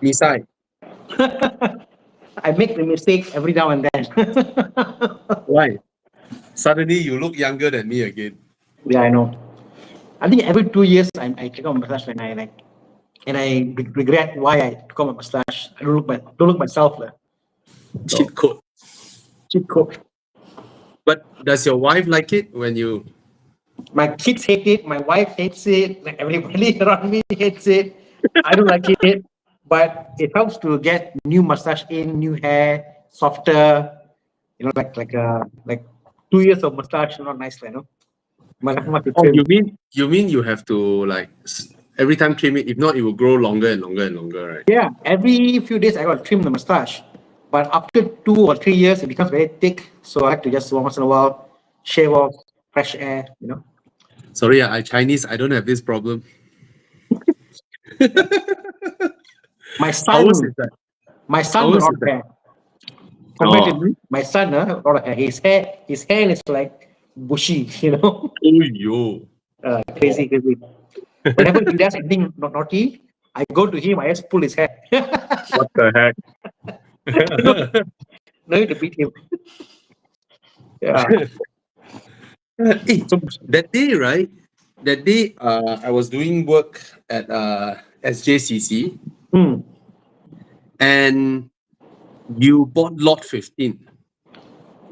Misai, I make the mistake every now and then. why? Suddenly you look younger than me again. Yeah, I know. I think every 2 years I take out my mustache and I regret why I took out my mustache. I don't look myself. So Cheat code. cheat code. But does your wife like it when you? My kids hate it. My wife hates it. Like everybody around me hates it. I don't like it, but it helps to get new mustache in, new hair, softer. Like 2 years of mustache, not nice, you know. Might have to Oh, trim. you mean you have to like every time trim it? If not, it will grow longer and longer and longer, right? Yeah, every few days I got to trim the mustache, but after 2 or 3 years, it becomes very thick. So I like to just once in a while shave off, fresh air. You know, Sorry, I Chinese. I don't have this problem. my Ours son, is that. my son got a Ours lot is of that. hair. Compared to Oh, me, my son, a lot of hair. His hair is like bushy. You know, oh yo. crazy, crazy. Whenever he does anything naughty, I go to him. I just pull his hair. What the heck? no, no need to beat him. Yeah. Eh, So, that day, right? That day, I was doing work at SJCC, hmm. and you bought lot 15.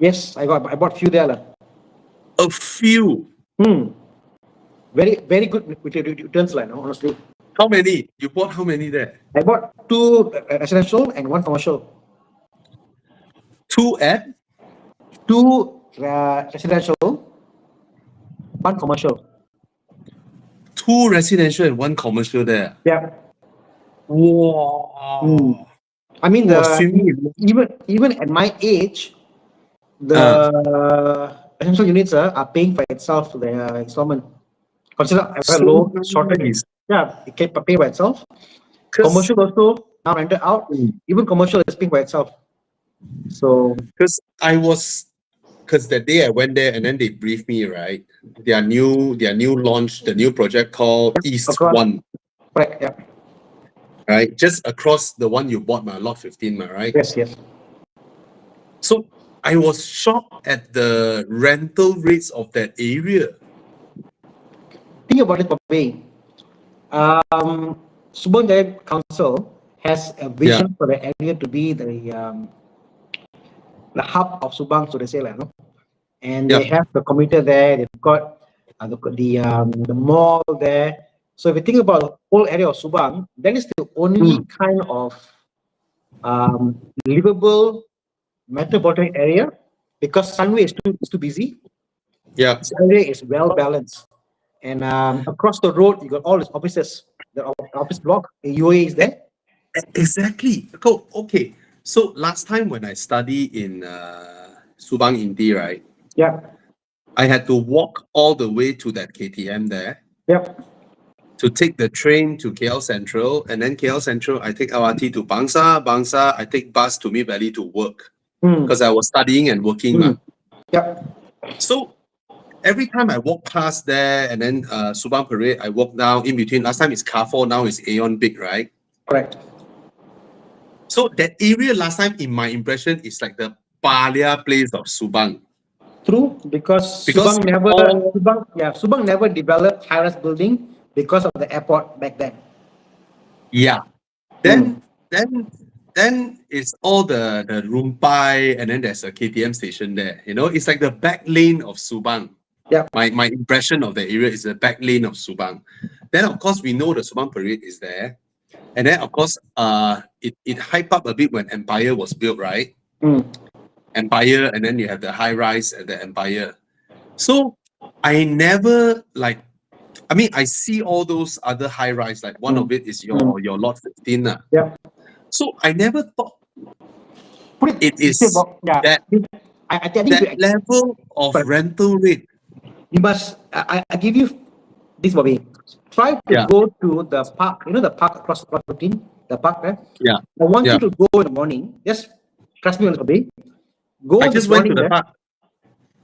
Yes, I bought few there. Lah. A few. Hmm. Very good with returns, like, no, honestly. How many? You bought how many there? I bought two residential and one commercial. Two at? Two residential, one commercial. Two residential and one commercial there. Yeah. Wow. I mean, Wow, swimming in- even at my age, the residential units are paying for itself the installment. Consider a very so low, shorter. nice. Yeah, it can pay by itself. 'Cause- Commercial also now rented out. Even commercial is paying by itself. So Because because that day I went there and then they briefed me, right? Their new launch, the new project called East across, One, correct. Yeah. right? Just across the one you bought, my lot 15, right? Yes. Yes. So I was shocked at the rental rates of that area. Think about it, Bobby. Subang Jaya Council has a vision for the area to be the hub of Subang, so they say, like, no? And they have the commuter there. They've got the mall there. So if you think about the whole area of Subang, that is the only kind of livable metropolitan area because Sunway is too busy. Yeah. This area is well balanced, and across the road you got all these offices. The office block, the UA is there. Exactly. Cool. Okay. So last time when I studied in Subang Inti, right? Yeah. I had to walk all the way to that KTM there Yep. to take the train to KL Central, and then KL Central I take LRT to Bangsa. Bangsa I take bus to Mid Valley to work because I was studying and working. Yep. So every time I walk past there and then Subang Parade, I walk down in between. Last time it's Carrefour, now it's Aeon Big, right? Correct. So that area last time, in my impression, is like the Palia place of Subang. True, because Because Subang never developed high-rise building because of the airport back then. Yeah. Then it's all the Rumpai, and then there's a KTM station there. You know, it's like the back lane of Subang. Yeah. My impression of the area is the back lane of Subang. Then of course we know the Subang Parade is there. And then of course it hyped up a bit when Empire was built, right? Empire, and then you have the high rise at the Empire. So I never I see all those other high rise, like one of it is your lot 15. Yeah. So I never thought Put it is yeah. that I think that level of rental rate. you must. I give you this, Bobby. Try to go to the park. You know the park across the 15, the park there. Yeah. I want you to go in the morning. Just trust me on this, Bobby. Go I this just went to morning the there. park.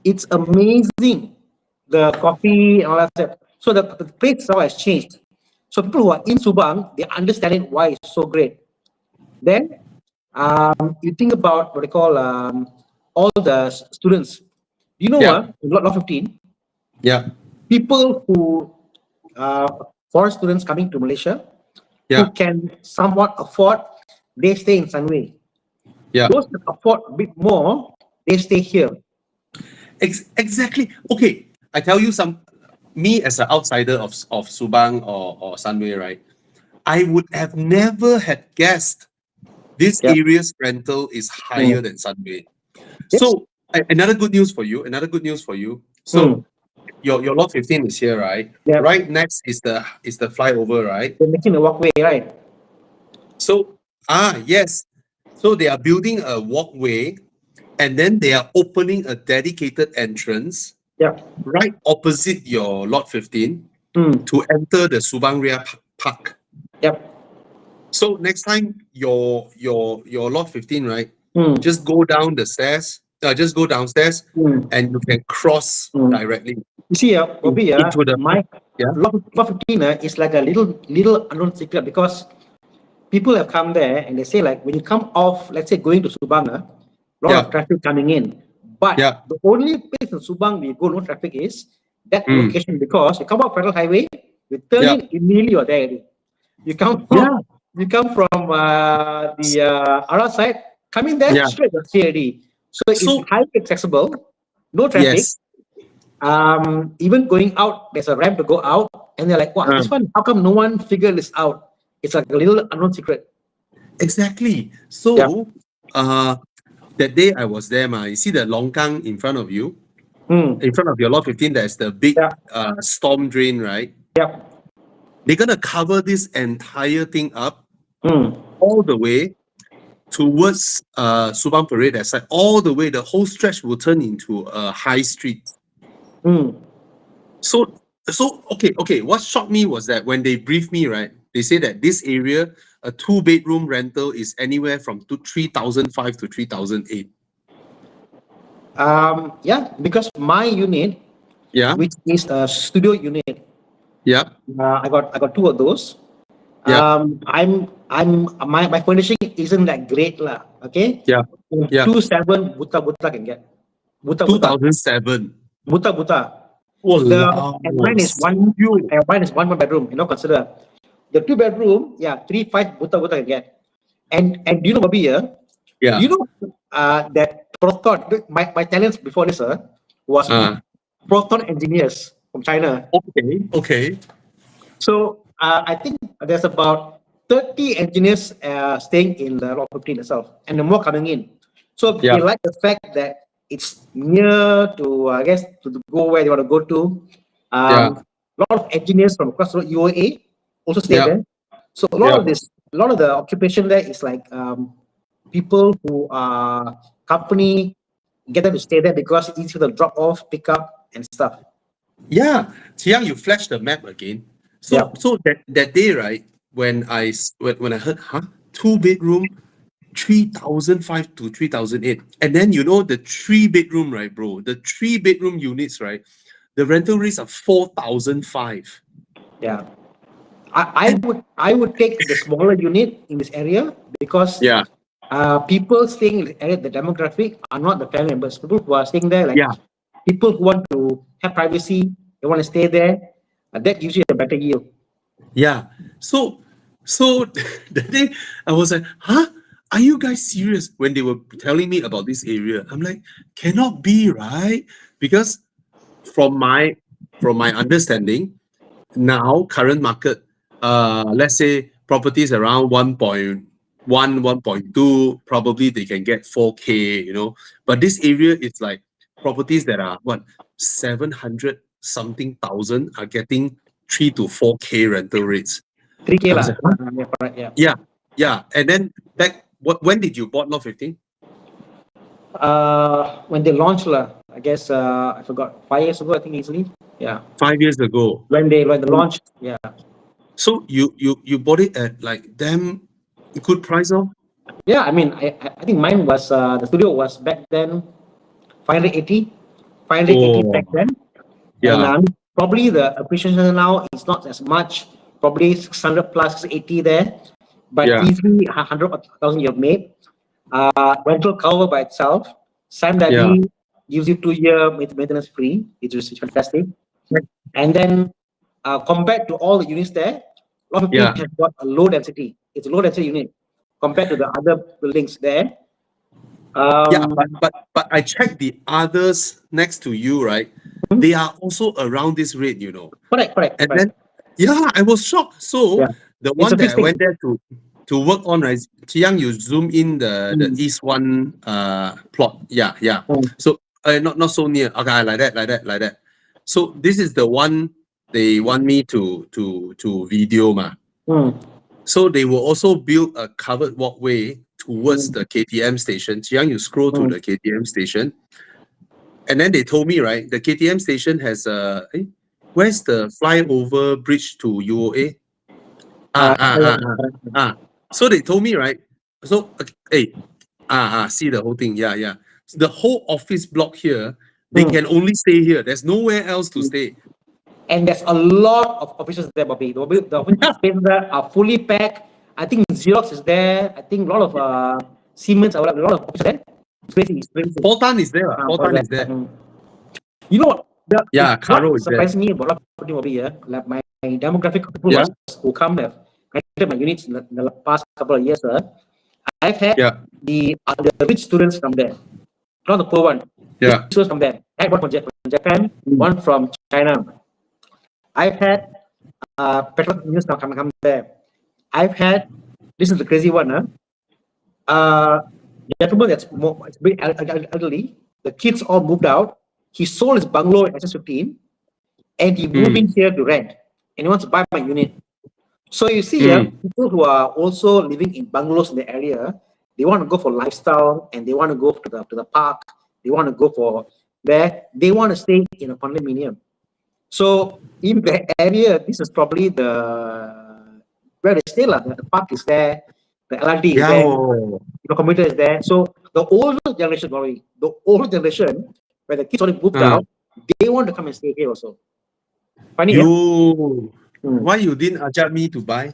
It's amazing, the coffee and all that stuff. So the place now has changed. So people who are in Subang, they understand it why it's so great. Then you think about what they call all the students. You know Yeah. Lot 15, Yeah. people who foreign students coming to Malaysia Yeah. who can somewhat afford, they stay in Sunway. Yeah. Those that afford a bit more, they stay here. Exactly. Okay. I tell you me as an outsider of Subang or Sunway, right? I would have never had guessed this Yep. area's rental is higher than Sunway. Yes. So another good news for you. Another good news for you. So your lot 15 is here, right? Yep. Right next is the flyover, right? They're making a walkway, right? So yes. So they are building a walkway and then they are opening a dedicated entrance Yep. right opposite your lot 15 to enter the Subang Ria Park. Yep. So next time your lot 15, right? Just go down the stairs, just go downstairs and you can cross directly You see, Bobby, into the my yeah. lot 15 is like a little unknown secret because people have come there and they say like when you come off, let's say going to Subang, a lot Yeah. of traffic coming in. But Yeah. the only place in Subang we go no traffic is that location because you come off Federal Highway, you turn in immediately you're there already. You come from the other side, coming there straight you're here already. So it's highly accessible, no traffic. Yes. Even going out, there's a ramp to go out, and they're like, "Wow, this one, how come no one figured this out?" It's like a little unknown secret. Exactly. So that day I was there, you see the longkang in front of you? In front of your lot 15, there's the big storm drain, right? Yeah. They're gonna cover this entire thing up all the way towards Subang Parade, that side, all the way, the whole stretch will turn into a high street. So okay. What shocked me was that when they briefed me, right, they say that this area, a 2-bedroom rental is anywhere from 3,005 to 3,008. Because my unit, which is a studio unit, I got 2 of those. My furnishing isn't that great lah. Okay. 2.7 buta can get. Buta 2007. Buta. Wow. And mine is one bedroom. Consider the 2-bedroom. 3.5 buta can get. And do you know, Bobby? Do you know that Proton? My talents before this was Proton engineers from China. Okay. So I think there's about 30 engineers staying in the lot 15 itself, and the more coming in. So they like the fact that it's near to, I guess, to go where they want to go to. A lot of engineers from across the UAE also stay there. So a lot of the occupation there is like people who are company get them to stay there because it's easy to drop off, pick up, and stuff. Yeah, Chiang, you flashed the map again. So that day, right, when I heard 2-bedroom, 3,005 to 3,008, and then the 3-bedroom, right, bro? The 3-bedroom units, right? The rental rates are 4,005. Yeah, I would take the smaller unit in this area because people staying in the area, the demographic are not the family members. People who are staying there, like people who want to have privacy, they want to stay there. That gives you a better yield. Yeah. So that day I was like, are you guys serious? When they were telling me about this area, I'm like, cannot be, right? Because from my understanding, now current market, let's say properties around 1.1, 1.2, probably they can get 4K, But this area, it's like properties that are 700 something thousand are getting 3 to 4K rental rates. 3K I was lah. like, yeah. And then when did you bought lot 15? When they launched lah, I guess I forgot, 5 years ago, I think easily. Yeah. 5 years ago. When they launched, yeah. So you bought it at like damn good price, oh? Yeah, I mean, I think mine was the studio was back then 580 back then. Yeah. And probably the appreciation now is not as much probably 600 plus 80 there, but Yeah. easily 100,000 you've made. Rental cover by itself. Sam Daddy gives you 2-year maintenance free, which is fantastic. And then compared to all the units there, a lot of people have got a low density. It's a low density unit compared to the other buildings there. But I checked the others next to you, right? They are also around this rate, you know. Correct. And then, I was shocked. So the It's a one that I big went there to work on, right? Chiang, you zoom in the East One plot. Yeah. So not so near. Okay, like that. So this is the one they want me to video ma. So they will also build a covered walkway towards the KTM station. Chiang, you scroll to the KTM station. And then they told me, right, the KTM station has where's the flyover bridge to UOA? So they told me, right? So see the whole thing. Yeah. So the whole office block here, they can only stay here. There's nowhere else to stay. And there's a lot of offices there, Bobby. The office spaces there are fully packed. I think Xerox is there. I think a lot of Siemens, a lot of offices there. It's crazy. Poltan is there. Poltan is there. You know what? Caro what is there. surprised me about property over here, like my demographic of people who come have rented my units in the past couple of years. I've had the rich students from there, not the poor one. Rich students from there. I had one from Japan, one from China. I've had petrol engineers come there. I've had, this is the crazy one, gentleman that's it's very elderly. The kids all moved out. He sold his bungalow in SS15 and he moved in here to rent. And he wants to buy my unit. So you see here, people who are also living in bungalows in the area, they want to go for lifestyle and they want to go to the park. They want to go for there. They want to stay in a condominium. So in the area, this is probably where they stay. The park is there, the LRT is there, the commuter is there. So the older generation, where the kids already moved out, they want to come and stay here also. Funny, why you didn't ajak me to buy?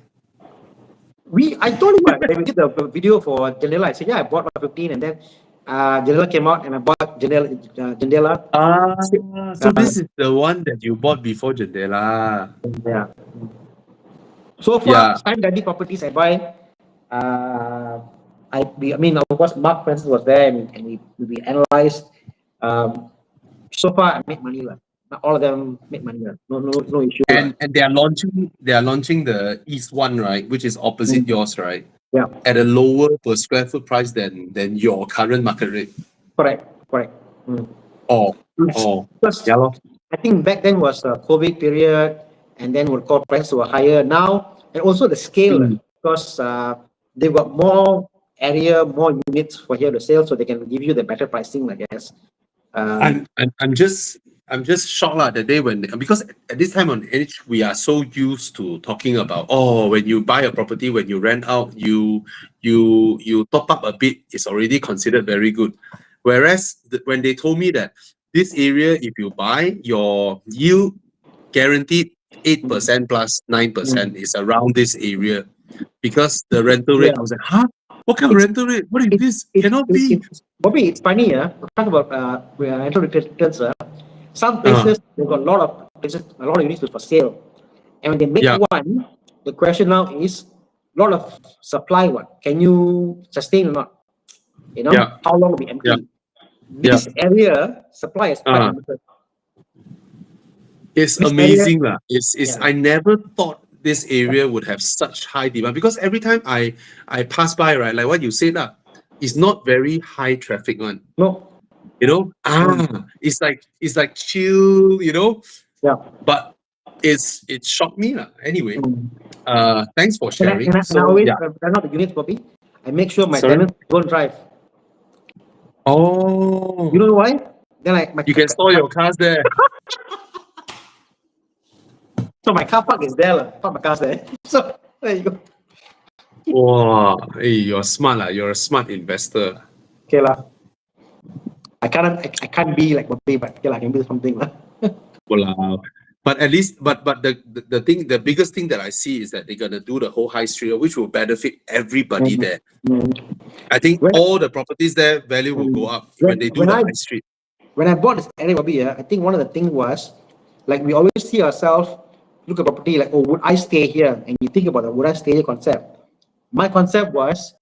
I told you when we did the video for Jendela. I said, I bought my 15 and then Jendela came out and I bought Jendela. So this is the one that you bought before Jendela. Yeah. So far, Sam Daddy properties I buy. I mean, of course, Mark Francis was there and we analyzed. So far, I make money. Not all of them make money. No issue. And they are launching the East One, right, which is opposite yours, right? Yeah. At a lower per square foot price than your current market rate. Correct. Because, I think back then was a COVID period, and then when core prices were higher now, and also the scale because they've got more area, more units for here to sell, so they can give you the better pricing, I guess. I'm just shocked that day because at this time on age we are so used to talking about when you buy a property, when you rent out, you top up a bit, it's already considered very good. Whereas when they told me that this area, if you buy, your yield guaranteed 8% plus 9% is around this area, because the rental rate, I was like, huh? What kind of rental rate? What is this? Cannot be. Bobby, it's funny, talk about rental returns. Some places they've got a lot of units for sale, and when they make one, the question now is a lot of supply. What can you sustain or not? You know, how long will be empty? This area supply is quite limited. It's This amazing, lah. I never thought this area would have such high demand, because every time I pass by, right, like what you said, it's not very high traffic one. No. You know, it's like chill, you know. Yeah. But it shocked me, lah. Anyway, thanks for sharing. And I always run out the units, Bobby. I make sure my tenants don't drive. Oh. You know why? Then you can store your cars there. So my car park is there, park my cars there. So there you go. Wow, hey, you're smart, lah. You're a smart investor. Okay, lah. I can't be like Bobby, but I can do something, lah. Wow. But at least, but the thing, the biggest thing that I see is that they're gonna do the whole high street, which will benefit everybody Mhm. there. Mm. I think When, all the properties there value will go up when they do when the I high street. when I bought this area, Bobby, I think one of the things was like we always see ourselves look at property like, oh, would I stay here? And you think about the would I stay here concept. My concept was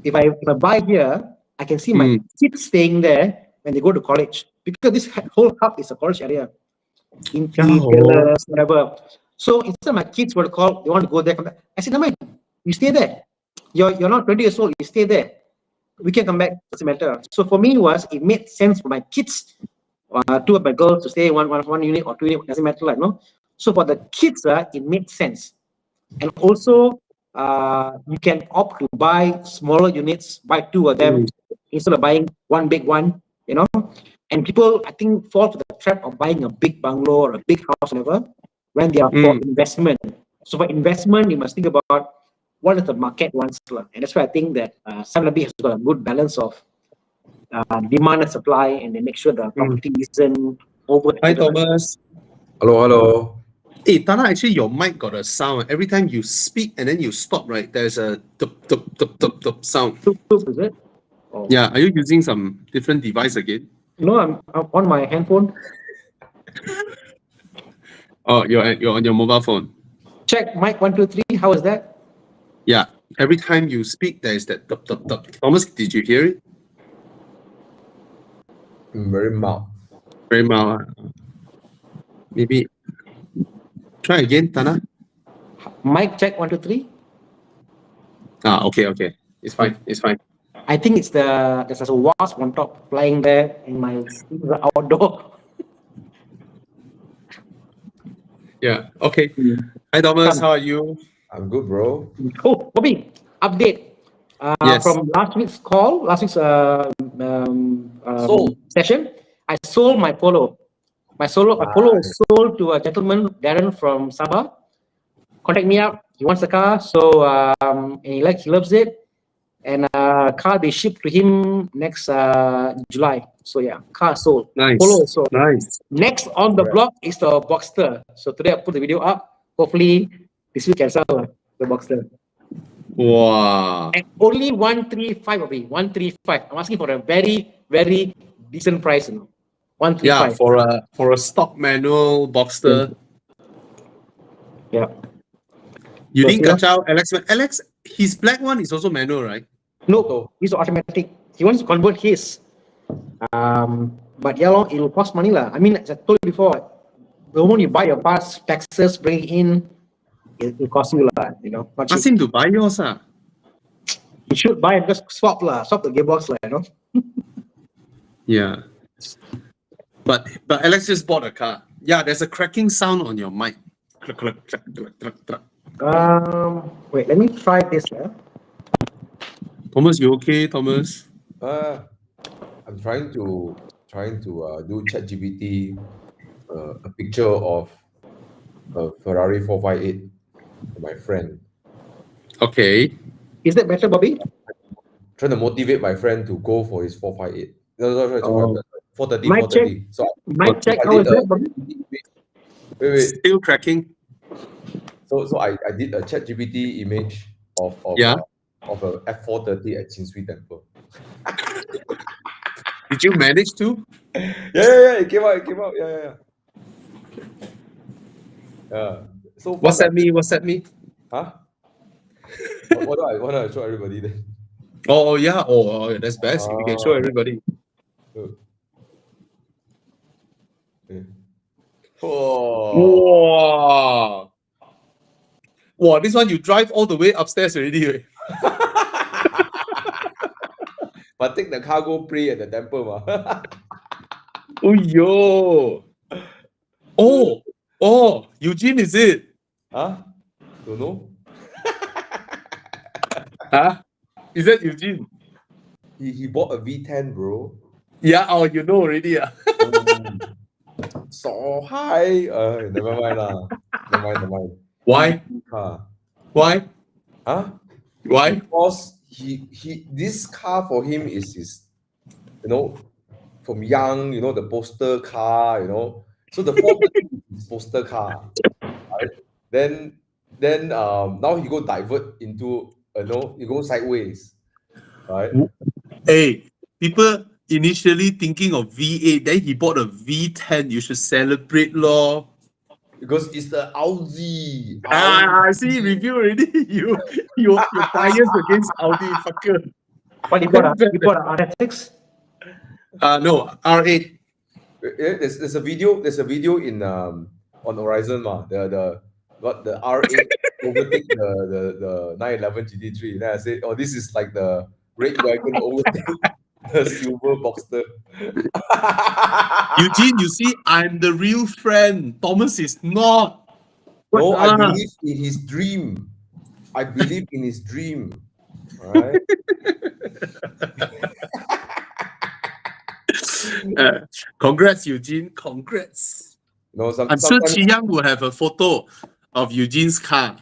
if I buy here, I can see my Mm. kids staying there when they go to college because this whole hub is a college area. Inti, Oh. Taylors, whatever. So instead of my kids were to call, they want to go there, come back. I said, no, mind, you stay there. You're not 20 years old, you stay there. We can come back, doesn't matter. So for me it made sense for my kids, two of my girls to stay one unit or 2 unit, doesn't matter, like no. So for the kids, it made sense. And also you can opt to buy smaller units, buy two of them Mm. instead of buying one big one, you know. And people, I think, fall to the trap of buying a big bungalow or a big house, whatever, when they are for Mm. investment. So for investment, you must think about what is the market wants, and that's why I think that Sunlabi has got a good balance of demand and supply, and they make sure the property isn't over. Hi, Thomas. Hello, hello. Hey, Tana, actually, your mic got a sound. Every time you speak and then you stop, right? There's a tup, tup, tup, tup, tup sound. Is it? Oh. Yeah, are you using some different device again? No, I'm on my handphone. Oh, you're on your mobile phone. Check mic 1, 2, 3. How is that? Yeah, every time you speak, there's that tup, tup, tup. Thomas, did you hear it? Very mild. Very mild. Maybe try again, Tana. Mic check 1, 2, 3. Okay. It's fine. It's fine. I think it's there's a wasp on top flying there in my outdoor. Yeah. Okay. Hi, Thomas. Come. How are you? I'm good, bro. Oh, Bobby, update. Yes. From last week's call, last week's Sold. session, I sold my Polo. My Polo was sold to a gentleman, Darren from Sabah. Contact me up. He wants the car, so and he loves it. And car they ship to him next July. So yeah, car sold. Nice. Polo is sold. Nice. Next on the block is the Boxster. So today I put the video up. Hopefully this week I sell the Boxster. Wow. And only 135 of it. 135. I'm asking for a very, very decent price. 135. Yeah, for a stock manual Boxster. Yeah. You So, didn't yeah. catch out Alex. Alex, his black one is also manual, right? No, he's automatic. He wants to convert his. But yeah, it will cost money. I mean, as I told you before, the moment you buy your parts, taxes, bring it in, it will cost you. But Ask him to buy yours. you should buy and just swap the gearbox. Yeah. But Alex just bought a car. Yeah, there's a cracking sound on your mic. Cluck, cluck, cluck, cluck, cluck, cluck. Wait, let me try this. Thomas, you okay, Thomas? I'm trying to do ChatGPT a picture of a Ferrari 458 for my friend. Okay. Is that better, Bobby? Trying to motivate my friend to go for his 458. No, sorry, Oh. 430, Mic check. 430. So Mic check. I How is did that, Bobby? wait. Still cracking. So I did a ChatGPT image of Yeah. of a F430 at Chin Swee Temple. Did you manage to? Yeah. It came out. Yeah. So WhatsApp me. Huh? what do I want to show everybody then? Oh yeah. Oh, that's best. You can show everybody. Okay. Oh. Wow. Wow, this one you drive all the way upstairs already. Right? But take the cargo pray at the temple, ma. Oh yo. Oh, Eugene, is it? Huh? Don't know. Huh? Is that Eugene? He bought a V10, bro. Yeah, you know already. So high. Never mind lah. Never mind. Why? Car. Why? Huh? Why? Because he this car for him is from young, the poster car, So the 430 is poster car, right? Then now he go divert into he go sideways, right? Hey, people initially thinking of V8, then he bought a V10. You should celebrate, lor. Because it's the Audi. I see review already. You're biased against Audi, fucker. What you bought? You bought an RS6? No, R8. There's a video. There's a video in on Horizon the R8 overtake the 911 GT3. Then I say, oh, this is like the red wagon overtake the silver Boxster. Eugene, you see, I'm the real friend. Thomas is not. No, I Ah. believe in his dream. I believe in his dream. Right? Congrats, Eugene. Congrats. No, I'm sure Chi Yang will have a photo of Eugene's car.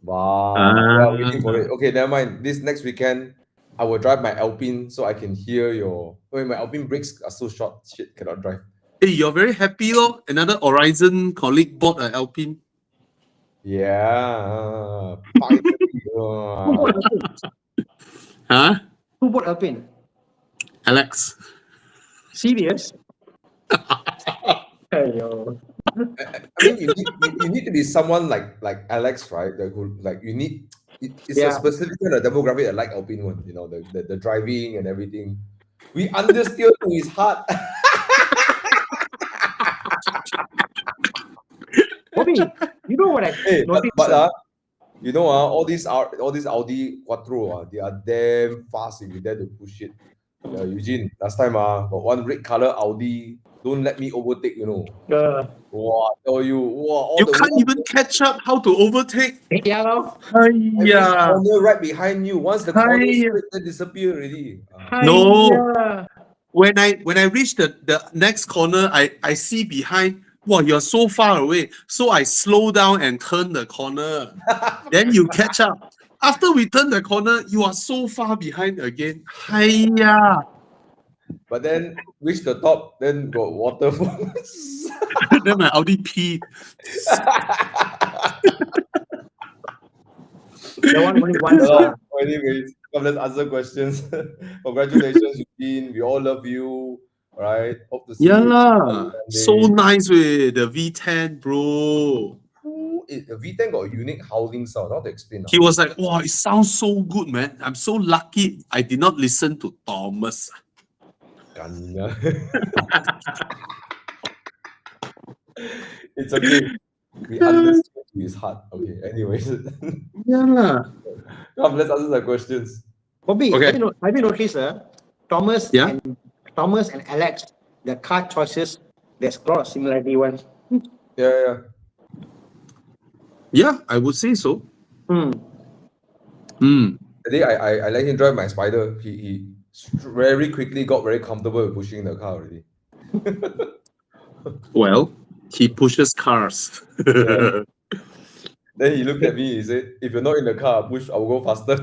Wow. Yeah, waiting for it. Okay, never mind. This next weekend, I will drive my Alpine so I can hear your. Wait, my Alpine brakes are so short. Shit, cannot drive. Hey, you're very happy, lor. Another Horizon colleague bought an Alpine. Yeah. Finally. Huh? Who bought Alpine? Alex. Serious? Ayo. I mean, you need to be someone like Alex, right? You need. It's a Yeah. specific kind of demographic that like Alpine one. You know, the driving and everything. We understeer to his heart. Bobby, you know what I Hey, noticed? all these Audi Quattro, they are damn fast if you dare to push it. Eugene, last time got one red color Audi, don't let me overtake, Wow, I tell you, wow, You can't even catch up how to overtake. Yeah, lor. every Yeah. corner right behind you. Once the corner Hi. straight, they disappear already. No. Hiya. When I reach the next corner, I see behind, wow, you're so far away. So I slow down and turn the corner. Then you catch up. After we turn the corner, you are so far behind again. Hiya. But then reach the top, then got waterfalls. Then my Audi P. The one only once. Anyways, come, let's answer questions. Congratulations, Eugene. We all love you. All right. Hope to see Yeah you. lah. So Sunday. nice with the V10, bro. The V10 got a unique howling sound. How to explain? He was like, wow, it sounds so good, man. I'm so lucky I did not listen to Thomas. Ganya. It's okay. We understand his heart. Okay. Anyways, Yeah lah. come, let's answer the questions. Bobby, Okay. have you noticed, Thomas Yeah? and Alex, the car choices, there's a lot of similarity one. Yeah. Yeah, I would say so. Hmm. Today I let him drive my Spider. He very quickly got very comfortable with pushing the car already. Well, he pushes cars. Yeah. Then he looked at me. He said, "If you're not in the car, push. I will go faster."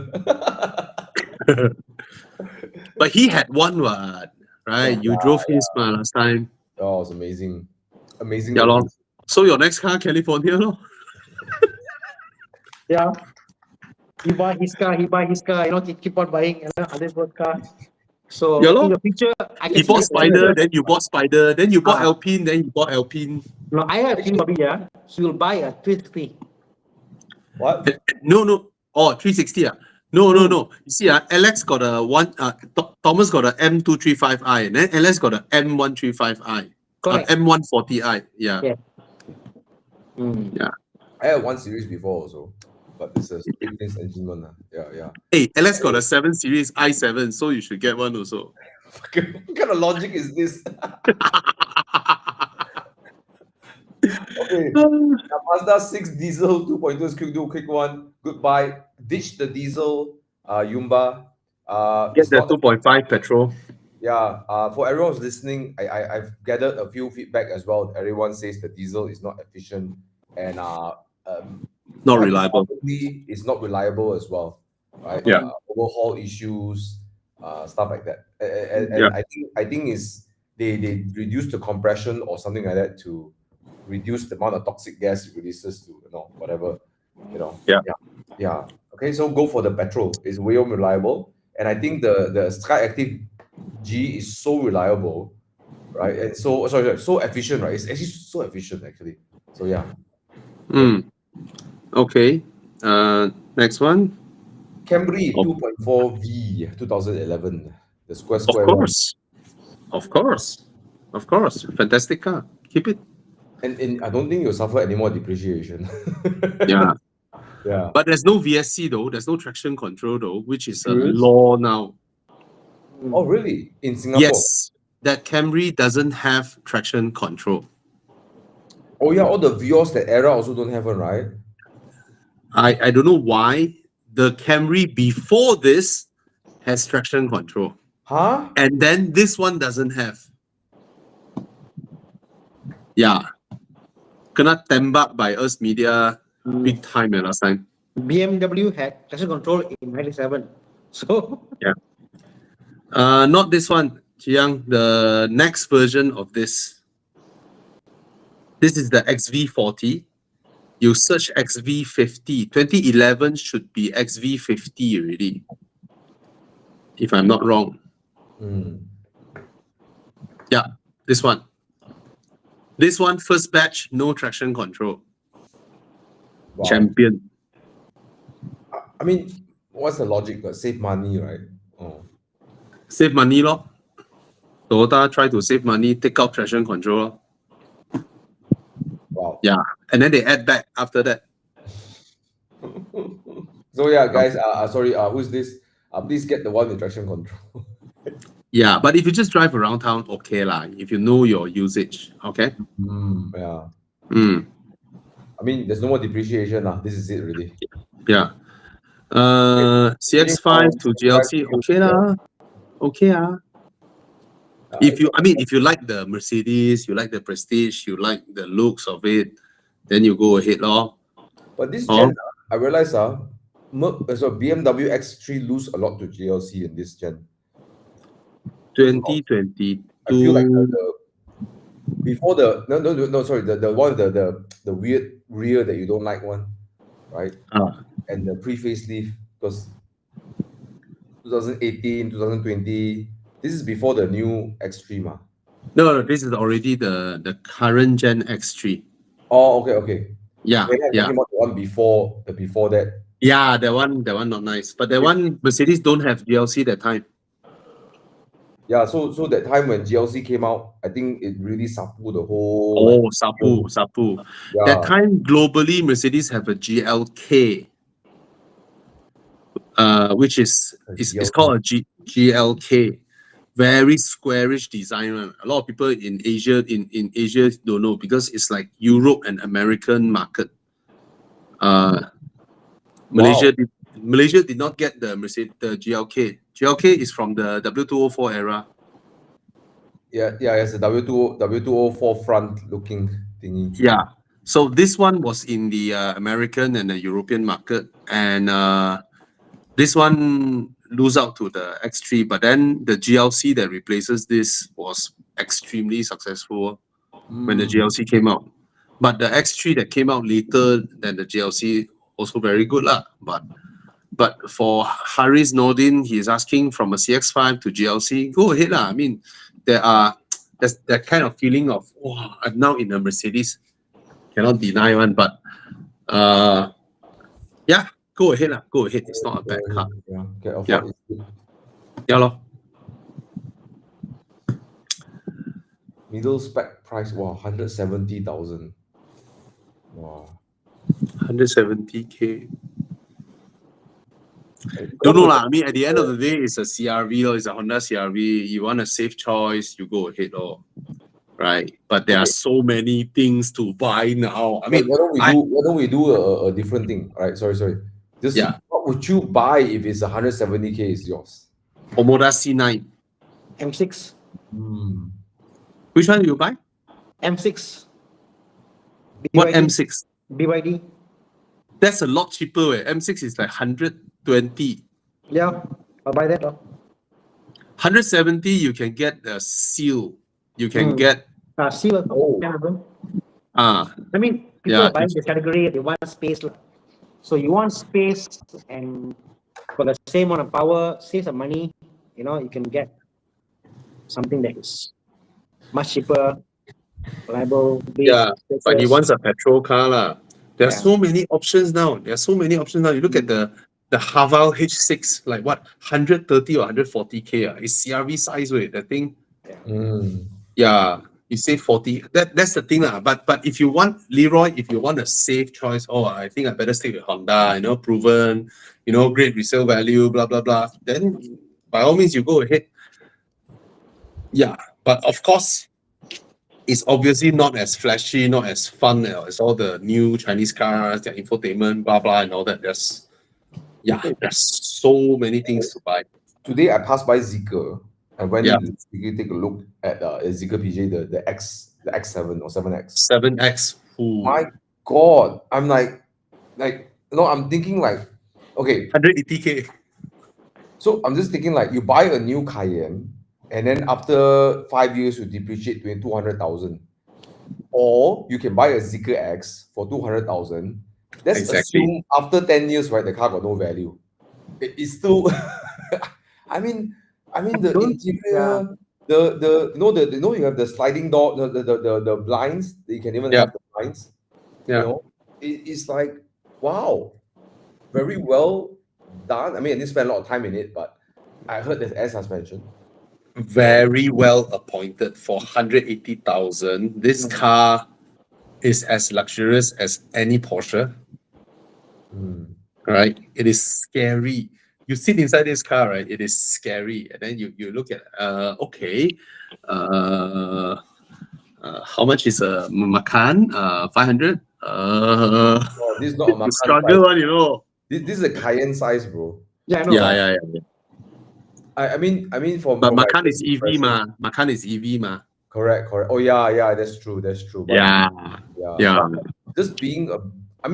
But he had one, what? Right? You drove his last time. Oh, it's amazing. Amazing. Yeah, lor. So your next car, California, lor. Yeah. He buy his car, he keep on buying other people's car. So Yeah, lor. in the future, I can He see bought this Spider, then you bought Spider, then you bought Ah. Alpine, then you bought Alpine. No, I have seen Bobby, he will buy a 360. What? No. Oh, 360. No. You see, Alex got a Thomas got a M235i, and then Alex got a M135i. Correct. M140i. Yeah. Yeah. Hmm. I had one series before also, but it's a big things engine one. Yeah. Hey, Alex got a 7 Series i7, so you should get one also. What kind of logic is this? Okay. Mazda 6 diesel 2.2 is quick do, quick one. Goodbye. Ditch the diesel, Yumba. Get It's the not- 2.5 petrol. Yeah, for everyone who's listening, I've gathered a few feedback as well. Everyone says the diesel is not efficient and Not reliable. probably it's not reliable as well, right? Yeah. Overhaul issues, stuff like that. And Yeah. I think is they reduce the compression or something like that to reduce the amount of toxic gas it releases to, whatever, yeah. Okay, so go for the petrol. It's way more reliable, and I think the Sky Active G is so reliable, right? And so so efficient, right? It's actually so efficient, actually. So yeah. Okay. Next one. Camry 2.4V 2011, the square Of one. course. Of course. Fantastic car. Keep it. And I don't think you'll suffer any more depreciation. Yeah. Yeah. But there's no VSC though. There's no traction control though, which is a Serious? law now. Oh, really? In Singapore? Yes. That Camry doesn't have traction control. Oh yeah, all the Vios that era also don't have one, right? I don't know why the Camry before this has traction control. Huh? And then this one doesn't have. Yeah. Kena tembak by us media big time last time. BMW had traction control in 97. So yeah. Not this one, Chiang. The next version of this. This is the XV40. You search XV50. 2011 should be XV50 already. If I'm not wrong. Yeah, this one. This one, first batch, no traction control. Wow. Champion. I mean, what's the logic? Save money, right? Oh. Save money, lor. Toyota try to save money, take out traction control, lor. Wow. Yeah, and then they add back after that. So yeah, guys, sorry, who's this? Please get the one with traction control. Yeah, but if you just drive around town, okay lah. If you know your usage, okay. Yeah. I mean, there's no more depreciation lah. This is it, really. Yeah. CX5 to GLC, okay lah. Okay lah. If you like the Mercedes, you like the prestige, you like the looks of it, then you go ahead, lor. But this gen, I realize BMW X3 lose a lot to GLC in this gen. 2022. I feel like before the one the weird rear that you don't like one, right? And the pre-facelift, because 2018, 2020, this is before the new X3 No, this is already the current gen X3. Oh, okay. Yeah. The one before that. Yeah, that one not nice. But that one Mercedes don't have GLC that time. Yeah, so that time when GLC came out, I think it really sapu the whole. Oh, sapu. Yeah. That time globally, Mercedes have a GLK, which is it's called a GLK, very squarish design. A lot of people in Asia don't know because it's like Europe and American market. Malaysia did not get the GLK. GLK is from the W204 era. Yeah, it's a W204 front looking thingy. Yeah. So this one was in the American and the European market, and this one lose out to the X3. But then the GLC that replaces this was extremely successful when the GLC came out. But the X3 that came out later than the GLC also very good lah. But for Haris Nordin, he's asking from a CX5 to GLC. Go ahead lah. I mean, there's that kind of feeling of I'm now in a Mercedes. Cannot deny one, but yeah, go ahead lah. Go ahead. It's not a bad car. Yeah, lor. Middle spec price, 170,000. Wow. 170K. Don't know lah. I mean, at the end of the day, it's a CRV or it's a Honda CRV. You want a safe choice, you go ahead or right. But there are so many things to buy now. I mean, why don't we do a different thing? All right, sorry. What would you buy if it's 170K is yours? Omoda C9. M6. Which one do you buy? M6. BYD. What M6? BYD. That's a lot cheaper. M6 is like 120. Yeah, I'll buy that. 170, you can get the seal. you can get Silver. Oh. ah I mean, people Yeah, are buying this category, they want space. So you want space and for the same amount of power, save some money, you know, you can get something that is much cheaper, reliable, big, yeah, but he spacious. wants a petrol car lah. There are Yeah. so many options now. There are so many options now. You look at the Haval H6, like what 130 or 140K. It's CRV size way. That thing. Mm. Yeah, you say 40. That's the thing lah. But if you want Leroy, if you want a safe choice, oh, I think I better stick with Honda. You know, proven. You know, great resale value. Blah blah blah. Then by all means, you go ahead. Yeah, but of course, it's obviously not as flashy, not as fun as all the new Chinese cars, their infotainment, blah blah, and all that. There's so many things to buy. Today I passed by Zeekr. I went Yeah. into Zeekr, take a look at Zeekr PJ, the X7 or 7X. 7X. My God, I'm like, no, I'm thinking like, okay, 180K. so I'm just thinking like, you buy a new Cayenne, and then after 5 years you depreciate to 200,000, or you can buy a Zeekr X for 200,000. Let's Exactly. assume after 10 years, right, the car got no value. It's still, I mean, the Don't- interior, the you have the sliding door, the blinds. You can even Yeah. have the blinds. Yeah. You know, it's like, wow, very well done. I mean, I didn't spend a lot of time in it, but I heard there's air suspension. Very well appointed for 180,000. This car is as luxurious as any Porsche. Right? It is scary. You sit inside this car, right? It is scary. And then you look at how much is a Macan? 500? Oh, this is not a You Macan struggle, size. you know. This is a Cayenne size, bro. Yeah, I know. Yeah. I mean, for But my Macan is first EV, impression- ma. Macan is EV, ma. Correct. Oh yeah, that's true. But Yeah. but just being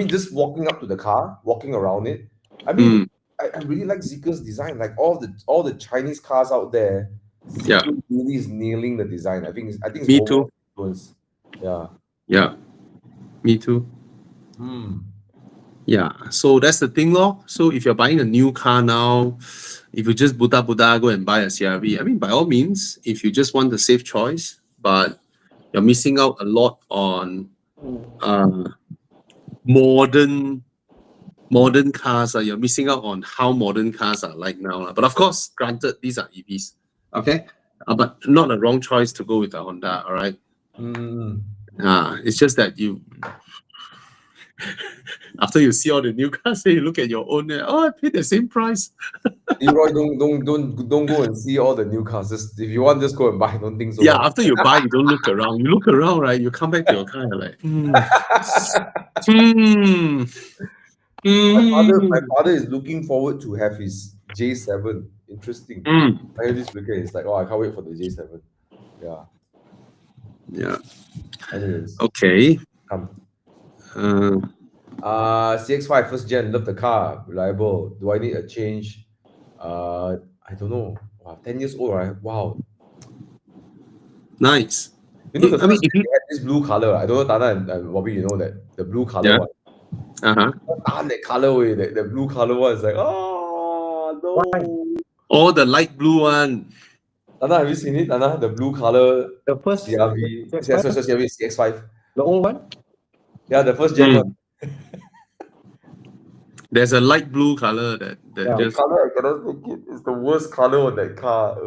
just walking up to the car, walking around it. I mean, I really like Zeekr's design. Like all the Chinese cars out there, Yeah. Zeekr really is nailing the design. I think it's Me Volvo too. influence. Yeah. Yeah. Me too. Hmm. Yeah, so that's the thing, lor. So if you're buying a new car now, if you just buta go and buy a CRV, I mean, by all means, if you just want the safe choice, but you're missing out a lot on modern cars. You're missing out on how modern cars are like now. But of course, granted, these are EVs, okay? But not a wrong choice to go with a Honda, all right? It's just that you after you see all the new cars, you look at your own. I paid the same price. Leroy, don't go and see all the new cars. Just, if you want, just go and buy. Don't think so. Yeah, after you buy, you don't look around. You look around, right? You come back to your car, you're like, My father is looking forward to have his J7. Interesting. I heard this weekend. It's like, oh, I can't wait for the J7. Yeah. Yeah. Anyways, Okay. come. CX-5 first gen, love the car, reliable. Do I need a change? I don't know. Wow, 10 years old, right? Wow. Nice. You know, the I mean, first gen had this blue color. I don't know, Tana and Bobby, you know that the blue color one. That colorway, the blue color one is like, oh no. Oh, the light blue one. Tana, have you seen it? Tana, the blue color The first CRV, CX5. The old one? Yeah, the first gen one. There's a light blue color that just. Color, I cannot take it. It's the worst color on that car.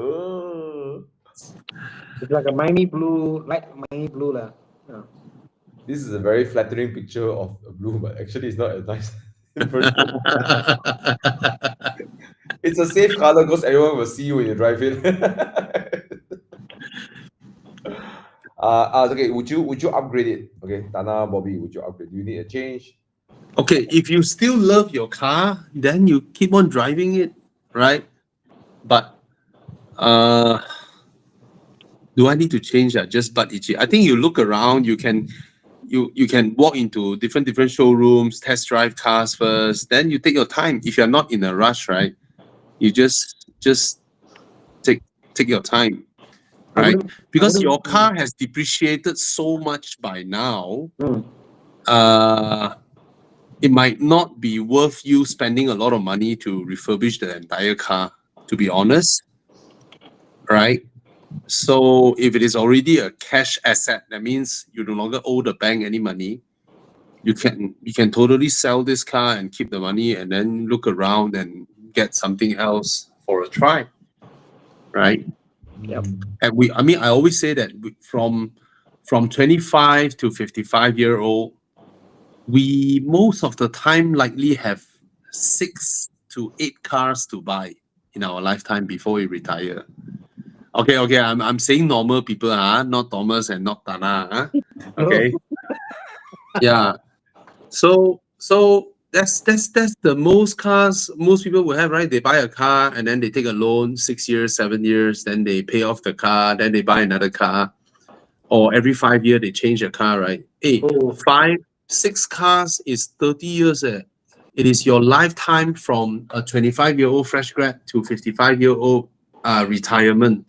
It's like a Miami blue, light Miami blue lah. Yeah. This is a very flattering picture of a blue, but actually it's not as nice. It's a safe color because everyone will see you when you drive it. Okay, would you upgrade it? Okay, Tana, Bobby, would you upgrade? Do you need a change? Okay, if you still love your car, then you keep on driving it, right? But do I need to change that? Just but itchy. I think you look around, you can walk into different showrooms, test drive cars first, then you take your time. If you're not in a rush, right? You just take your time. right? wouldn't- Because I your wouldn't- car has depreciated so much by now, Mm. it might not be worth you spending a lot of money to refurbish the entire car, to be honest, right? So if it is already a cash asset, that means you no longer owe the bank any money. You can totally sell this car and keep the money and then look around and get something else for a try, right? Yep. And I always say that from 25 to 55-year-old, we most of the time likely have 6 to 8 cars to buy in our lifetime before we retire. Okay, I'm saying normal people, not Thomas and not Tana. Okay. Yeah. So that's the most cars most people will have, right? They buy a car and then they take a loan 6 years, 7 years, then they pay off the car, then they buy another car. Or every 5 years they change a car, right? Hey, Oh. 6 cars is 30 years. It is your lifetime from a 25-year-old fresh grad to 55-year-old retirement.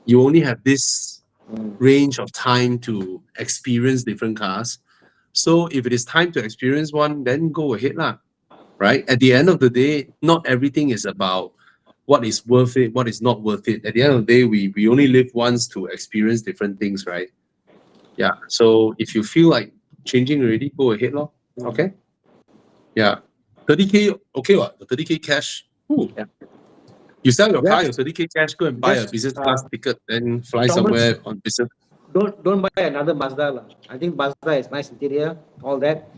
You only have this range of time to experience different cars. So if it is time to experience one, then go ahead lah, right? At the end of the day, not everything is about what is worth it, what is not worth it. At the end of the day, we only live once to experience different things, right? Yeah. So if you feel like changing already, go ahead lor. Okay? Yeah. 30K, okay what? 30K cash. Ooh. Yeah. You sell your car, Yes. your 30K cash, go and buy a Yes, business class ticket, then fly Thomas, somewhere on business. Don't buy another Mazda lah. I think Mazda is nice interior, all that.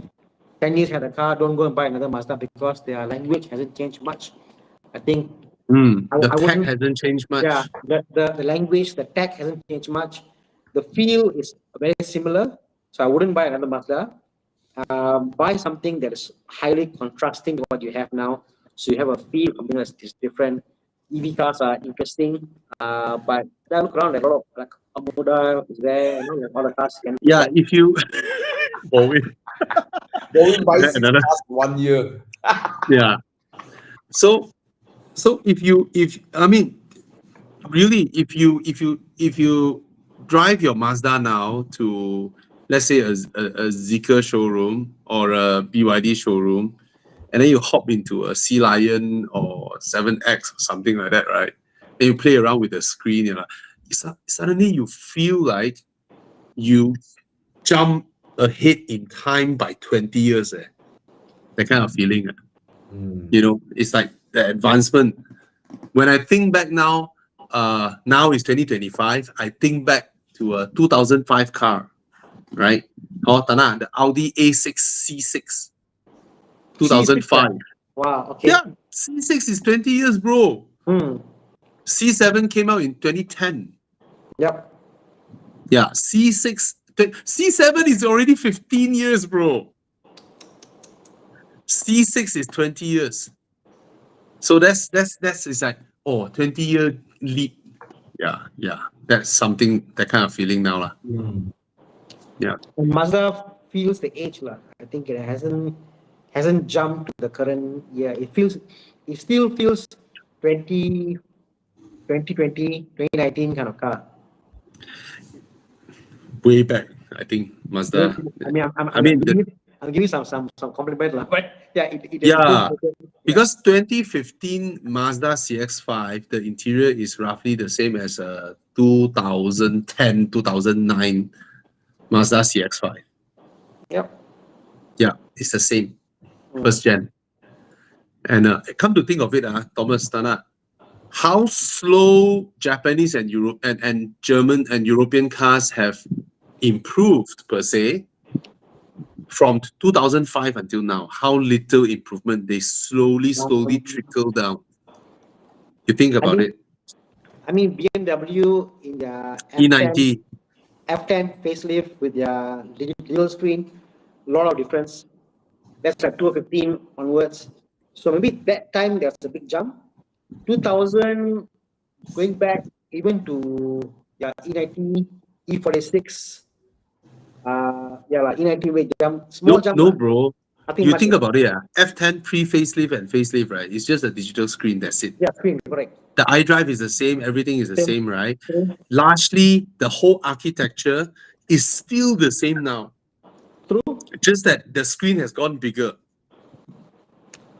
10 years had a car, don't go and buy another Mazda because their language hasn't changed much. I think The I tech wouldn't- hasn't changed much. yeah, the language, the tech hasn't changed much. The feel is very similar. So I wouldn't buy another Mazda. Buy something that is highly contrasting to what you have now. So you have a feel, something that's different. EV cars are interesting, but then look around, like a lot of like Amoda is there, like all the cars can. Yeah, if you Boeing. Boeing buys 6 Another- cars in 1 year. Yeah. So if you drive your Mazda now to, let's say, a Zeekr showroom or a BYD showroom, and then you hop into a Sea Lion or 7X or something like that, right? And you play around with the screen, suddenly you feel like you jump ahead in time by 20 years. That kind of feeling. It's like the advancement. When I think back now, now is 2025, I think back to a 2005 car, right? Tana, the Audi A6 C6, 2005. Wow, okay. Yeah, C6 is 20 years, bro. Hmm. C7 came out in 2010. Yep. Yeah, C7 is already 15 years, bro. C6 is 20 years. So that's it's like, 20-year leap. Yeah. That's something, that kind of feeling now lah. Yeah. And Mazda feels the age lah. I think it hasn't jumped to the current year. It still feels 2020, 2019 kind of car. Way back, I think Mazda. I'm giving some compliment lah. But yeah, Yeah. Because 2015 Mazda CX-5, the interior is roughly the same as a 2010, 2009 Mazda CX-5. Yep. Yeah, it's the same. First gen. And come to think of it, Thomas, Tana, how slow Japanese and German and European cars have improved per se from 2005 until now. How little improvement, they slowly trickle down. You think about it. I mean, BMW in the E90. F10 facelift with their digital screen, a lot of difference. That's like 2015 onwards. So maybe that time there's a big jump. 2000, going back even to E90, E46. E90 weight jump, small jump. No, bro. Nothing You much. think about it, F10 pre-facelift and facelift, right? It's just a digital screen, that's it. Yeah, screen, correct. The iDrive is the same, everything is the Same. same, right? True. Largely, the whole architecture is still the same now. True. Just that the screen has gone bigger,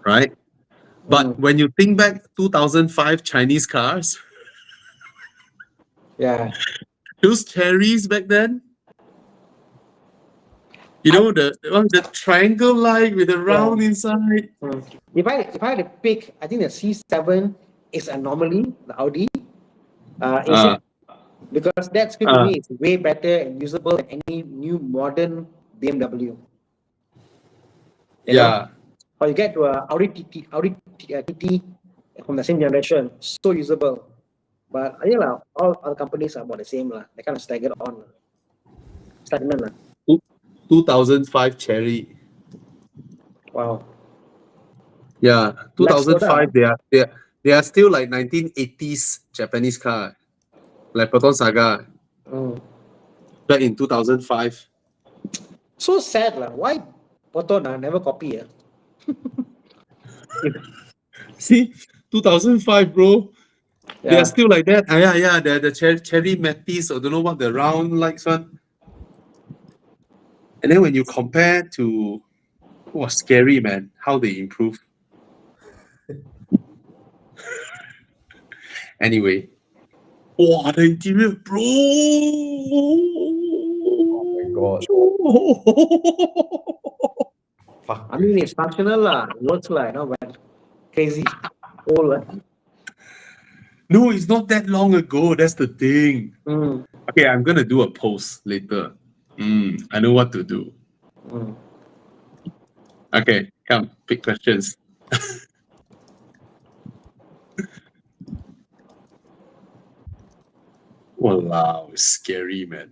right? But Mm. when you think back 2005 Chinese cars, Yeah. those cherries back then, you I- know, the triangle like with the round inside. Mm. If I had to pick, I think the C7 is anomaly, the Audi. Uh, Because that screen to uh, me is way better and usable than any new modern BMW. You know, yeah, or you get to a Audi TT from the same generation, so usable. But all other companies are about the same lah. They kind of staggered on, stagnant lah. 2005 cherry. Wow. Yeah, Black Skoda. 2005. They are still like 1980s Japanese car, like Proton Saga Mm. back in 2005. So sad lah. Why Proton never copy? See, 2005, bro. They Yeah. are still like that. Yeah. The cherry Matisse or don't know what the round likes one. And then when you compare to, was scary, man, how they improve. Anyway, wow, the interior, bro. Oh my god. Fuck. I mean, it's functional lah. Works like, but crazy. Old lah. No, it's not that long ago. That's the thing. Mm. Okay, I'm gonna do a post later. I know what to do. Mm. Okay, come pick questions. Wow, scary, man.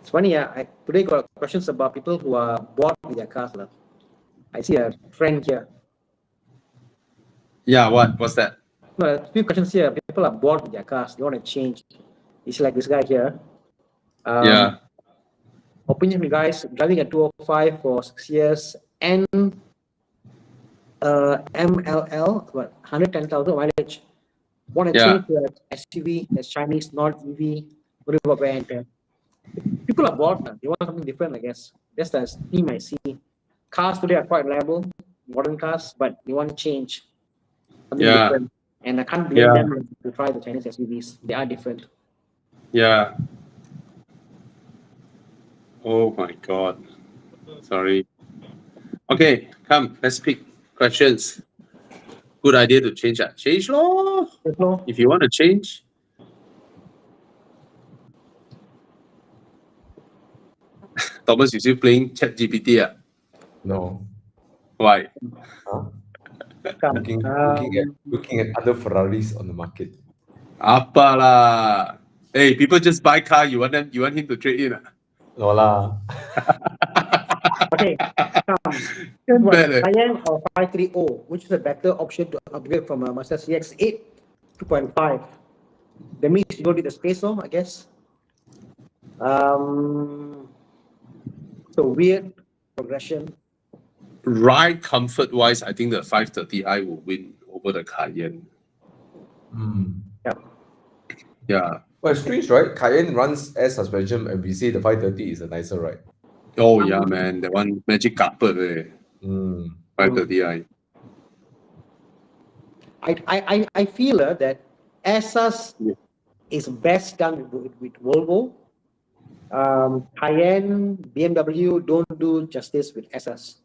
It's funny, I today got questions about people who are bored with their cars. lah. I see a friend here. Yeah, what's that? No, a few questions here. People are bored with their cars. They want to change. It's like this guy here. Yeah. Opinion, guys, driving a 205 for 6 years and MLL, what, 110,000 mileage. Want to Yeah. change to a SUV, that's Chinese, not EV. What do you want? People are bored now. They want something different, I guess. That's the theme I see. Cars today are quite reliable, modern cars, but they want to change something Yeah. different. And I can't blame Yeah. them to try the Chinese SUVs. They are different. Yeah. Oh my god. Sorry. Okay, come, let's pick questions. Good idea to change that. Change law. So, If you want to change. Thomas, you still playing ChatGPT? No. Why? Huh? come, Looking at other Ferraris on the market. Apa lah? Hey, people just buy car. You want him to trade in? No lah. okay, Can't bet, eh. Cayenne or 530, which is a better option to upgrade from a Mazda CX-8 2.5? That means you don't need the space, I guess. So weird progression. Ride comfort wise, I think the 530i will win over the Cayenne. Yeah. Yeah. Well, it's strange, right? Cayenne runs air suspension, and we say the 530 is a nicer ride. Oh yeah, man, that one magic carpet, eh. 530i. I feel that Essas is best done with Volvo. Cayenne, BMW don't do justice with Essas.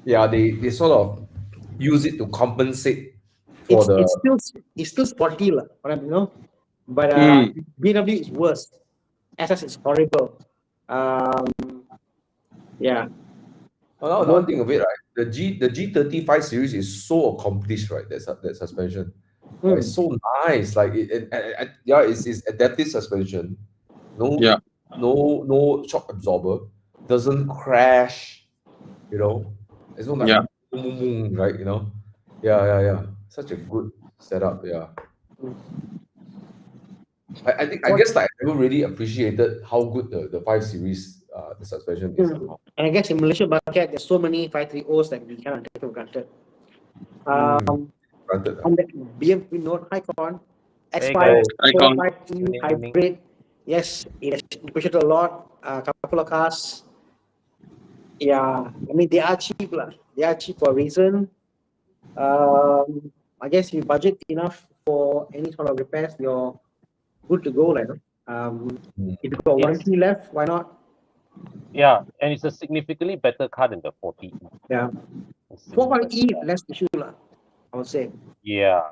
Yeah, they sort of use it to compensate for It's still sporty, but BMW is worse. Essas is horrible. Yeah. Well, now think of it, right? The G35 series is so accomplished, right? That suspension. It's so nice. Like it's adaptive suspension. No shock absorber. Doesn't crash. It's not like right? Yeah. Such a good setup. Yeah. I guess I never really appreciated how good the 5 Series the suspension is. And I guess in Malaysia market, there's so many 530s that we cannot take for granted. Granted. On the BMW Note Icon, Hey, X5, guys. Icon. 45E Evening. hybrid. Yes, it has depreciated a lot. A couple of cars. Yeah, I mean, they are cheap. They are cheap for a reason. I guess you budget enough for any sort of repairs, you're good to go. Like, if you've got warranty left, why not? Yeah, and it's a significantly better car than the 40. Yeah. It's 45E, less issue, I would say. Yeah.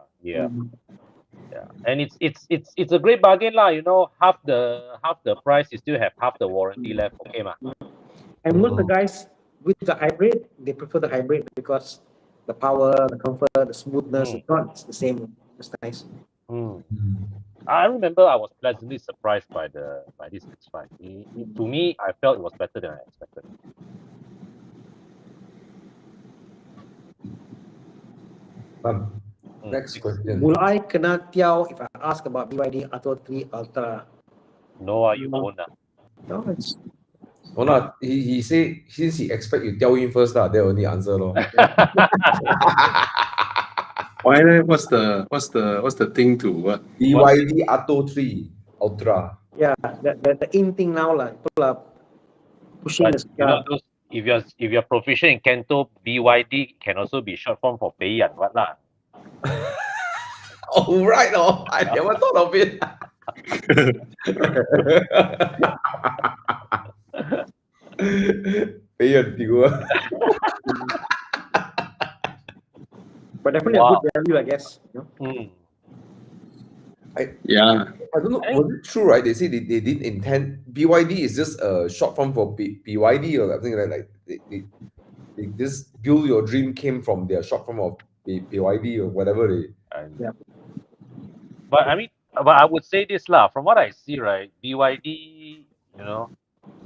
And it's a great bargain, lah. You know, half the price, you still have half the warranty left. Okay, ma. And most of the guys with the hybrid, they prefer the hybrid because the power, the comfort, the smoothness, it's not the same. It's nice. I remember I was pleasantly surprised by this X5. To me, I felt it was better than I expected. Next question. Will I kena tiao if I ask about BYD Atto 3 Ultra? No, you won't. No, it's Oh, no, he say since he expect you tell him first, that only answer lor. Why? What's the thing to what? BYD Atto 3 Ultra. yeah, the in thing now, people are pushing But this you know, car. if you're proficient in Kento, BYD can also be short form for Beiyan, what lah? Oh, right. Oh, I never thought of it. But definitely a good value, I guess. You know? Yeah. I don't know. Was it true, right? They say they didn't intend. BYD is just a short form for BYD or something like they this build your dream came from their short form of BYD or whatever they. Yeah. But I mean, I would say this lah. From what I see, right, BYD, you know,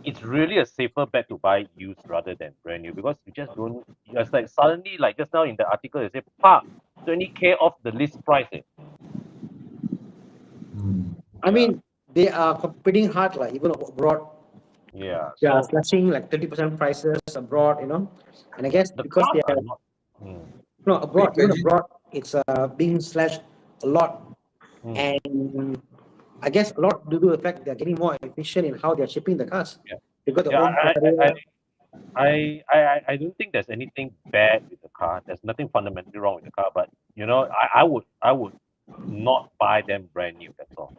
it's really a safer bet to buy used rather than brand new because you just don't. It's like suddenly, like just now in the article, they say, "Pa, 20K off the list price." I mean, they are competing hard, even abroad. Yeah. They are slashing like 30% prices abroad, you know. And I guess because they are abroad, even abroad, it's being slashed a lot. And I guess a lot to do with the fact they're getting more efficient in how they're shipping the cars. Yeah. They got their own carrier. I don't think there's anything bad with the car. There's nothing fundamentally wrong with the car, but you know, I would not buy them brand new. That's all.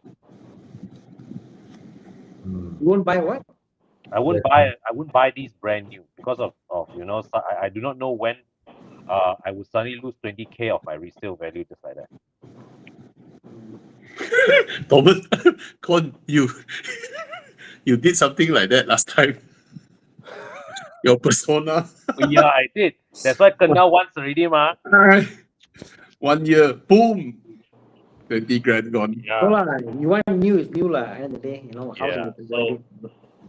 You won't buy what? I wouldn't buy these brand new because of you know, so I do not know when I would suddenly lose 20K of my resale value just like that. Thomas, Con, you did something like that last time. Your persona. Yeah, I did. That's why kena once already, ma. 1 year, boom, 20 grand gone. Yeah. So, you want new is new at the end of the day, you know. Yeah.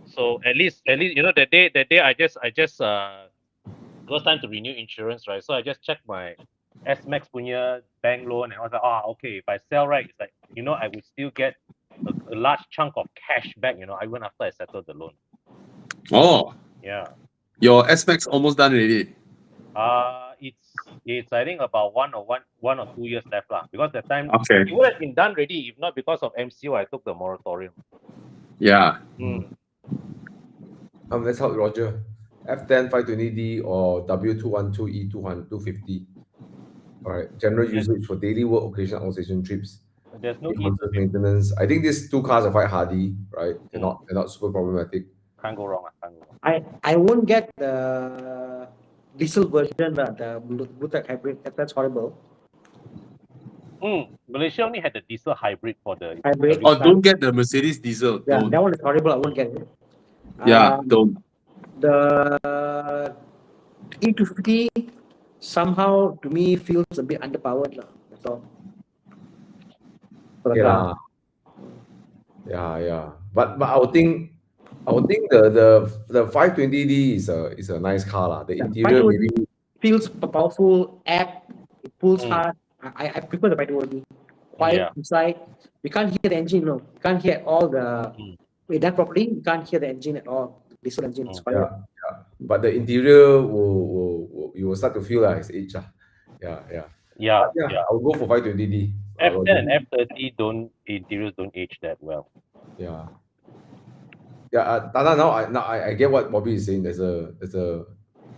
So at least you know that day I just it was time to renew insurance, right? So I just checked my S-Max punya bank loan and I was like, okay, if I sell, right, it's like, you know, I would still get a large chunk of cash back, you know, even after I settled the loan. Oh, yeah. Your S-Max almost done already. It's I think about one or 2 years left lah. Because that time Okay. it would have been done already if not because of MCO. I took the moratorium. Yeah. Let's help Roger. F10 520D or W212E 250. All right. General usage for daily work, occasional outstation trips. There's no maintenance. I think these two cars are quite hardy, right? They're not super problematic. Can't go wrong. I won't get the diesel version, the Bluetech hybrid. That's horrible. Malaysia only had the diesel hybrid for the hybrid. Don't get the Mercedes diesel. Yeah, Don't. that one is horrible. I won't get it. Yeah, don't. The E250 somehow to me feels a bit underpowered. That's all. Yeah. But I would think the 520D is a nice car lah. The interior maybe feels powerful. It pulls hard. I prefer the 520D. Quiet inside. We can't hear the engine. No, we can't hear all the. If done properly, you can't hear the engine at all. Diesel engine is quiet. But the interior will you will start to feel like it's age. Yeah. Yeah, Yeah, yeah. I'll go for 520D. F10 and F30 interiors don't age that well. Yeah. Yeah, Tana, now I get what Bobby is saying. There's a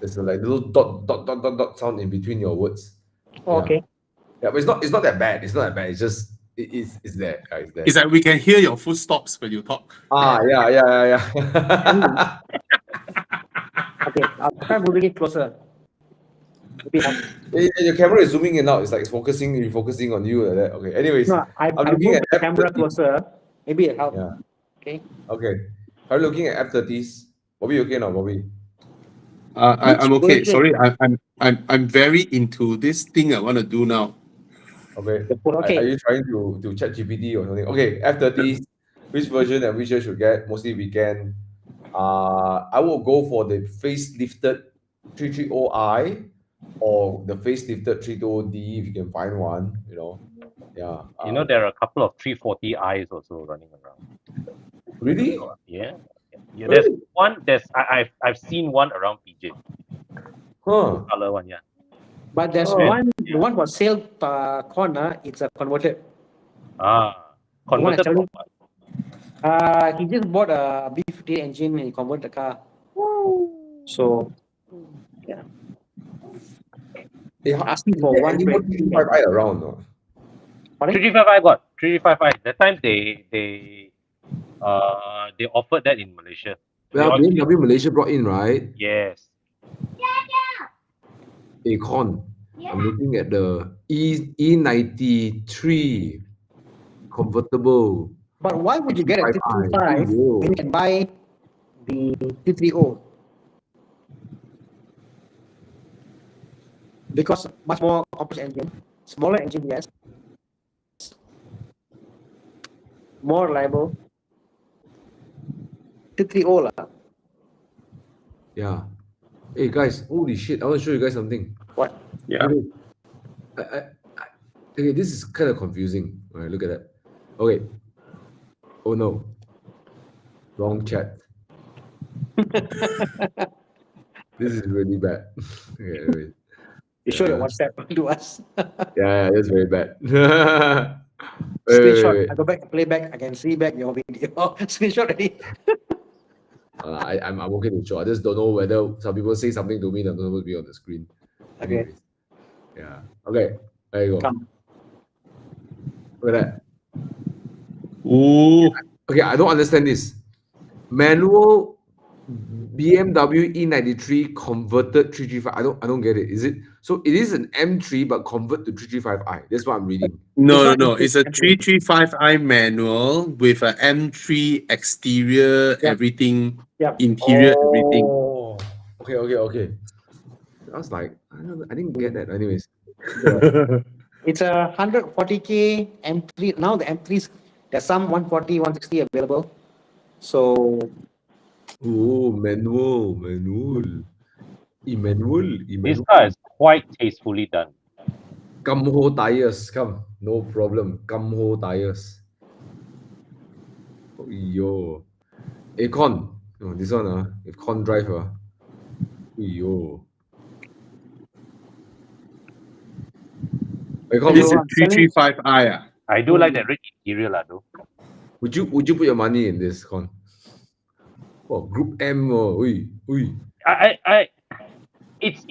like little dot sound in between your words. Oh, Yeah. okay. Yeah, but it's not that bad. It's not that bad. It's just it's there. Yeah, it's there. It's like we can hear your footsteps when you talk. Yeah. Okay, I'll try moving it closer. Maybe Your camera is zooming in out. It's like refocusing on you like that. Okay. Anyways, no, I I'm looking moved at the camera F30. closer. Maybe it helps. Yeah. Okay. Okay. I'm looking at F30s. Bobby, okay now, Bobby? I'm Which okay. version? Sorry, I'm very into this thing I want to do now. Okay. The phone, Are okay. you trying to chat GPT or something? Okay, F30s. Which version and which year should get? Mostly weekend. I will go for the facelifted 330i or the facelifted 320D if you can find one. Yeah. You know, there are a couple of 340i's also running around. Really? Yeah. There's Really? one. I've seen one around PJ. Huh. Color one, yeah. But there's Oh. one, the one for sale corner, it's a converted. Converted. The one he just bought a B50 engine and he converted the car. So asking for Is there one any more 335i around? No? 335i got 335i. That time they offered that in Malaysia. Well, BMW Malaysia brought in, right? Yes. Acorn. I'm looking at the E93 convertible. But why would you get a 335 when you can buy the 330? Because much more complex engine, smaller engine, yes. More reliable. 330 lah. Yeah. Hey guys, holy shit! I want to show you guys something. What? Yeah. Okay, this is kind of confusing. All right, look at that. Okay. Oh no. Wrong chat. This is really bad. Okay, anyway. You show your WhatsApp to us. Yeah, that's very bad. Screenshot. I go back, play back. I can see back your video. Screenshot already. I'm okay to show. I just don't know whether some people say something to me that's not supposed to be on the screen. Okay. Anyways. Yeah. Okay. There you go. Come. Look at that. Ooh. Okay, I don't understand this. Manual BMW E93 converted 335. I don't get it. Is it so? It is an M3 but convert to 335i. That's what I'm reading. No. It's a 335i manual with a M3 exterior, everything, interior, everything. Oh. Okay. I was like, I didn't get that. Anyways. It's a 140k M3. Now the M3s, there's some 140, 160 available. So. Oh, manual. This car is quite tastefully done. Kamho tires, come. No problem. Kamho tires. Oh, yo. Acorn. Oh, this one, Acorn drive. Yo. Acorn, This is 335i. I do like that red interior, though. would you put your money in this, Con? Oh, Group M. It's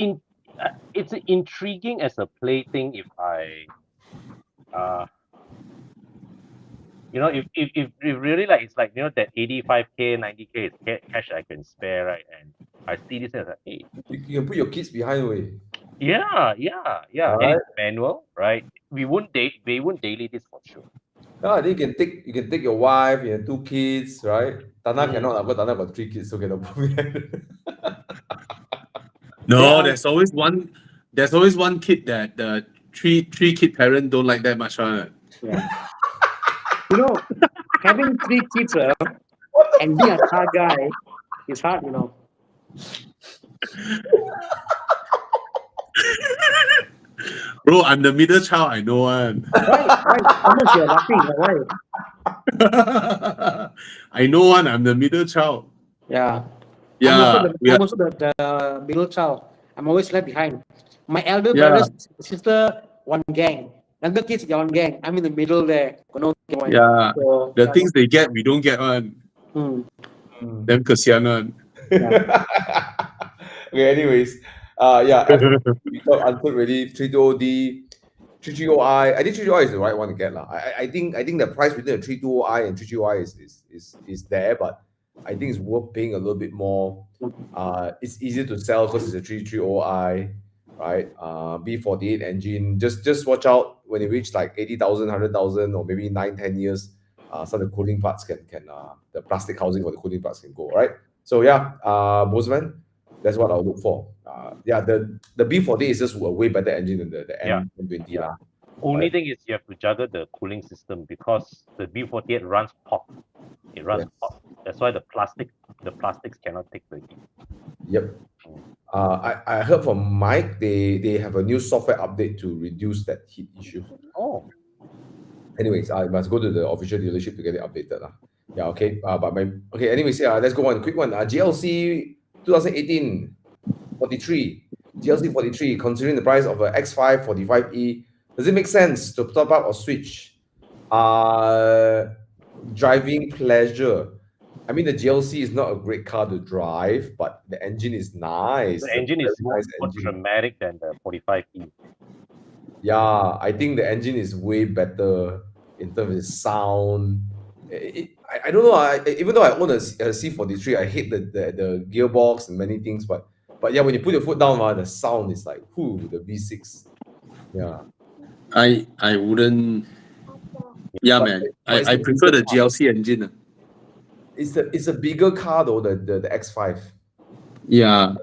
intriguing as a plaything if if really like it's like that 85k 90k is cash I can spare, right? And I see this as hey, you can put your kids behind. Yeah. Right. And it's manual, right? They won't daily this for sure. Yeah, then you can take your wife, you have 2 kids, right? Tana cannot, but Tana got 3 kids, so cannot put behind. No, there's always one kid that the three kid parent don't like that much. Yeah. Having 3 kids and being a car guy is hard, Bro, I'm the middle child, I know one. Why? How much you're laughing? Why? I know one, I'm the middle child. Yeah. Yeah. I'm also the middle child. I'm always left behind. My elder brother, sister, one gang. Younger kids get one gang. I'm in the middle there. Got no gang one. Yeah. So, The things they get, we don't get one. mm, Them kesian one. Okay, anyways, yeah, we got answered already. 320D, 330i. I think 330i is the right one to get. I think the price between the 320i and 330i is there, but I think it's worth paying a little bit more. It's easier to sell because it's a 330i, right? B48 engine. Just watch out when it reach like 80,000, 100,000, or maybe 9-10 years. Some of the cooling parts can the plastic housing for the cooling parts can go, right? So yeah, Bozeman, that's what I'll look for. Yeah, the B40 is just a way better engine than the Yeah. N20 Yeah. lah. Only Right. thing is you have to juggle the cooling system because the B48 runs hot. It runs Yes. hot. That's why the plastics cannot take the heat. Yep. I heard from Mike they have a new software update to reduce that heat issue. Oh, Anyways, I must go to the official dealership to get it updated lah. Yeah, okay. Okay. Anyways, yeah, let's go on. Quick one. GLC 2018 43. GLC 43. Considering the price of a X5 45e, does it make sense to top up or switch? Driving pleasure. I mean, the GLC is not a great car to drive, but the engine is nice. the It's a engine very is more engine. dramatic than the 45e. Yeah, I think the engine is way better in terms of sound. I don't know. Even though I own a C43, I hate the gearbox and many things. But yeah, when you put your foot down, the sound is like, whoo, the V6. Yeah. I wouldn't. Yeah, But- man. but it's I a prefer the bigger car. GLC engine. It's a bigger car though, the X5. Yeah.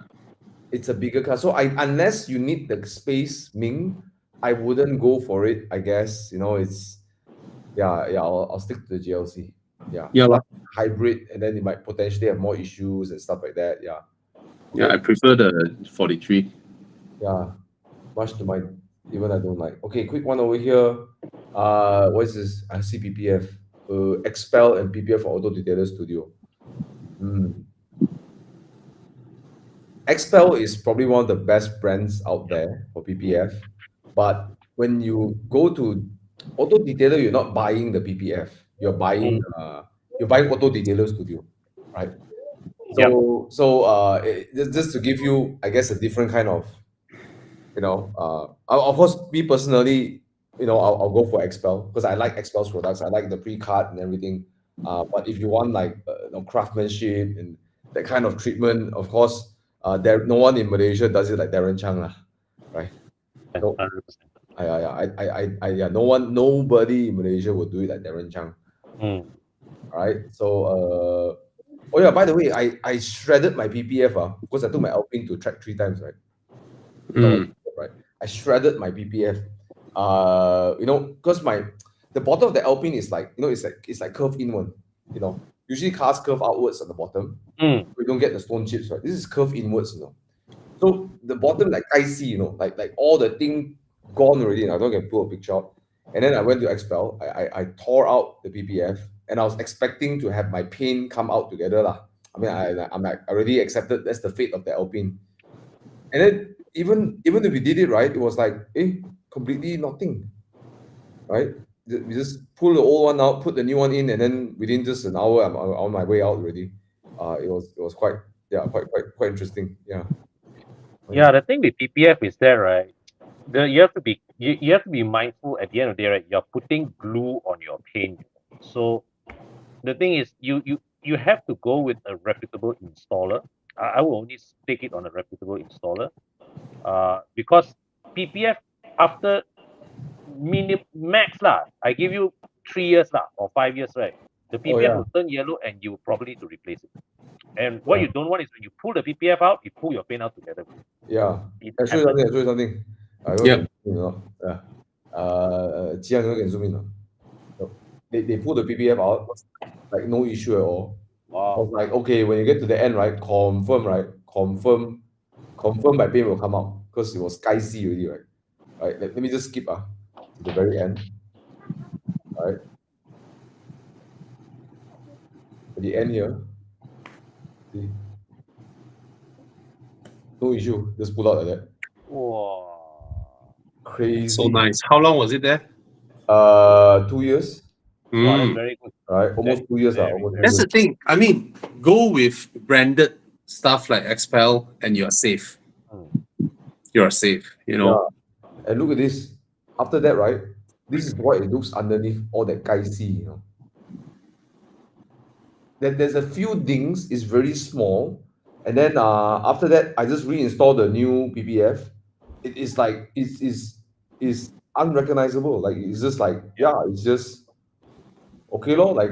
It's a bigger car. So unless you need the space, Ming, I wouldn't go for it. I guess it's I'll stick to the GLC. Yeah. Yeah, lah. Hybrid, and then it might potentially have more issues and stuff like that. Yeah. Yeah, I prefer the 43. Yeah. Much to my even I don't like. Okay, quick one over here. What is this? I see PPF. Expel and PPF for Auto Detailer Studio. Expel is probably one of the best brands out there for PPF, but when you go to Auto Detailer, you're not buying the PPF. You're buying Auto Detailer Studio, right? So just to give you, I guess, a different kind of, of course, me personally, I'll go for Expel because I like Expel's products. I like the pre-cut and everything. But if you want like craftsmanship and that kind of treatment, of course, no one in Malaysia does it like Darren Chang lah, right? No, 100%. nobody in Malaysia would do it like Darren Chang. Right? So oh yeah, by the way, I shredded my PPF because I took my Alpine to track 3 times, right? Right. I shredded my PPF. Because the bottom of the Alpine is like, it's like curved inward. Usually cars curve outwards at the bottom. We don't get the stone chips, right? This is curved inwards, So the bottom, like I see, like all the thing gone already. I don't get pull a picture out. And then I went to Expel. I tore out the PPF, and I was expecting to have my paint come out together lah. I mean, I'm like already accepted that's the fate of the Alpine. And then even if we did it right, it was like completely nothing, right? We just pull the old one out, put the new one in, and then within just an hour, I'm on my way out already. It was quite interesting. Yeah. Yeah, the thing with PPF is that, right? You have to be mindful at the end of the day, right? You're putting glue on your paint. So the thing is, you have to go with a reputable installer. I will only take it on a reputable installer, because PPF after max lah, I give you 3 years lah or 5 years, right? The PPF will turn yellow and you probably need to replace it. And what you don't want is when you pull the PPF out, you pull your paint out together. Yeah. I'll show you something. They pull the PPF out, like no issue at all. Wow. I was like, okay, when you get to the end, right, confirm my paint will come out because it was sky-sea already, right? Right. Let me just skip to the very end. All right. At the end here, see, no issue. Just pull out like that. Wow. crazy. So nice. How long was it there? 2 years. Wow, that's Mm. very good. Right, almost 2 years. Very, Almost 2 That's years. the thing. I mean, go with branded stuff like Expel and you're safe. You're safe, you know. Yeah. And look at this. After that, right? This is what it looks underneath all that Kaisi, you know. There's a few things, it's very small. And then after that, I just reinstalled the new PPF. It is like it's unrecognizable. Like it's just like, it's just okay, lor, like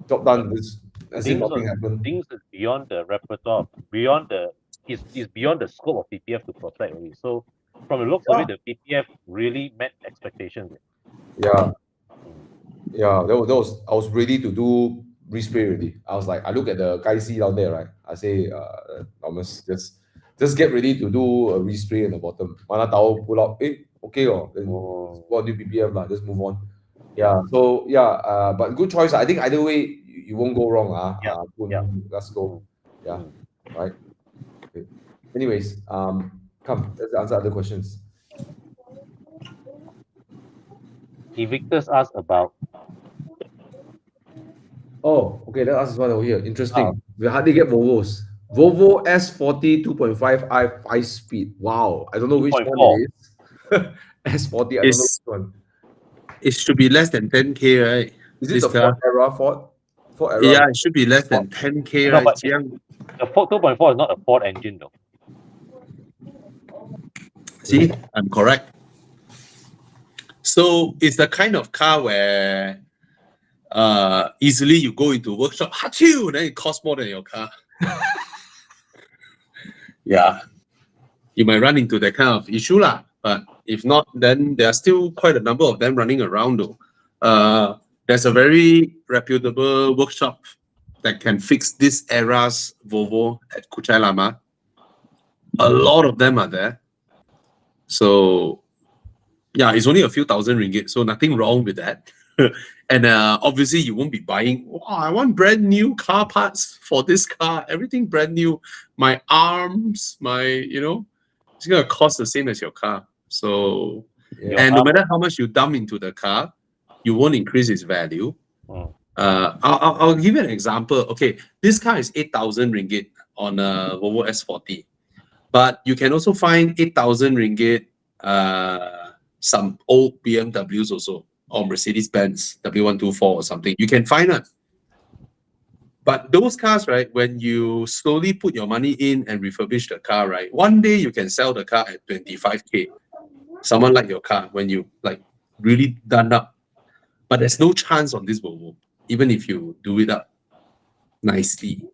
job done. This as if nothing happened. Things is beyond the repertoire, beyond the is beyond the scope of PPF to protect really. So from the looks of it, the PPF really met expectations. Yeah. Yeah, that was I was ready to do respray already. I was like, I look at the Kaisi down there, right? I say, Thomas, just get ready to do a respray in the bottom. Mana tahu pull out, okay, then got new PPF lah, just move on. Yeah, so but good choice. I think either way you won't go wrong. Let's go. Yeah, right. Okay. Anyways, come, let's answer other questions. Evictus asked about Oh, okay. Let's ask this one over here. Interesting. We hardly get Volvos. Volvo S40 2.5i 5-speed. Wow. I don't know which one 2.4. it is. S40, I don't know It's- which one. It should be less than 10K, right? Is it This the car? Ford era? Yeah, it should be less than 10K, No, right? but Jiang? the Ford 2.4 is not a Ford engine though. See, I'm correct. So it's the kind of car where easily you go into workshop, achoo, then it costs more than your car. Yeah. You might run into that kind of issue lah. But if not, then there are still quite a number of them running around though. There's a very reputable workshop that can fix this era's Volvo at Kuchai Lama. A lot of them are there. So yeah, it's only a few thousand ringgit, so nothing wrong with that. And obviously you won't be buying, wow, I want brand new car parts for this car, everything brand new. My arms, it's gonna cost the same as your car. So, Yeah. and no matter how much you dump into the car, you won't increase its value. I'll give you an example. Okay, this car is 8,000 ringgit on a Volvo S40, but you can also find 8,000 ringgit some old BMWs also, or Mercedes-Benz W124 or something. You can find it. But those cars, right, when you slowly put your money in and refurbish the car, right, one day you can sell the car at 25K. Someone like your car when you like really done up. But there's no chance on this Volvo, even if you do it up nicely.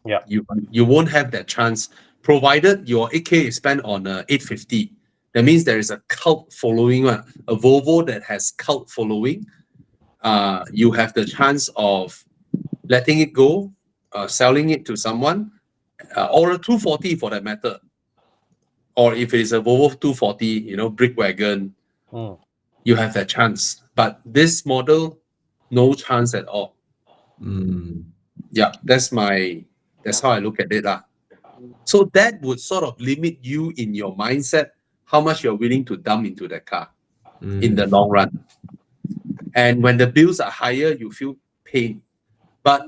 Yeah. You won't have that chance, provided your 8K is spent on 850. That means there is a cult following, a Volvo that has cult following. You have the chance of letting it go, selling it to someone, or a 240 for that matter. Or if it is a Volvo 240, brick wagon, you have that chance. But this model, no chance at all. Yeah, that's how I look at it. So that would sort of limit you in your mindset, how much you're willing to dump into that car in the long run. And when the bills are higher, you feel pain. But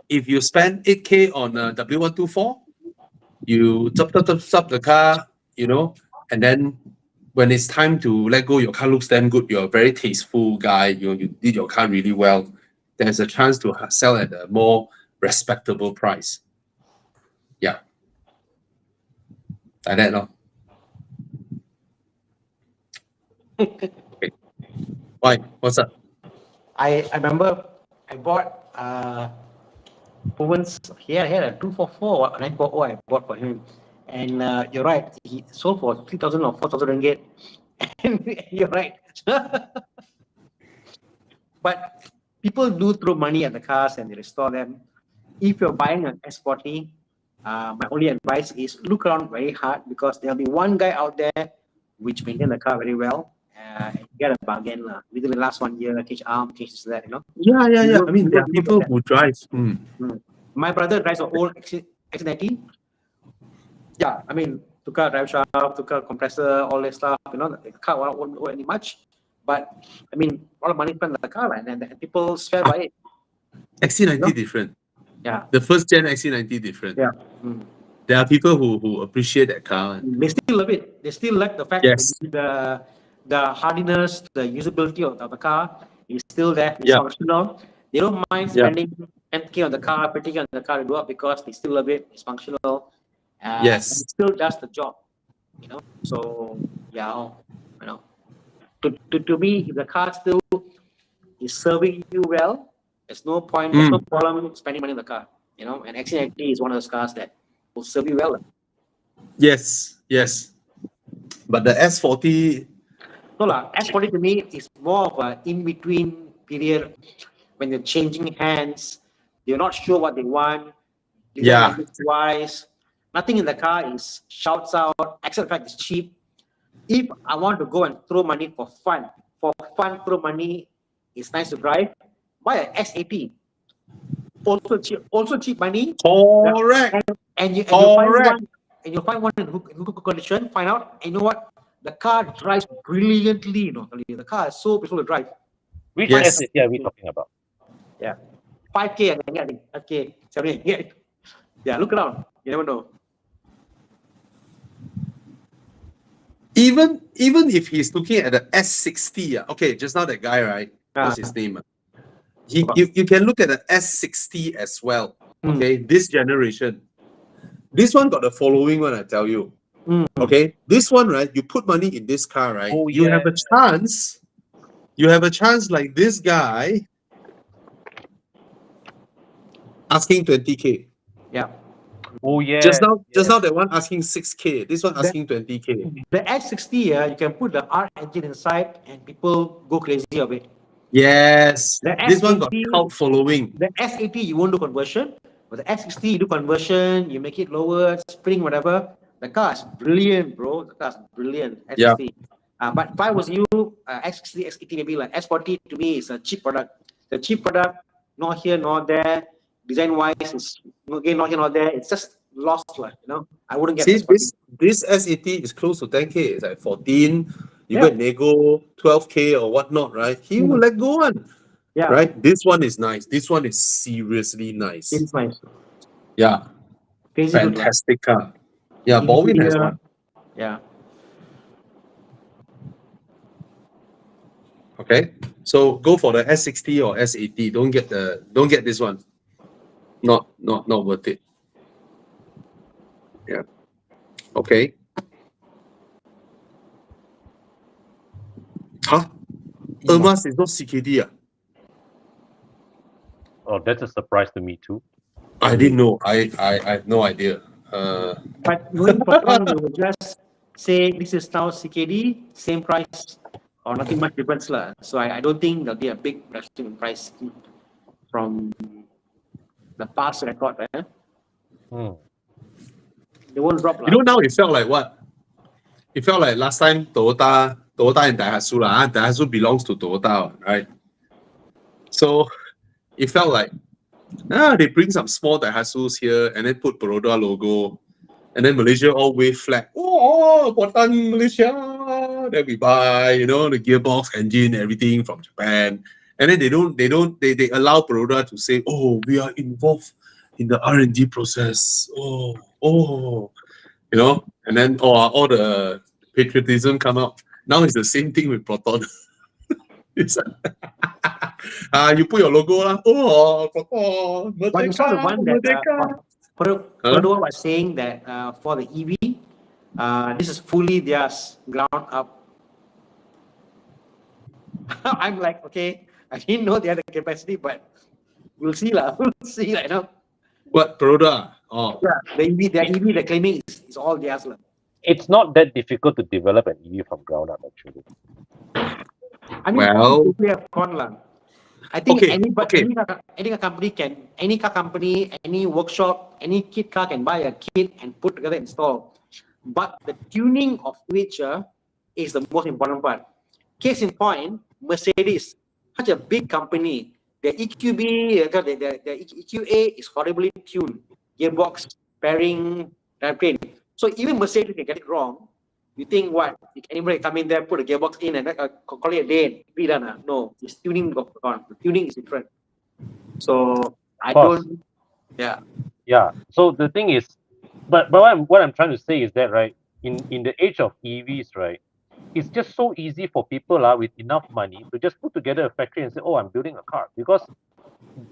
if you spend 8K on a W124, you top the car, and then when it's time to let go, your car looks damn good. You're a very tasteful guy. You did your car really well. There's a chance to sell at a more respectable price. Yeah. Like that, no? Okay. Why? What's up? I remember I bought Owen's he had a 244 or 940 I bought for him. And you're right, he sold for 3,000 or 4,000 ringgit. And you're right. But people do throw money at the cars and they restore them. If you're buying an S40, my only advice is look around very hard, because there'll be one guy out there which maintain the car very well. And get a bargain within the last 1 year, change arm, change this, that, Yeah. I mean, there are People people get who drive. My brother drives an old X90. Yeah, I mean, took out drive shaft, took out compressor, all that stuff. The car won't owe any much. But I mean, a lot of money spent on the car, and people swear by it. XC90 different. Yeah. The first gen XC90 different. Yeah. There are people who appreciate that car. They still love it. They still like the fact Yes. that the hardiness, the usability of the car is still there. It's Yeah. functional. They don't mind Yeah. spending 10K on the car, 50K on the car to do it because they still love it. It's functional. Yes. And it still does the job. So yeah, to me, if the car still is serving you well, there's no point, there's no problem spending money on the car. And XC90 is one of those cars that will serve you well. Yes. But the S40, So S40 to me is more of an in-between period when they're changing hands. They're not sure what they want. Yeah. Wise. Nothing in the car is shouts out, except the fact it's cheap. If I want to go and throw money for fun, throw money, it's nice to drive, buy a S80. Also cheap money. correct. And you find one in good condition, find out, and you know what? The car drives brilliantly, The car is so beautiful to drive. Which Yes. S80 are we talking about? 5K, I think. 5K, 7K. Yeah, look around. You never know. Even if he's looking at the S60, okay, just now that guy, right? What's his name? You can look at the S60 as well. Okay, this generation. This one got the following one, I tell you. Okay, this one, right? You put money in this car, right? Oh, you yeah. have a chance. You have a chance like this guy asking 20K. Yeah. Oh yeah. Just now that one asking 6K. This one asking 20K. The S60, you can put the R engine inside and people go crazy of it. Yes. The This one got S80 cult following. The S80, you won't do conversion. But the S60, you do conversion, you make it lower, spring, whatever. The car is brilliant, bro. The car is brilliant. S60. But if I was you, S60, S80, maybe like S40 to me is a cheap product. The cheap product, not here, not there. Design-wise, it's again not here, not there. It's just lost, I wouldn't get See, S40. this S80 is close to 10K. It's like 14. You Yeah. get nego 12K or whatnot, right? He will let go on. Yeah. Right? This one is nice. This one is seriously nice. It's nice. Yeah. Crazy good, Fantastic car. Yeah, Baldwin has one. Yeah. Okay. So go for the S60 or S80. Don't get this one. Not worth it. Yeah. Okay. Huh? Ermas is not CKD. Oh, that's a surprise to me too. I didn't know. I have no idea. But going forward, we will just say this is now CKD, same price, or nothing much difference. So I don't think there'll be a big reduction in price from the past record. They won't drop. Now it felt like what? It felt like last time Toyota and Daihatsu. Daihatsu belongs to Toyota, right? So it felt like they bring some small Daihatsus here and then put Perodua logo. And then Malaysia all wave flag. Oh, Buatan Malaysia. Then we buy, the gearbox, engine, everything from Japan. And then they allow Perodua to say, oh, we are involved in the R&D process. And then all the patriotism come out. Now it's the same thing with Proton. It's you put your logo lah. Oh, Proton. But you saw the one that Perodua was saying that for the EV, this is fully theirs, ground up. I'm like, okay, I didn't know they had the capacity, but we'll see lah. We'll see, What, Perodua? Oh. Yeah, the EV they're claiming is all theirs lah. It's not that difficult to develop an EV from ground up, actually. I mean, we have gone lah. I think any car company, any workshop, any kit car can buy a kit and put together, install. But the tuning of which is the most important part. Case in point, Mercedes, such a big company, the EQB, the EQA is horribly tuned. Gearbox, pairing, drivetrain. So even Mercedes can get it wrong. You think what? Anybody come in there, put a gearbox in, and call it a day, be done? No, it's tuning gone. The tuning is different. So I course. don't. Yeah. Yeah. So the thing is, but what I'm trying to say is that, right, in the age of EVs, right, it's just so easy for people with enough money to just put together a factory and say, oh, I'm building a car, because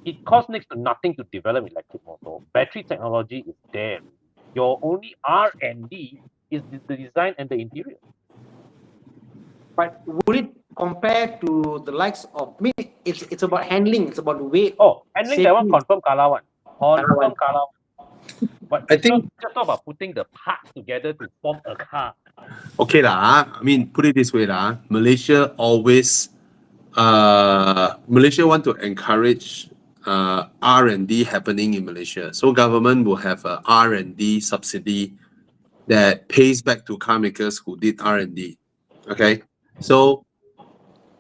it costs next to nothing to develop electric motor. Battery technology is there. Your only R&D is the design and the interior. But would it compare to the likes of me? It's about handling. It's about weight. Oh, handling that one safety. confirm Kala one. Confirm Kala one. But I think just talk about putting the parts together to form a car. okay lah. I mean, put it this way lah. Malaysia always, Malaysia want to encourage R&D happening in Malaysia. So government will have a R&D subsidy that pays back to car makers who did R&D. Okay, so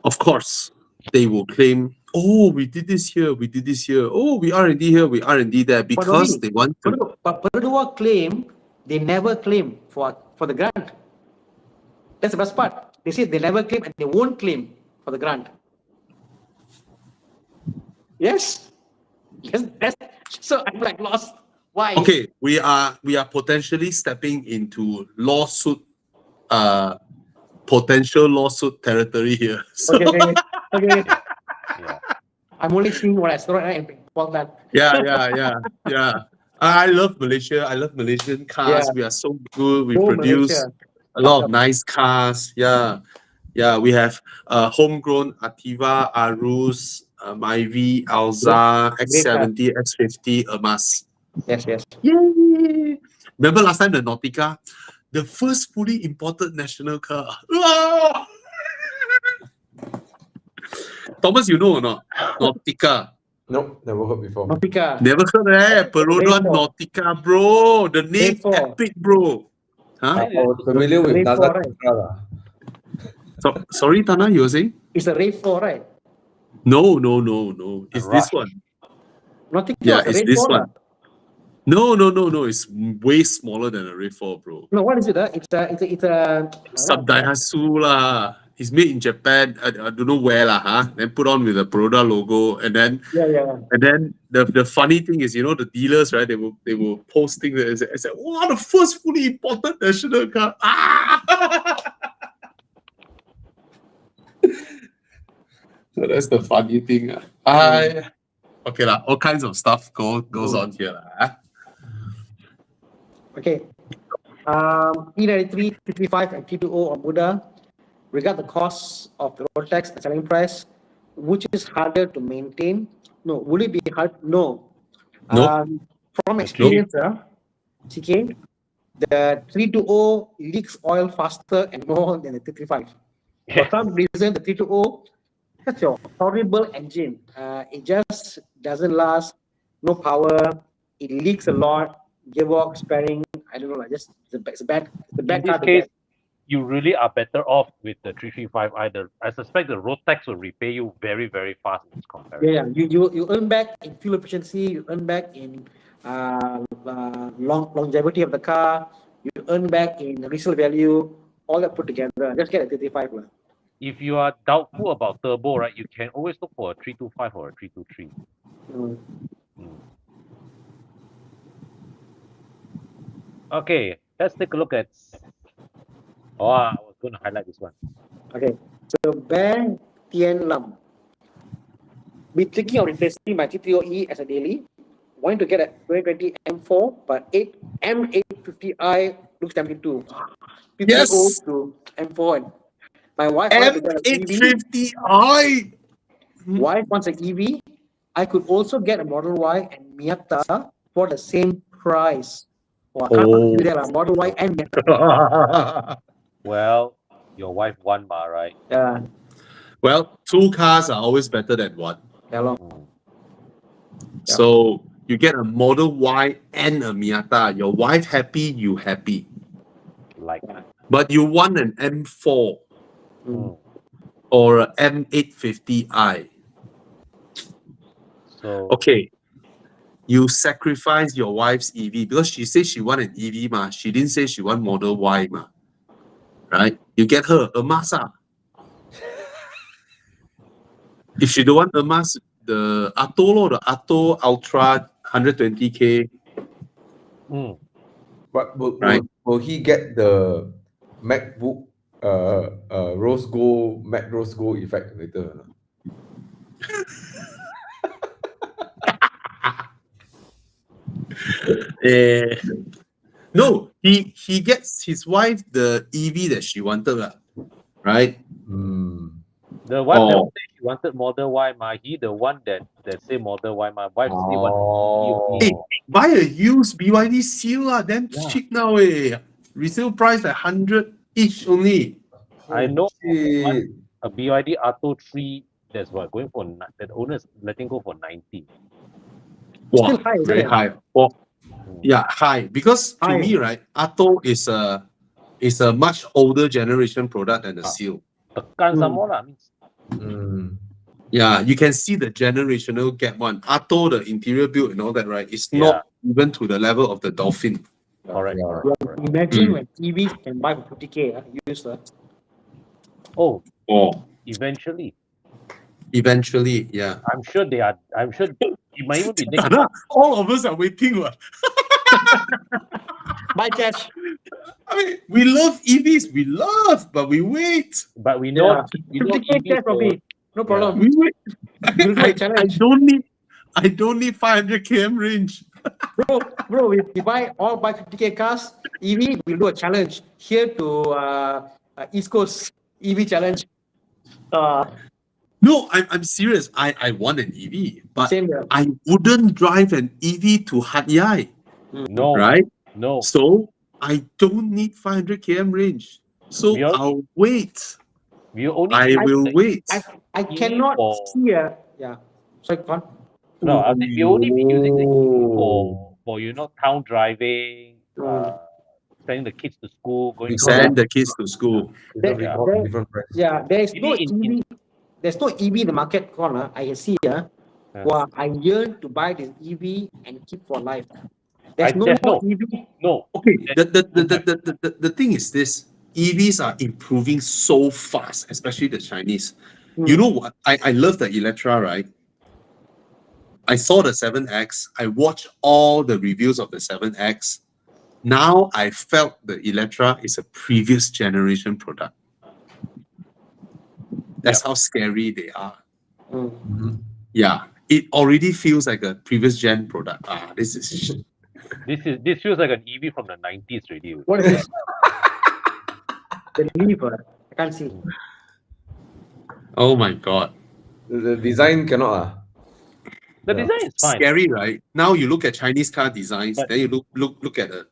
of course they will claim, oh, we did this here, we did this here. Oh, we R&D here, we R&D there, because they want to. But Perodua claim they never claim for the grant. That's the best part. They say they never claim and they won't claim for the grant. Yes. So I'm like lost. Why? Okay, we are potentially stepping into potential lawsuit territory here. So, Okay. Yeah. I'm only seeing what I saw and about that. yeah. I love Malaysia. I love Malaysian cars. Yeah. We are so good. We Go produce Malaysia. a lot of nice cars. Yeah. We have homegrown Ativa, Arus, Myvi, Alza, X70, X50, Ermas. Yes. Yay! Remember last time the Nautica, the first fully imported national car. Ah! Thomas, you know or not? Nautica. Nope, never heard before. Nautica. Never heard eh? Perodua Rainbow. Nautica, bro. The name Rainbow. epic, bro. Huh? I was familiar with Rainbow, Tata right? Tigra lah. Sorry, Tana, you were saying? It's a RAV4, right? No. It's this Rush. one. Nautica Yeah, is a it's this RAV4 one. No. It's way smaller than a RAV4, bro. No, what is it? It's a Sub Daihatsu lah. It's made in Japan. I don't know where lah, huh? Then put on with the Perodua logo, and then the funny thing is, the dealers, right? They were posting this. I said, "Wow, the first fully imported national car!" Ah! So that's the funny thing. Okay lah. All kinds of stuff goes on here lah. Huh? Okay. E93, 335, and T2O on Buddha. Regard the cost of the road tax and selling price, which is harder to maintain. No, will it be hard? No. No. From experience, CK, the 320 leaks oil faster and more than the 335. For some reason, the 320, such a horrible engine. It just doesn't last. No power. It leaks a lot. Gearbox, sparing. I don't know. Just it's a bad. The bad In this case, you really are better off with the 335 either. I suspect the road tax will repay you very, very fast in this comparison. Yeah. You earn back in fuel efficiency. You earn back in longevity of the car. You earn back in resale value. All that put together. Just get a 335. If you are doubtful about turbo, right, you can always look for a 325 or a 323. Okay, let's take a look at. Oh, I was going to highlight this one. Okay, so Bang Tien Lam. Be thinking of replacing my T3OE as a daily. Want to get a 2020 M4, but M850i looks tempting too. Yes. To M4. And my wife wants to get an EV. M850i. Wife wants an EV. I could also get a Model Y and Miata for the same price. Oh, I can't do that, Model Y and Miata. Well, your wife won, right? Yeah. Well, two cars are always better than one. Hello. So you get a Model Y and a Miata. Your wife happy, you happy. Like that. But you want an M4 or an M850i. So Okay. you sacrifice your wife's EV because she said she want an EV ma. She didn't say she want Model Y ma. Right? You get her a Mazda. If she don't want a Mazda, the Atto, the Atto Ultra 120K. But Right. will he get the MacBook rose gold Mac rose gold effect later? Or not? No, he gets his wife the EV that she wanted, right? The wife Oh. never said she wanted Model Y, ma. He the one that say Model Y, ma. Wife still want Hey, Oh, buy a used BYD Seal damn Yeah. cheap now Resale price like 100 each only. I know shit. a BYD Atto 3 that's what going for that owner's letting go for 90. Wow, Still high, isn't very it? high. Oh, yeah, high. Because to High. me, right, Atto is a much older generation product than the Seal. Tekan some more lah. Means Yeah, you can see the generational gap one. Atto, the interior build and all that, right? It's not even to the level of the Dolphin. correct, Yeah. correct, correct. Imagine when EVs can buy for 50K, used. Oh, Oh, eventually. eventually, yeah. I'm sure they are. I'm sure it might even be next Tana, all of us are waiting. What? Buy cash. I mean, we love EVs, but we wait. But we know, Yeah. we know 50K EVs cash for me. No problem. We wait. We'll do a I challenge. I don't need 500 km range. Bro, if we buy 50K cars, EV, we'll do a challenge here to East Coast EV challenge. No, I'm serious. I want an EV, but Same here. I wouldn't drive an EV to Hat Yai, no, right? no. So I don't need 500 km range. So We all- I'll wait. We only I use will the- wait. I cannot see a sorry, go on. No, I think we only be using the EV Oh. for town driving, sending the kids to school, going to Send the kids to school. Because we Yeah. got different price. Yeah, there's no Maybe there's no EV in the market corner. I can see where I yearn to buy this EV and keep for life. There's no more EV. No, Okay, the thing is this. EVs are improving so fast, especially the Chinese. You know what? I love the Electra, right? I saw the 7X. I watched all the reviews of the 7X. Now I felt the Electra is a previous generation product. That's how scary they are. Yeah, it already feels like a previous gen product. This this feels like an EV from the 90s already. What is this? The Leaf, I can't see. oh my god. The design cannot. The design is fine. Scary, right? Now you look at Chinese car designs, But- then you look at a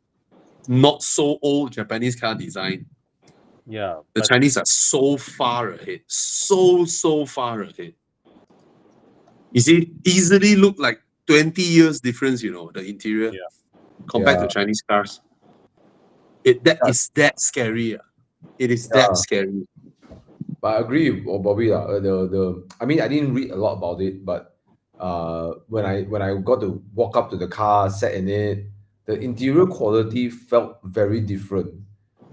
not so old Japanese car design. Yeah, The but Chinese are so far ahead. So far ahead. You see, easily look like 20 years difference, the interior compared to Chinese cars. That is that scary. It is that scary. But I agree with Bobby. I mean, I didn't read a lot about it, but when I got to walk up to the car, sat in it, the interior quality felt very different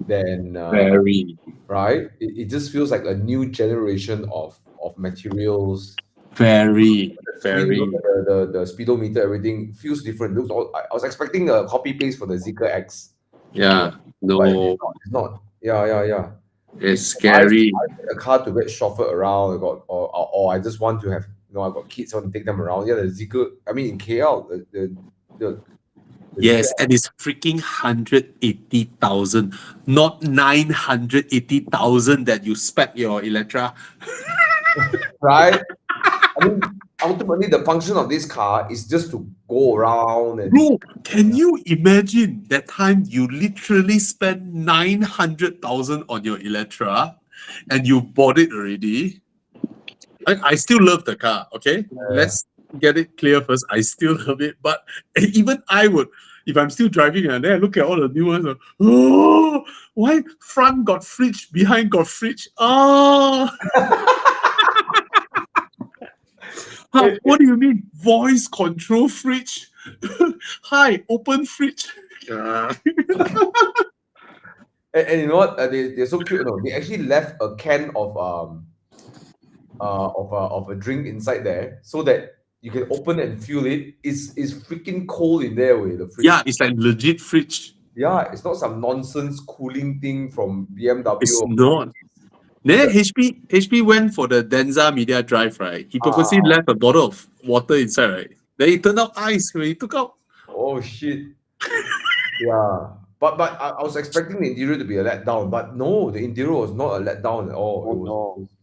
than Very. right. It just feels like a new generation of materials. Very. The speedometer, everything feels different. Looks all. I was expecting a copy paste for the Zeekr X. Yeah. But No, it's not. Yeah. it's scary. I need a car to get chauffeured around. Or I just want to have. I got kids. I want to take them around. Yeah, the Zeekr. I mean, in KL, the Yes, Zeekr and it's freaking 180,000, not 980,000 that you spec your Electra. right? I mean, ultimately, the function of this car is just to go around and. Bro, can you imagine that time you literally spent 900,000 on your Electra and you bought it already? I still love the car, okay? Let's get it clear first. I still love it, but even I would, if I'm still driving and then I look at all the new ones, oh, why front got fridge, behind got fridge? Oh. What do you mean voice control fridge? Hi, open fridge. And you know what? They're so cute. No, they actually left a can of a drink inside there so that you can open and feel it. It's freaking cold in there with the fridge. Yeah, it's like legit fridge. Yeah, it's not some nonsense cooling thing from BMW. It's not. Then HP went for the Denza Media Drive, right? He purposely left a bottle of water inside, right? Then it turned out ice when he took out. Oh shit. Yeah. But I was expecting the interior to be a letdown, but no, the interior was not a letdown at all. Oh, It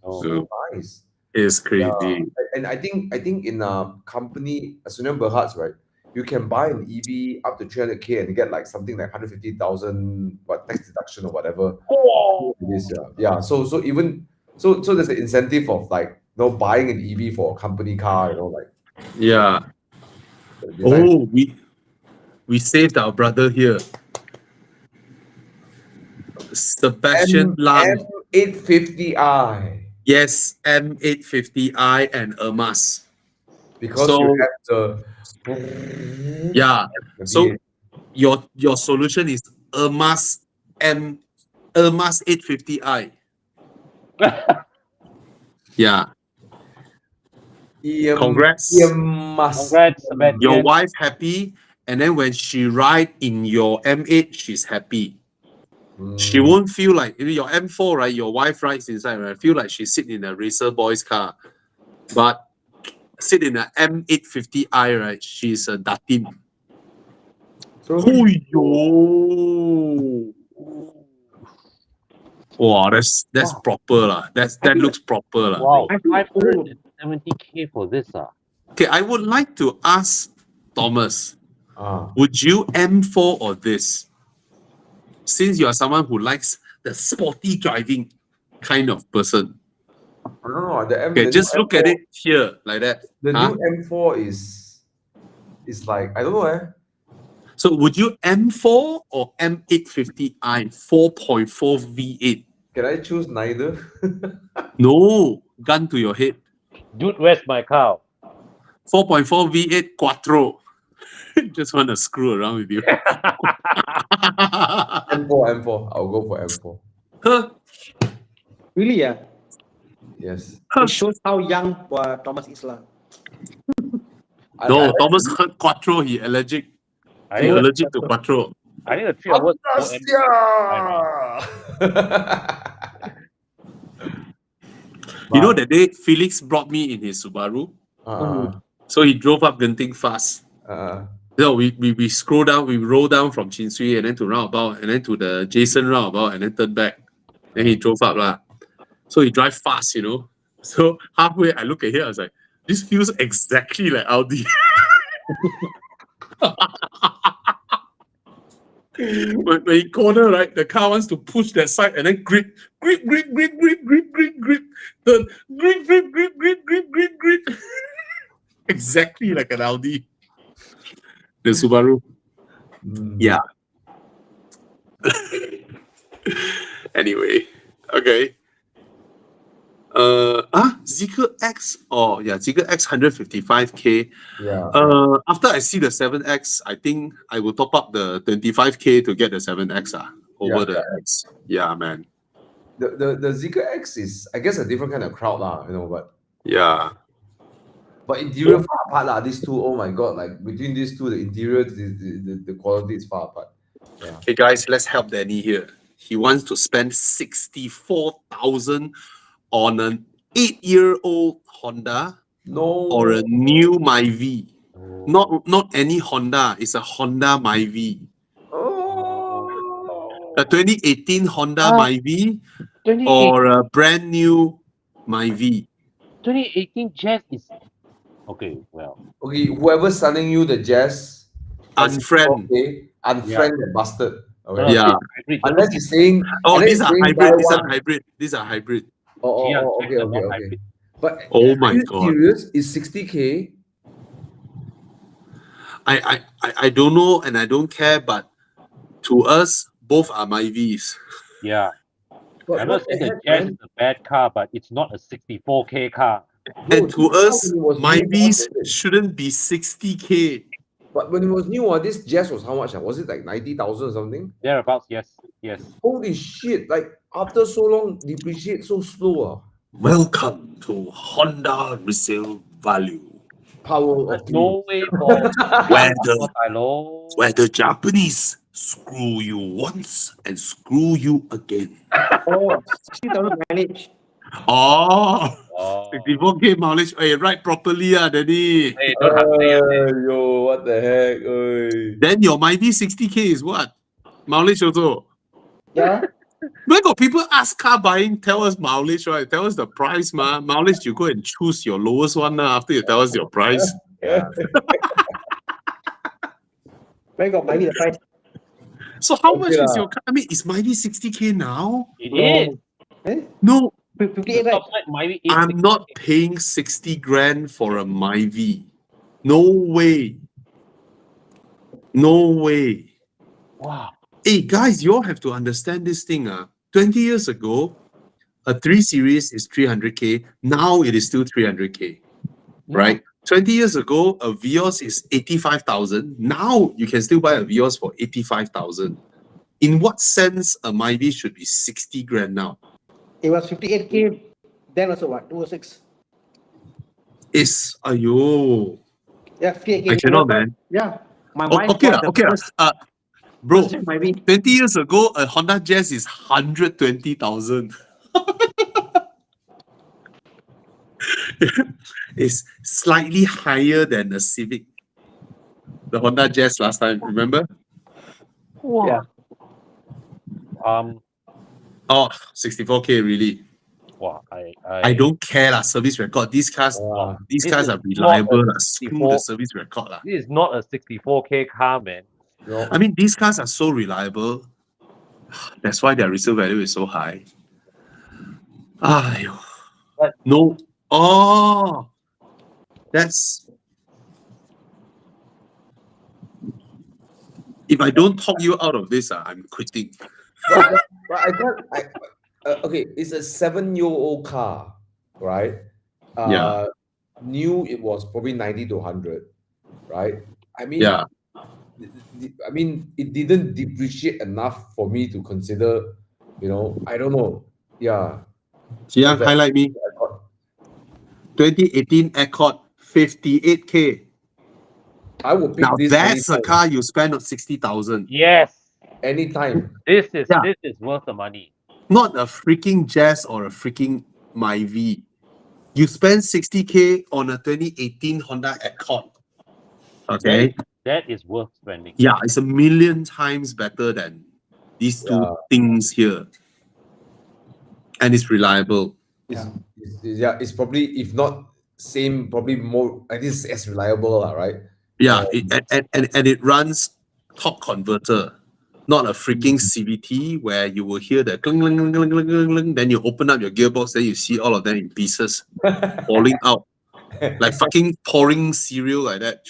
was no. so nice. It's crazy. Yeah. And I think in a company, Suniam Berhad's, right? You can buy an EV up to 300K and get like something like 150,000 tax deduction or whatever. Oh. It is, yeah. So there's an incentive of like buying an EV for a company car, like. Yeah. the design. Oh, we saved our brother here. Sebastian Lam. M850i. Yes, M850i and Ermas. Because So- you have the Yeah. the So V8. your solution is Ermas 850i. Yeah. Congrats. Congrats, Sebastian. Your wife happy, and then when she ride in your M8, she's happy. She won't feel like your M4, right? Your wife rides inside, right? Feel like she's sitting in a racer boy's car, but sit in a M850i, right? She's a Datin. So Yo. Wow, that's Wow. proper lah. That looks proper lah. Wow, I feel 570K for this. Okay, I would like to ask Thomas, Ah. would you M4 or this? Since you are someone who likes the sporty driving kind of person. No, the Okay, the just new look at M4 it here, like that. The Huh? new M4 is like, I don't know. So would you M4 or M850i 4.4 V8? Can I choose neither? No, gun to your head. Dude, where's my cow? 4.4 V8 Quattro. Just want to screw around with you. M4. I'll go for M4. Huh? really, yeah. Yes. It shows how young Thomas is lah. No, Thomas heard Quattro, he allergic. I He need, allergic to Quattro. I need a 3 hours. You know that day Felix brought me in his Subaru. So he drove up Genting fast. So we scroll down, we roll down from Chin Swee and then to roundabout and then to the Jason roundabout and then turn back. Then he drove up lah. So he drive fast, So halfway I look at him, I was like, this feels exactly like Audi. when he corner, right, the car wants to push that side and then grip, turn, grip. Exactly like an Audi. The Subaru. Yeah. Anyway, okay. Zeekr X. Oh yeah, Zeekr X 155K. Yeah. After I see the 7X, I think I will top up the 25K to get the 7X over the X. Yeah, man. The Zeekr X is, I guess, a different kind of crowd lah, but Yeah. but interior far apart lah. These two, oh my god, like between these two, the interior, the quality is far apart. Yeah. Hey guys, let's help Danny here. He wants to spend 64,000 on an 8-year-old Honda No. or a new Myvi. Not any Honda, it's a Honda Myvi. Oh. A 2018 Honda Myvi 2018, or a brand new Myvi. 2018 Jazz is okay. Well, Okay, whoever's selling you the Jazz, Unfriend. okay, unfriend the bastard. Okay. Yeah. Unless he's saying, Oh, unless these he's are saying hybrid. buy These are one- hybrid. These are hybrid. Okay. But Oh my are you god. serious? Is 60K? I don't know and I don't care, but to us, both are Myvis. yeah. But I'm not saying the Jazz is a bad car, but it's not a 64K car. And to us, when it was new, Myvis what was it? shouldn't be 60K. But when it was new, this Jazz was how much? Was it like 90,000 or something? Thereabouts, yes, yes. Holy shit! Like after so long, depreciate so slow. Welcome to Honda Resale Value, Power There's of three. no way for where the, hello. where the Japanese screw you once and screw you again. Oh, 60,000 mileage. Oh, Oh. 64K mileage. Hey, write properly, Daddy. Hey, don't have to. Yo, what the heck? Oi. Then your Myvi 60K is what? Mileage also. Yeah. When got people ask car buying, tell us mileage, right? Tell us the price, ma. Mileage, you go and choose your lowest one after you tell us your price. Yeah. Where got maybe the price? So how Okay much is lah. your car? I mean, is Myvi 60K now? It is. Eh? No, 58, right? Top side Myvi is I'm not paying 60 grand for a Myvi. No way. No way. wow. Hey, guys, you all have to understand this thing. 20 years ago, a 3 Series is 300K. Now it is still 300K, right? 20 years ago, a Vios is 85,000. Now you can still buy a Vios for 85,000. In what sense a Myvi should be 60 grand now? It was 58K. Then also what? 206. Ayo. Yeah, 58K. I cannot, man. Yeah. My O- wife okay, bought lah, the okay. first- Bro, first maybe 20 years ago, a Honda Jazz is 120,000. It's slightly higher than a Civic. The Honda Jazz last time, remember? Yeah. Oh, 64K really. Wow. I don't care lah, service record. These cars, Wow. these This cars is are not reliable a lah. Screw the 64 service record lah. This is not a 64K car, man. No. I mean, these cars are so reliable. That's why their resale value is so high. Ayo. But- No. Oh, that's. If I don't talk you out of this, I'm quitting. But I can't. Okay, it's a 7-year-old car, right? Yeah. New, it was probably 90 to 100, right? I mean, Yeah. I mean, it didn't depreciate enough for me to consider. I don't know. Yeah. Jiang, That- highlight me. I thought, 2018 Accord, 58K. I would pick Now this that's a anytime. car you spend on 60,000. Yes. Anytime. This is Yeah. this is worth the money. Not a freaking Jazz or a freaking Myvi. You spend 60K on a 2018 Honda Accord. Okay. That is worth spending. Yeah, it's a million times better than these two Yeah. things here. And it's reliable. It's probably, if not same, probably more. I think it's as reliable, right? Yeah, and it runs top converter, not a freaking CVT where you will hear the cling, cling, cling, cling, cling, cling, cling. Then you open up your gearbox, then you see all of them in pieces falling out, like fucking pouring cereal like that.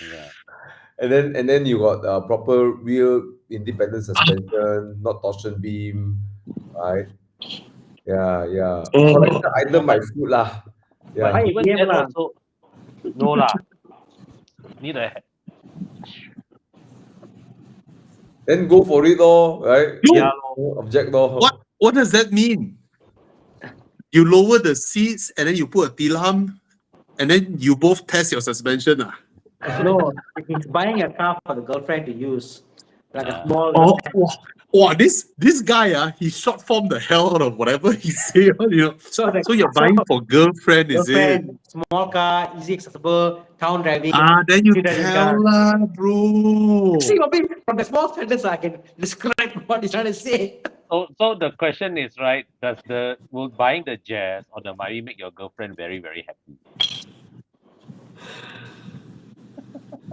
Yeah. And then you got proper rear independent suspension, not torsion beam, right? Yeah. Oh. Collector item by food lah. Yeah. But Even Yeah, that lah. also, no lah. Need a Then go for it, though, right? Yo, yeah. No object, though. What does that mean? You lower the seats and then you put a tilam and then you both test your suspension. No, he's buying a car for the girlfriend to use. Like a small. Wow, this guy, he short form the hell out of whatever he say. So, like, So you're buying for girlfriend, is it? girlfriend, small car, easy accessible, town driving. Then you Free driving tell car. lah, bro. See, from the small sentence, I can describe what he's trying to say. So the question is, right, will buying the Jazz or the Myvi make your girlfriend very, very happy?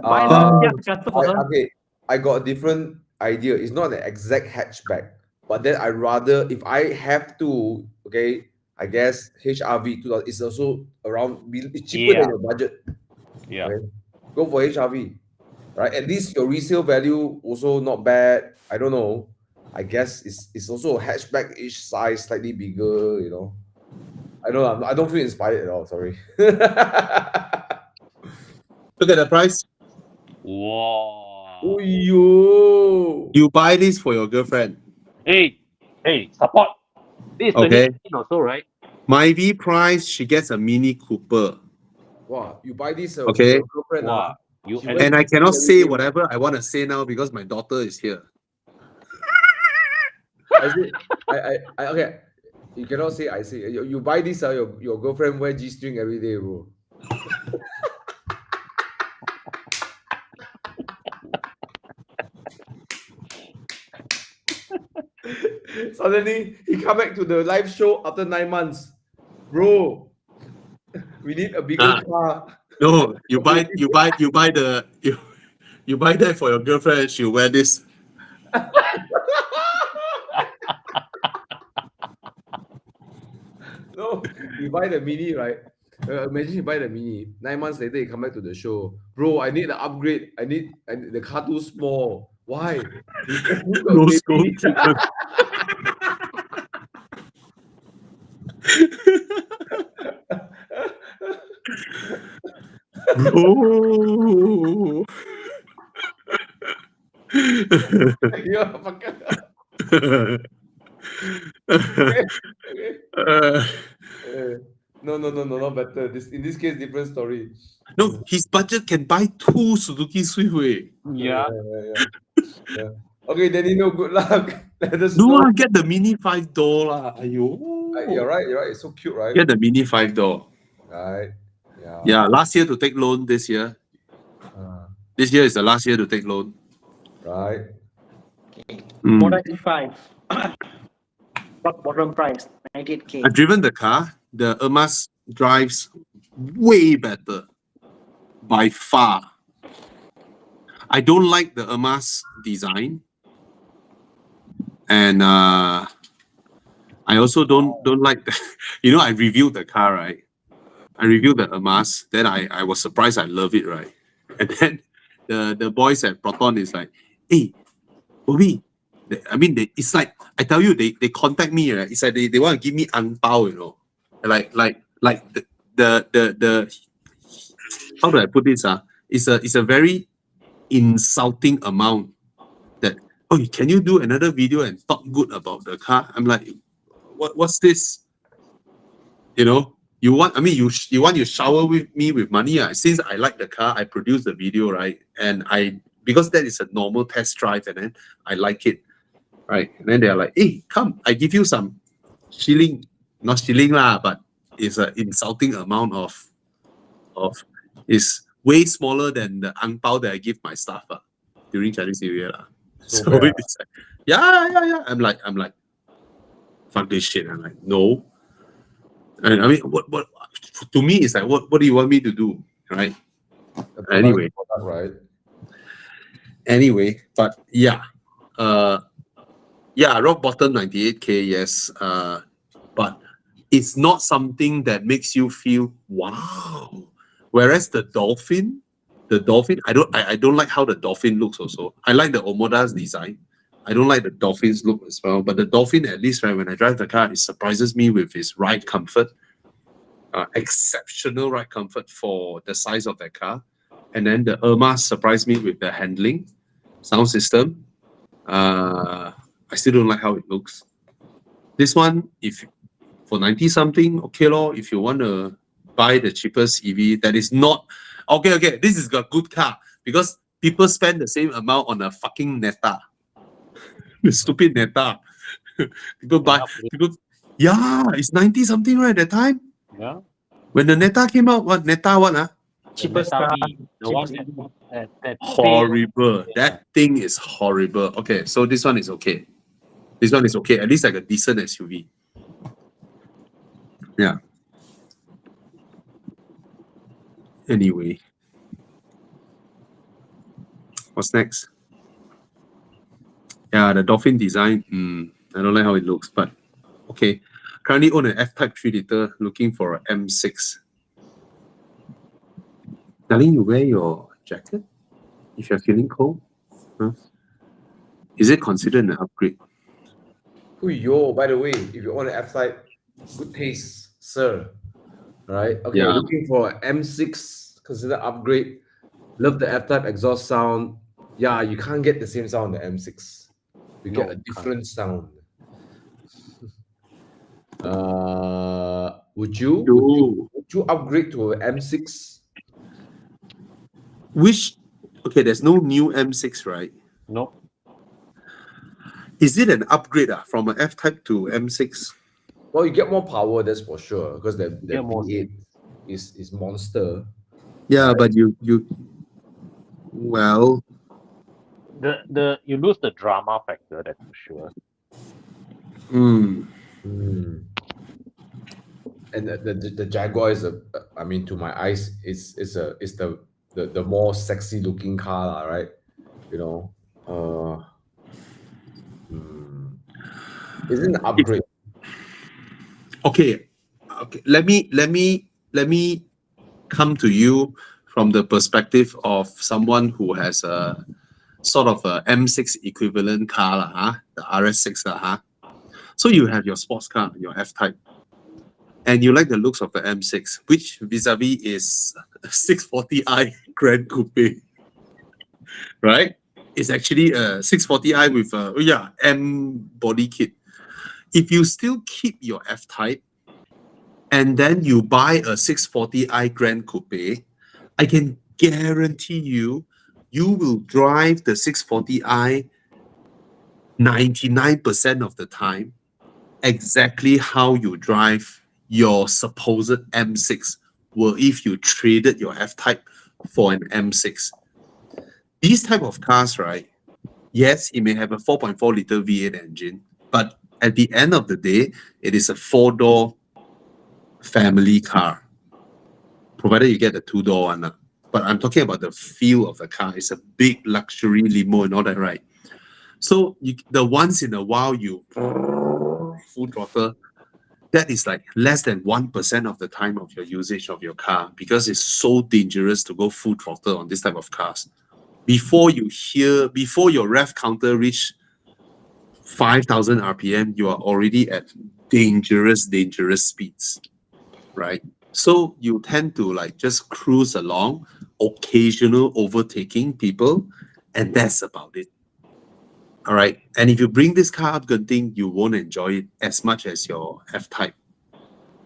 Buy Uh, the transfer for her. Okay, I got a different idea. It's not an exact hatchback, but then I rather, if I have to, okay, I guess HRV 2000 is also around, it's cheaper Yeah. than your budget. Yeah. Okay. Go for HRV, right? At least your resale value also not bad. I don't know. I guess it's also a hatchback-ish size, slightly bigger. I don't know. I don't feel inspired at all. Sorry. Look at the price. Wow. Oh, yo. You buy this for your girlfriend. Hey, support. This is Okay. 2018 also, right? Myvi price, she gets a Mini Cooper. Wow, you buy this Okay. for your girlfriend. Wow. You She and went And I to cannot every say day. whatever I want to say now because my daughter is here. I say, I okay. You cannot say I say. You buy this, your girlfriend wear G-string every day, bro. Suddenly, he come back to the live show after 9 months. Bro, we need a bigger Ah. car. No, you buy that for your girlfriend and she'll wear this. No, you buy the Mini, right? Imagine you buy the Mini. 9 months later, you come back to the show. Bro, I need the upgrade. I need the car too small. Why? Because you got No school baby. treatment. Bro. You're a fucker. Okay. No, not better. In this case, different story. No, his budget can buy 2 Suzuki Swift. yeah. Yeah. Okay, Danny, no, good luck. Let us No, know. I get the Mini 5-door. Ayo. You're right. It's so cute, right? Get the Mini 5-door. Right. Yeah. Yeah, last year to take loan, this year. This year is the last year to take loan. Right. Mm. Model E5. Rock bottom price, 98K. I've driven the car. The Ermas drives way better. By far. I don't like the Ermas design. And I also don't like the, I reviewed the car, right? I reviewed the Ermas. Then I was surprised I love it, right? And then the boys at Proton is like, hey, Bobby, it's like, I tell you, they contact me, right? It's like they want to give me ang pao, like the how do I put this? It's a very insulting amount that, oh, can you do another video and talk good about the car? I'm like, what's this? You want to shower with me with money. Since I like the car, I produce the video, right? And because that is a normal test drive, and then I like it, right? And then they're like, hey, come, I give you some shilling, not shilling lah, but it's an insulting amount of is way smaller than the ang pao that I give my staff during Chinese New Year. So bad. it's like, yeah. I'm like, fuck this shit. I'm like, no. And I mean, what to me it's like, what do you want me to do, right? Anyway, right. But yeah, rock bottom 98K, yes. But it's not something that makes you feel wow. Whereas the Dolphin, I don't like how the Dolphin looks also. I like the Omoda's design. I don't like the Dolphin's look as well. But the Dolphin, at least, right, when I drive the car, it surprises me with its ride comfort. Exceptional ride comfort for the size of that car. And then the Ermas surprised me with the handling, sound system. I still don't like how it looks. This one, if for 90 something, okay lor. If you want to buy the cheapest EV that is not okay, this is a good car because people spend the same amount on a fucking Neta. The stupid Neta. It's 90 something, right, that time? Yeah. When the Neta came out, Neta what? Cheapest Neta car. V, the one that Horrible. That thing is horrible. Okay, so this one is okay. At least like a decent SUV. Yeah. Anyway. What's next? Yeah, the Dolphin design. I don't like how it looks, but okay. Currently own an F-Type 3-liter, looking for an M6. Darling, you wear your jacket if you're feeling cold? Huh? Is it considered an upgrade? Yo, by the way, if you want an F-Type, good taste, sir. Right? Okay, Yeah. looking for an M6, consider upgrade. Love the F-Type exhaust sound. Yeah, you can't get the same sound on the M6. You get No, a different sound. Would you upgrade to an M6? Okay, there's no new M6, right? no. Is it an upgrade from an F-Type to M6? Well, you get more power, that's for sure, because the Get more V8 is monster. Yeah, but well, The you lose the drama factor, that's for sure. And the Jaguar is I mean, to my eyes, it's the more sexy looking car, lah, right? You know, isn't an upgrade. okay. Let me come to you from the perspective of someone who has a sort of a M6 equivalent car, the RS6, So you have your sports car, your F-Type, and you like the looks of the M6, which vis-a-vis is a 640i Grand Coupe, right? It's actually a 640i with a M body kit. If you still keep your F-Type and then you buy a 640i Grand Coupe, I can guarantee you will drive the 640i 99% of the time exactly how you drive your supposed M6 were if you traded your F-Type for an M6. These type of cars, right? Yes, it may have a 4.4 liter V8 engine, but at the end of the day, it is a 4-door family car, provided you get the 2-door one. But I'm talking about the feel of the car. It's a big luxury limo and all that, right? So the once in a while you full throttle, that is like less than 1% of the time of your usage of your car, because it's so dangerous to go full throttle on this type of cars. Before your rev counter reach 5,000 RPM, you are already at dangerous speeds, right? So you tend to like just cruise along, occasional overtaking people, and that's about it. All right. And if you bring this car up Genting, you won't enjoy it as much as your F-Type.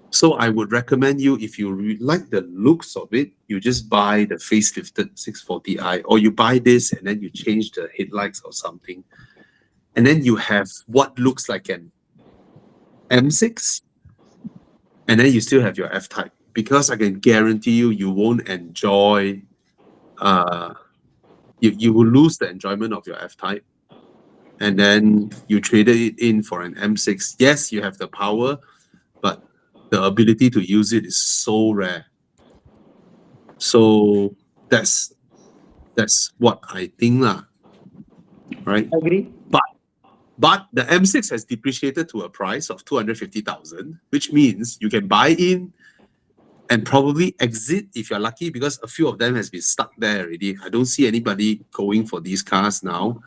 So I would recommend you, if you like the looks of it, you just buy the facelifted 640i, or you buy this and then you change the headlights or something. And then you have what looks like an M6, and then you still have your F-Type. Because I can guarantee you won't enjoy, you will lose the enjoyment of your F-Type. And then you traded it in for an M6. Yes, you have the power, but the ability to use it is so rare. So that's what I think, right? I agree. But the M6 has depreciated to a price of 250,000, which means you can buy in and probably exit if you're lucky, because a few of them has been stuck there already. I don't see anybody going for these cars now.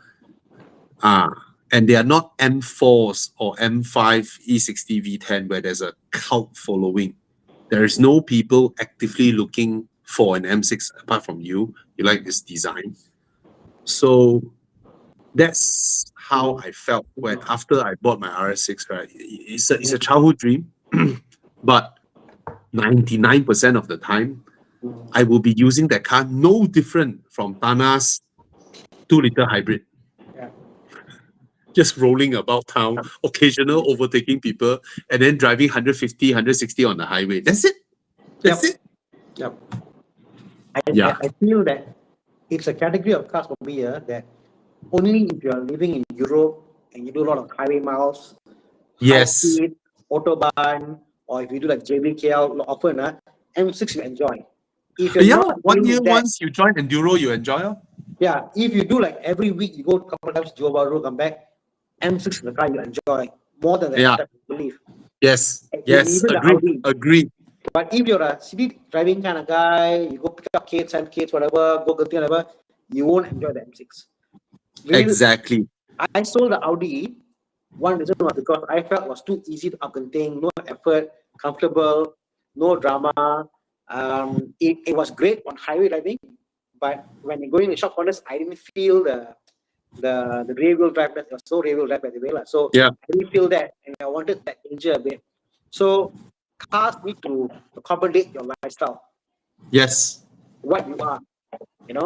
And they are not M4s or M5 E60 V10 where there's a cult following. There is no people actively looking for an M6 apart from you. You like this design. So that's how I felt when after I bought my RS6, right? It's a childhood dream, but 99% of the time, I will be using that car no different from Tana's 2-liter hybrid. Just rolling about town, occasional overtaking people, and then driving 150, 160 on the highway. That's it. That's it. Yep. Yeah. I feel that it's a category of cars for me that only if you are living in Europe and you do a lot of highway miles, Yes. high speed, autobahn, or if you do like JBKL often, M6 you enjoy. If you're not 1 doing year that, once you join Enduro, you enjoy it. yeah, if you do like every week, you go a couple of times to Johor Bahru, come back, M6 is the car you enjoy more than the F-Type, I believe. Yes. And Yes. even the Audi. Agree. But if you're a city driving kind of guy, you go pick up kids, send kids, whatever, go Genting, whatever, you won't enjoy the M6. Really, Exactly. I sold the Audi. One reason was because I felt it was too easy to up Genting, no effort, comfortable, no drama. It was great on highway driving, but when I go in short corners, I didn't feel the rear wheel drive. That was so rear wheel drive by the way, so Yeah. I didn't feel that, and I wanted that danger a bit. So cars need to accommodate your lifestyle, Yes. what you are,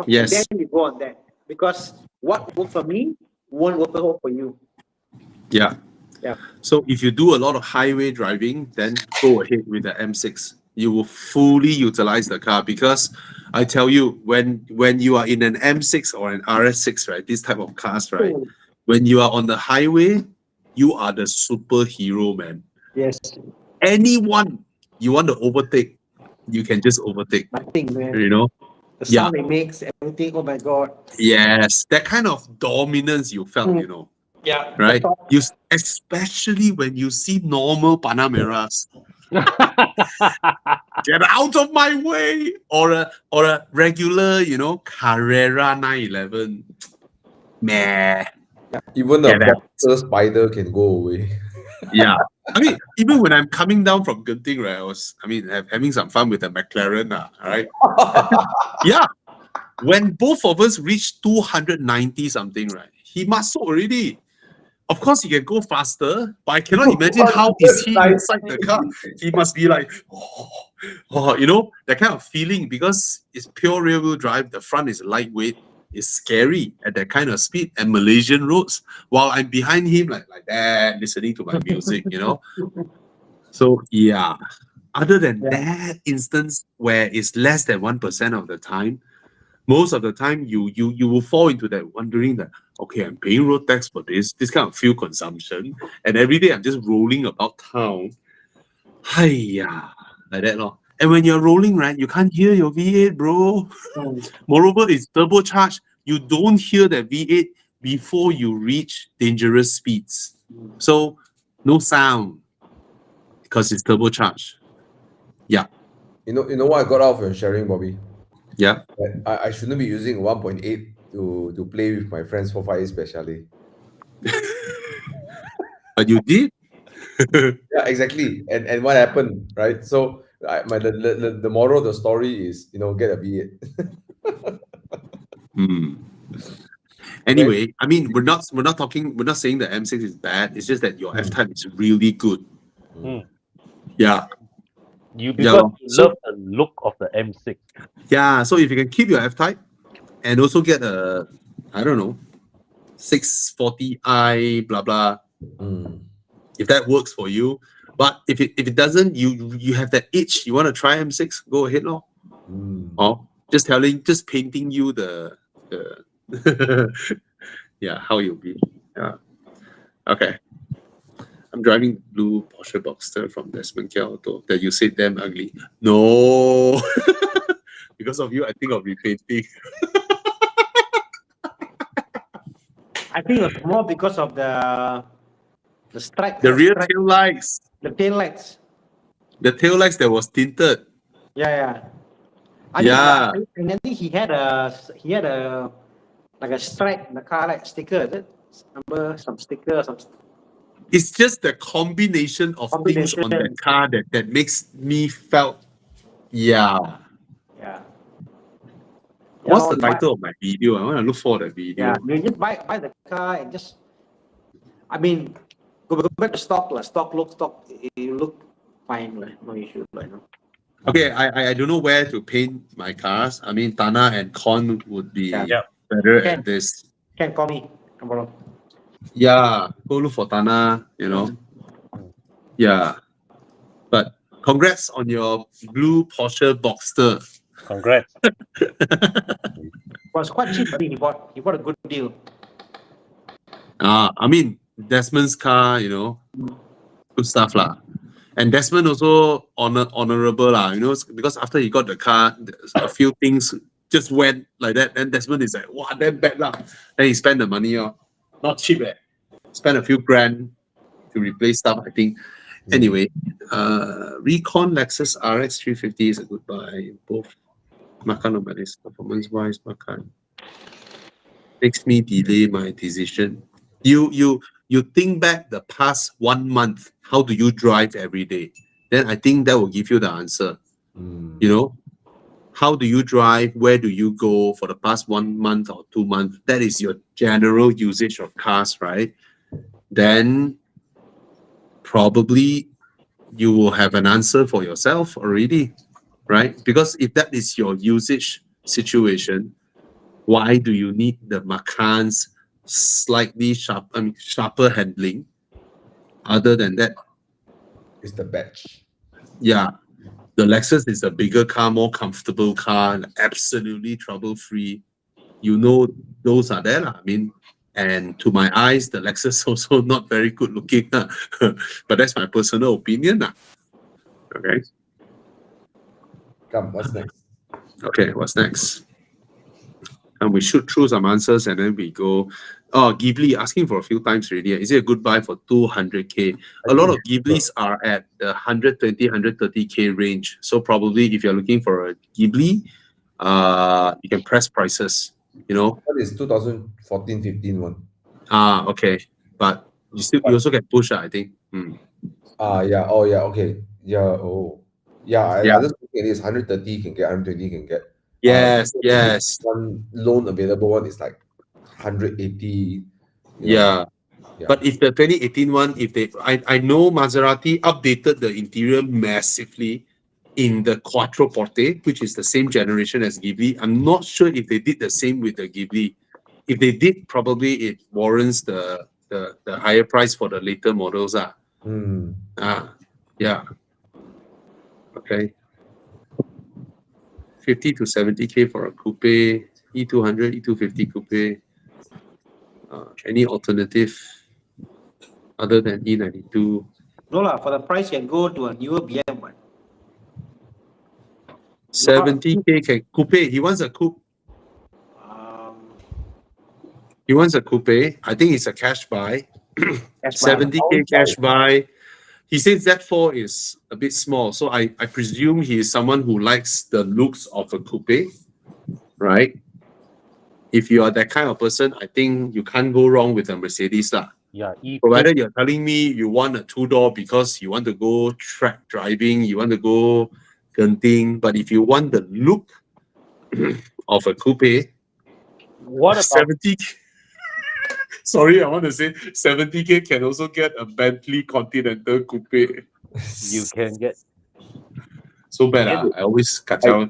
Yes. and then you go on that, because what works for me won't work for you. Yeah. Yeah. So if you do a lot of highway driving, then go ahead with the M6. You will fully utilize the car, because I tell you, when you are in an M6 or an RS6, right, this type of cars, right, when you are on the highway, you are the superhero, man. Yes. Anyone you want to overtake, you can just overtake. Nothing, man. The Yeah. sound it makes, everything. Oh my God. Yes, that kind of dominance you felt, Yeah. right? You especially when you see normal Panameras. Get out of my way! Or a regular, Carrera 911. Meh. Even the Get out. Boxer Spider can go away. Yeah. I mean, even when I'm coming down from Genting, right, I was having some fun with the McLaren, right? Yeah. When both of us reached 290 something, right, he must already. Of course, he can go faster, but I cannot imagine how is he inside the car. He must be like, that kind of feeling, because it's pure rear-wheel drive. The front is lightweight. It's scary at that kind of speed and Malaysian roads, while I'm behind him like that, listening to my music, So yeah, other than that instance where it's less than 1% of the time, most of the time you will fall into that wondering that, okay, I'm paying road tax for this kind of fuel consumption, and every day I'm just rolling about town. Hiya, like that lor. And when you're rolling, right, you can't hear your V8, bro. Moreover, it's turbocharged. You don't hear that V8 before you reach dangerous speeds. So no sound, because it's turbocharged. Yeah. You know what I got out of your sharing, Bobby? Yeah. That I shouldn't be using 1.8 to play with my friends for 5 especially. But you did? Yeah, exactly. And what happened, right? So the moral of the story is, get a V8. Anyway, I mean, we're not saying that M6 is bad. It's just that your F-Type is really good. Yeah. You love the look of the M6. Yeah, so if you can keep your F-Type and also get a, I don't know, 640i, blah blah. If that works for you, but if it doesn't, you have that itch, you want to try M6, go ahead, lor. Or just painting you the yeah, how you'll be. Yeah. Okay. I'm driving blue Porsche Boxster from Desmond Kia Auto that you said damn ugly. No. Because of you, I think of repainting. I think it was more because of the stripe. The rear tail lights. The tail lights. The tail lights that was tinted. Yeah. Yeah. And I think he had a like a stripe in the car, like sticker. Is it? Remember some sticker, some. It's just the combination of things on the car that makes me felt. Yeah. Yeah. What's the title of my video? I want to look for the video. Yeah, you just buy the car and just, I mean, go back to stock. You look fine, like, no issue, Okay, I don't know where to paint my cars. I mean, Tana and Con would be better at this. Can call me. No problem. Yeah, go look for Tana, Yeah. But congrats on your blue Porsche Boxster. Congrats. It was quite cheap, but he bought a good deal. I mean, Desmond's car, good stuff lah. And Desmond also honorable lah, because after he got the car, a few things just went like that. And Desmond is like, wow, that bad lah. Then he spent the money, not cheap, spent a few grand to replace stuff, I think. Anyway, Recon Lexus RX 350 is a good buy. Both makan or manis, performance-wise, makan. Makes me delay my decision. You think back the past 1 month, how do you drive every day? Then I think that will give you the answer. how do you drive, where do you go for the past 1 month or 2 months, that is your general usage of cars, right? Then probably you will have an answer for yourself already, right? Because if that is your usage situation, why do you need the Macan's slightly sharper handling? Other than that, It's the badge. yeah, the Lexus is a bigger car, more comfortable car, and absolutely trouble-free. You know, those are there, lah. I mean, and to my eyes, the Lexus also not very good looking, lah. But that's my personal opinion, lah. Okay. Come, what's next? Okay, what's next? And we shoot through some answers and then we go. Oh, Ghibli asking for a few times already. Is it a good buy for 200K? A lot of Ghiblis are at the 120, 130K range. So probably if you're looking for a Ghibli, you can press prices, you know. What is 2014-15 one? Okay. But you also get push, I think. Yeah. Oh, yeah. Okay. Yeah. Oh, yeah. Yeah. I just look at this 130 you can get, 120 you can get. Yes, yes. One loan available one is like 180. Yeah. But if the 2018 one, I know Maserati updated the interior massively in the Quattroporte, which is the same generation as Ghibli. I'm not sure if they did the same with the Ghibli. If they did, probably it warrants the higher price for the later models. Yeah. Okay. 50 to 70K for a coupe, E200, E250 coupe. Any alternative other than E92? No lah, for the price you can go to a newer BM one. 70K can coupe. He wants a coupe. He wants a coupe. I think it's a cash buy. 70K cash buy. He says Z4 is a bit small, so I presume he is someone who likes the looks of a coupe, right? If you are that kind of person, I think you can't go wrong with a Mercedes lah. Yeah. Provided you're telling me you want a 2-door because you want to go track driving, you want to go Genting, but if you want the look of a coupe, What about 70? Sorry, I want to say 70K can also get a Bentley Continental coupe. you can get? So bad, I always kacau.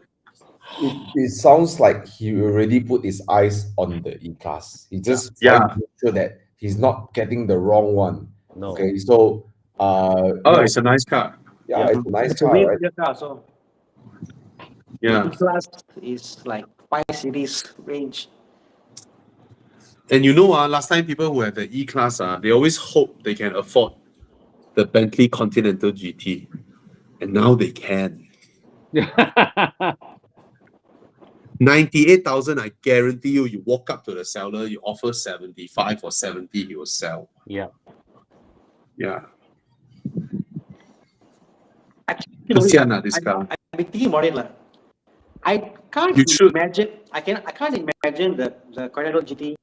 It sounds like he already put his eyes on the E-Class. He just trying to make sure that he's not getting the wrong one. No. Okay, so it's a nice car. yeah, it's a nice It's a car, way right? bigger car, so Yeah. E-Class is like 5 series range. And you know, last time people who have the E-Class, they always hope they can afford the Bentley Continental GT. And now they can. 98,000, I guarantee you, you walk up to the seller, you offer 75 or 70, he will sell. Yeah. Yeah. Actually, Kasihan this car. I've been thinking about it. I can't You should. imagine. I can't imagine the Continental GT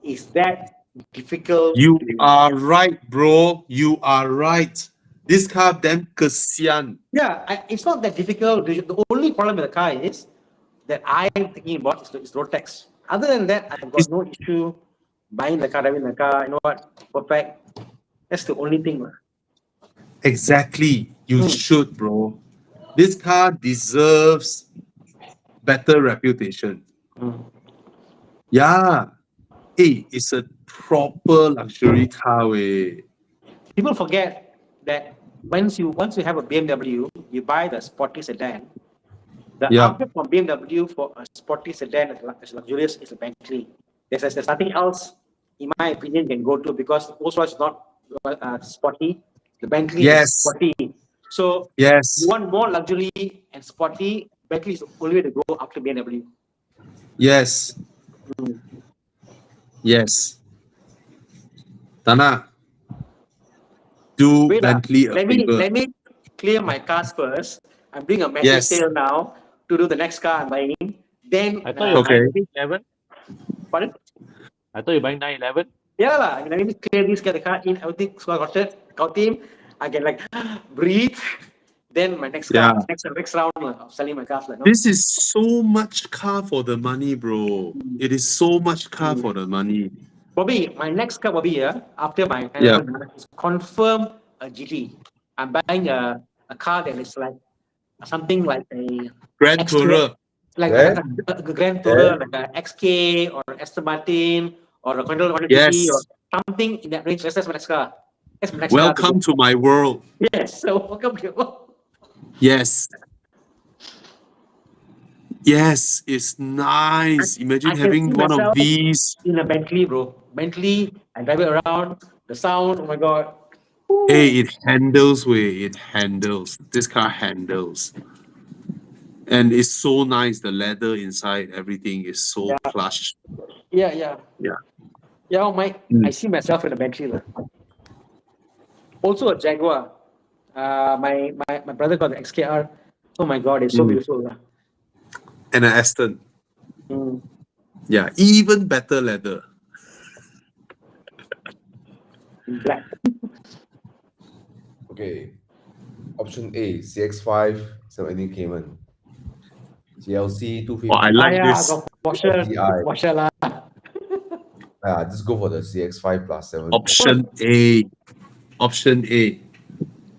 is that difficult. You are right, bro. You are right. This car damn kasihan. Yeah, it's not that difficult. The only problem with the car is that I'm thinking about is road tax. Other than that, I've got no issue buying the car, driving the car. You know what? Perfect. That's the only thing. Exactly. You should, bro. This car deserves better reputation. Yeah. Hey, it's a proper luxury car. People forget that once you have a BMW, you buy the sporty sedan. The outfit from BMW for a sporty sedan as luxurious is a Bentley. There's nothing else, in my opinion, can go to because Rolls-Royce is not sporty. The Bentley is sporty. So you want more luxury and sporty, Bentley is the only way to go after BMW. Yes. Yes. Tana, do Bentley a favor. Let me clear my cars first. I'm doing a massive sale now to do the next car I'm buying. Then I thought you were buying 911. Pardon? I thought you were buying 911. Yeah, I mean, let me clear this, get the car in, everything, so I got him. I can breathe. then my next Yeah. car, next round of selling my cars. Like, no? This is so much car for the money, bro. It is so much car for the money. Bobby, my next car, Bobby, after my Yeah. is confirm a GT. I'm buying a car that is like something like a Grand XK, Tourer. like Yeah. a Grand Tourer, like a XK or an Aston Martin or a Condor 150 Yes. or something in that range. That's my next car. That's my next car. Welcome to my world. Yes, so welcome to your world. Yes. Yes, it's nice. Imagine I can having see one of myself these. in a Bentley, bro. Bentley, I drive it around. The sound, oh my god. Hey, it handles way. It handles. This car handles. And it's so nice. The leather inside, everything is so Yeah. plush. Yeah. Yeah. Yeah, oh my, Mm. I see myself in a Bentley. lah. Also a Jaguar. My brother got the XKR. Oh my god, it's so beautiful. lah. And an Aston. Mm. Yeah, even better leather. In black. Okay. Option A, CX5, 718 Cayman. GLC 250. Oh, I like yeah, this. got Porsche. FDI. Porsche lah. Just go for the CX5 plus 7. Option A. Option A.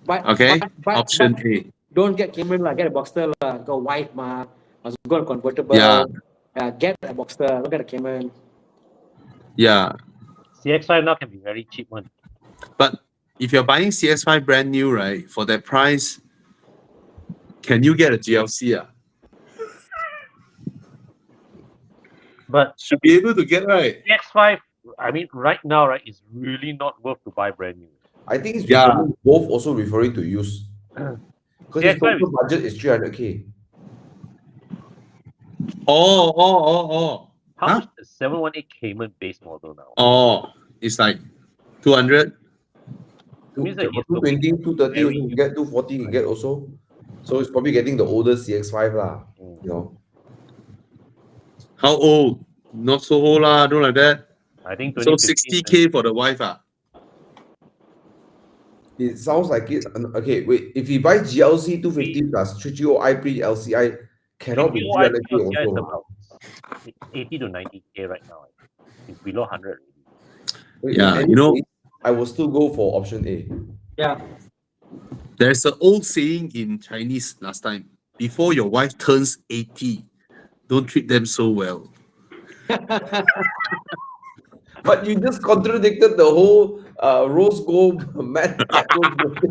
But, Okay? but Option A. don't get Cayman lah. Get a Boxster lah. Got white ma. Must go on convertible. Yeah. Get a Boxster. Don't get a Cayman. Yeah. CX5 now can be very cheap one. But if you're buying CS5 brand new, right, for that price, can you get a GLC? But Should be able to get, right? CX5, I mean, right now, right, is really not worth to buy brand new. I think it's Yeah. both also referring to use. Because his CX5 total budget is 300K. Oh. How Huh? much is the 718 Cayman base model now? Oh, it's like 200. Means that he's 220, 230 very you can get, 240 you can get also. So it's probably getting the older CX5 lah. You know. How old? Not so old lah, don't like that. I think So 2015, 60K for the wife. It sounds like it. Okay, wait. If he buys GLC 250 plus 330i pre LCI, cannot be 300K LCI also. is lah. about 80 to 90K right now. It's below 100. Wait, Yeah, in you know- any case, I will still go for option A. Yeah. There's an old saying in Chinese last time. Before your wife turns 80, don't treat them so well. But you just contradicted the whole rose gold Matt rose gold.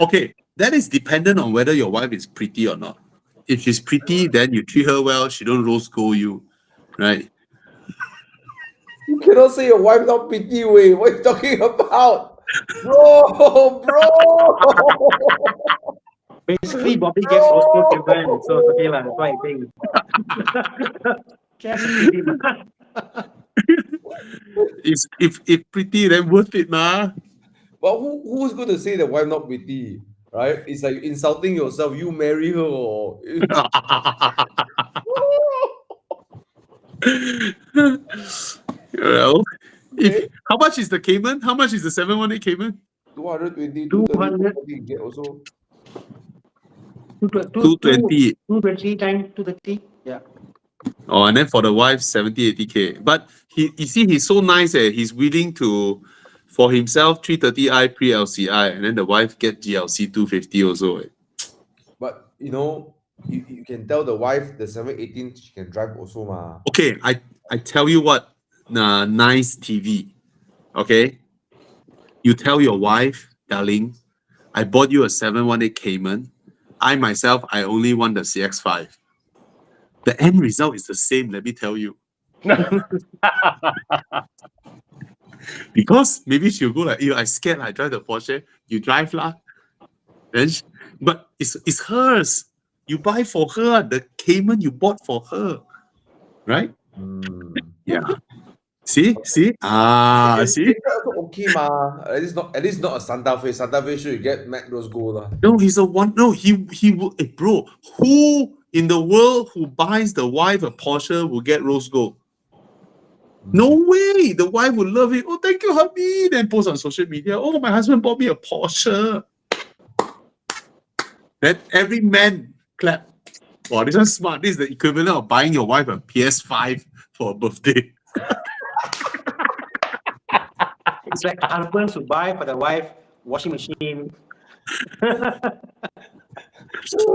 Okay, that is dependent on whether your wife is pretty or not. If she's pretty, then you treat her well, she don't rose gold you, right? You cannot say your wife not pretty way. What are you talking about? Bro. Basically, Bobby gets Roscoe Cayman, so it's okay lah. That's why I think. Cash is pretty much. If pretty, then worth it, nah. But who's going to say the wife not pretty? Right? It's like insulting yourself. You marry her or Well, how much is the Cayman? How much is the 718 Cayman? 220, 200. 230, you get also. 220. 220 times 230. Yeah. Oh, and then for the wife, 70, 80K. But you see, he's so nice. He's willing to, for himself, 330i pre LCI, and then the wife get GLC 250 also. But you know, you can tell the wife the 718 she can drive also ma. Okay, I tell you what, nice TV. Okay, you tell your wife, darling, I bought you a 718 Cayman. I myself, I only want the CX5. The end result is the same, let me tell you. Because maybe she'll go like, I scared I drive the Porsche. You drive lah. Then but it's hers. You buy for her. The Cayman you bought for her. Right? Yeah. See? See? See? Okay ma. At least not a Santa Fe. Santa Fe should get Mac Rose Gold lah. No, he's a one. No, he will. Hey, bro, who in the world who buys the wife a Porsche will get rose gold? No way! The wife would love it. Oh, thank you, hubby. Then post on social media. Oh, my husband bought me a Porsche. Then every man clap. Wow, this one's smart. This is the equivalent of buying your wife a PS5 for a birthday. It's like a husband to buy for the wife washing machine.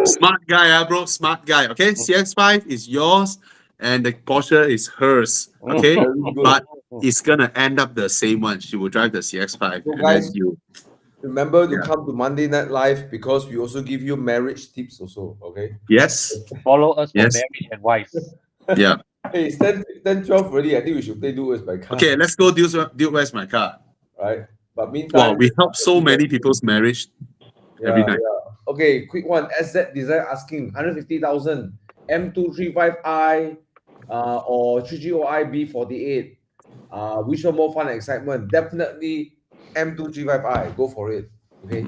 Smart guy, bro. Smart guy. Okay, CX5 is yours, and the Porsche is hers. Okay, Very good. but it's gonna end up the same one. She will drive the CX5, So and guys, then you. Remember to Yeah. come to Monday Night Live because we also give you marriage tips also, okay? Yes. Follow us for Yes. marriage advice. Yeah. Hey, it's 10, 12 already. I think we should play Do Where's My Car. Okay, let's go. Dude, where's my car? Right? But meantime... Wow, we help so many people's marriage every night. Yeah. Okay, quick one. SZ Design asking 150,000 M235i or 3GOI B48. Which one more fun and excitement? Definitely M235i. Go for it. Okay.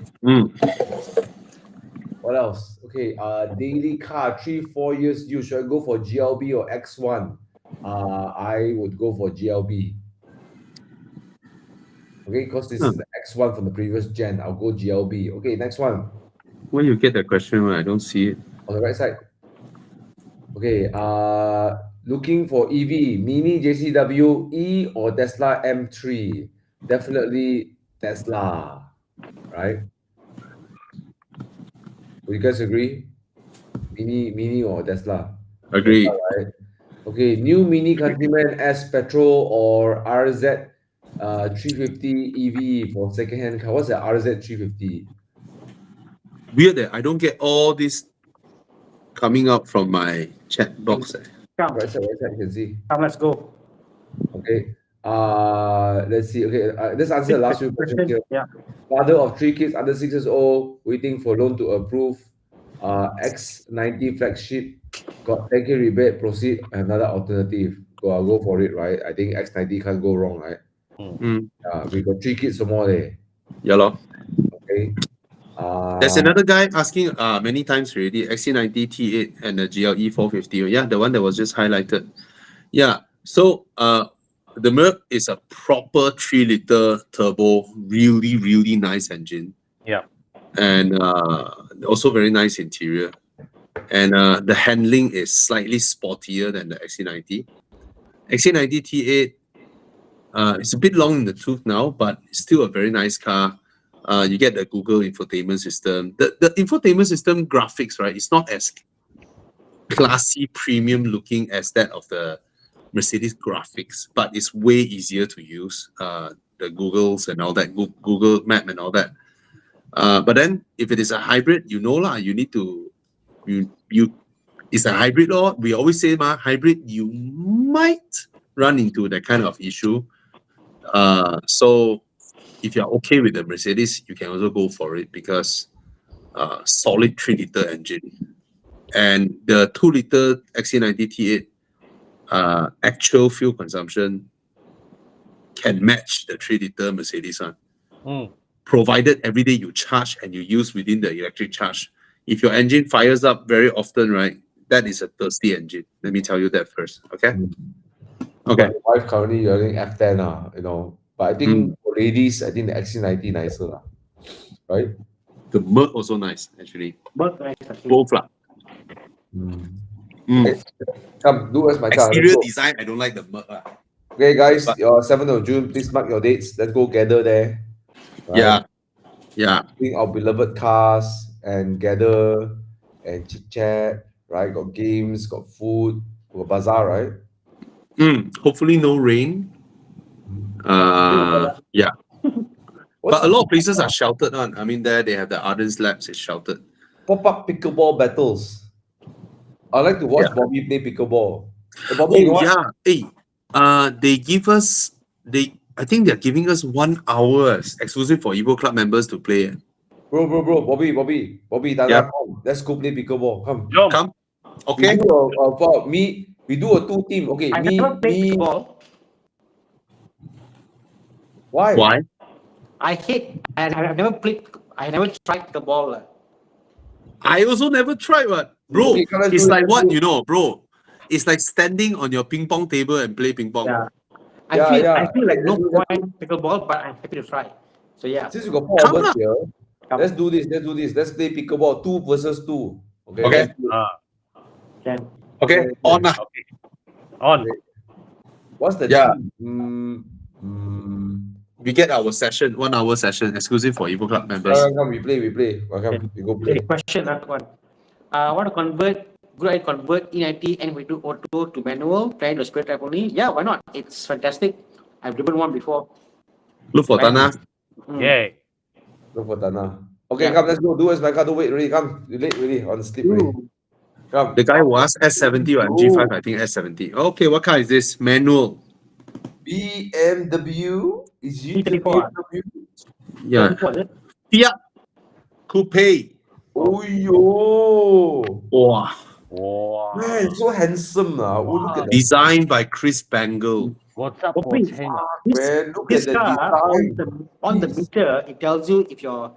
What else? Okay. Daily car 3-4 years use. Should I go for GLB or X1? I would go for GLB. Okay, because this is the X1 from the previous gen. I'll go GLB. Okay, next one. Where you get the question when I don't see it? On the right side. Okay, looking for EV, Mini JCW E or Tesla M3? Definitely Tesla, right? Would you guys agree? Mini or Tesla? Agree. Tesla, right? Okay, new Mini Countryman S petrol or RZ 350 EV for second-hand car. What's the RZ 350? Weird that I don't get all this coming up from my chat box. Come, Right side, you can see. let's go. Okay. Let's see. Okay, let's answer the last few questions here. Yeah. Father of 3 kids under 6 years old, waiting for loan to approve. X90 flagship got 10K rebate. Proceed. Another alternative. I'll go for it, right? I think X90 can't go wrong, right? We got 3 kids or more there. Yeah, lor. Okay. There's another guy asking many times already, XC90 T8 and the GLE 450. Yeah, the one that was just highlighted. Yeah, so the Merc is a proper 3-liter turbo, really, really nice engine. Yeah. And also very nice interior. And the handling is slightly sportier than the XC90. XC90 T8 it's a bit long in the tooth now, but it's still a very nice car. You get the Google infotainment system. The infotainment system graphics, right? It's not as classy, premium looking as that of the Mercedes graphics, but it's way easier to use. The Googles and all that, Google Map and all that. But then if it is a hybrid, you know lah, you need to it's a hybrid law. We always say hybrid, you might run into that kind of issue. So if you're okay with the Mercedes, you can also go for it because solid 3-liter engine. And the 2-liter XC90 T8 actual fuel consumption can match the 3-liter Mercedes one. Provided every day you charge and you use within the electric charge. If your engine fires up very often, right, that is a thirsty engine. Let me tell you that first, okay? Okay. My wife currently using F10, you know. But I think for ladies, I think the XC90 nicer, right? The Merc also nice, actually. Merc nice, actually. Both lah. Okay. Come, do as my car. Exterior design, I don't like the Merc lah. Okay, guys, your 7th of June, please mark your dates. Let's go gather there. Right? Yeah. Bring our beloved cars and gather and chit chat, right? Got games, got food, got bazaar, right? Hopefully no rain. Yeah. But a lot of places are sheltered on. I mean, there they have the Ardens Labs, it's sheltered. Pop-up pickleball battles. I like to watch Bobby play pickleball. Hey, Bobby, you want- they give us I think they're giving us 1 hour exclusive for Evo Club members to play. Bro, Bobby, Dada, come. Let's go play pickleball. Come. Come. Okay. We do a 2-team. Okay, I never played ball. Why? I hate, and I never tried the ball. I also never tried what. Bro, Okay, it's like what, you know, bro. It's like standing on your ping pong table and play ping pong. Yeah. I feel like no Let's do- point pickleball, but I'm happy to try. So yeah. Since you got four Come of us lah. here, Come. let's do this. Let's play pickleball 2 versus 2. Okay. Okay. let's do it. Can. Okay, on lah. Okay. On. What's the Yeah. team? We get our session, 1 hour session, exclusive for Evo Club members. Come, we play. Welcome, we go play. Okay, question one. Want to convert E90 and we do auto to manual, trying to split type only? Yeah, why not? It's fantastic. I've driven one before. Look for Right. Tana. Yay. Look for Tana. Okay, Yeah. come, let's go. Do as my car. Don't wait, ready. Come, you late, ready. On the sleep, ready. Come. The guy who asked S70 or MG5, I think S70. Okay, what car is this? Manual. BMW is you E34. BMW? Yeah. What is it? Fiat Coupe. Oh yo, Wow. Wow. man, so handsome lah. Oh, look at that. Designed by Chris Bangle. What's up, Oh, please. Boateng? Man, look This at the car design. on the Yes. meter, it tells you if your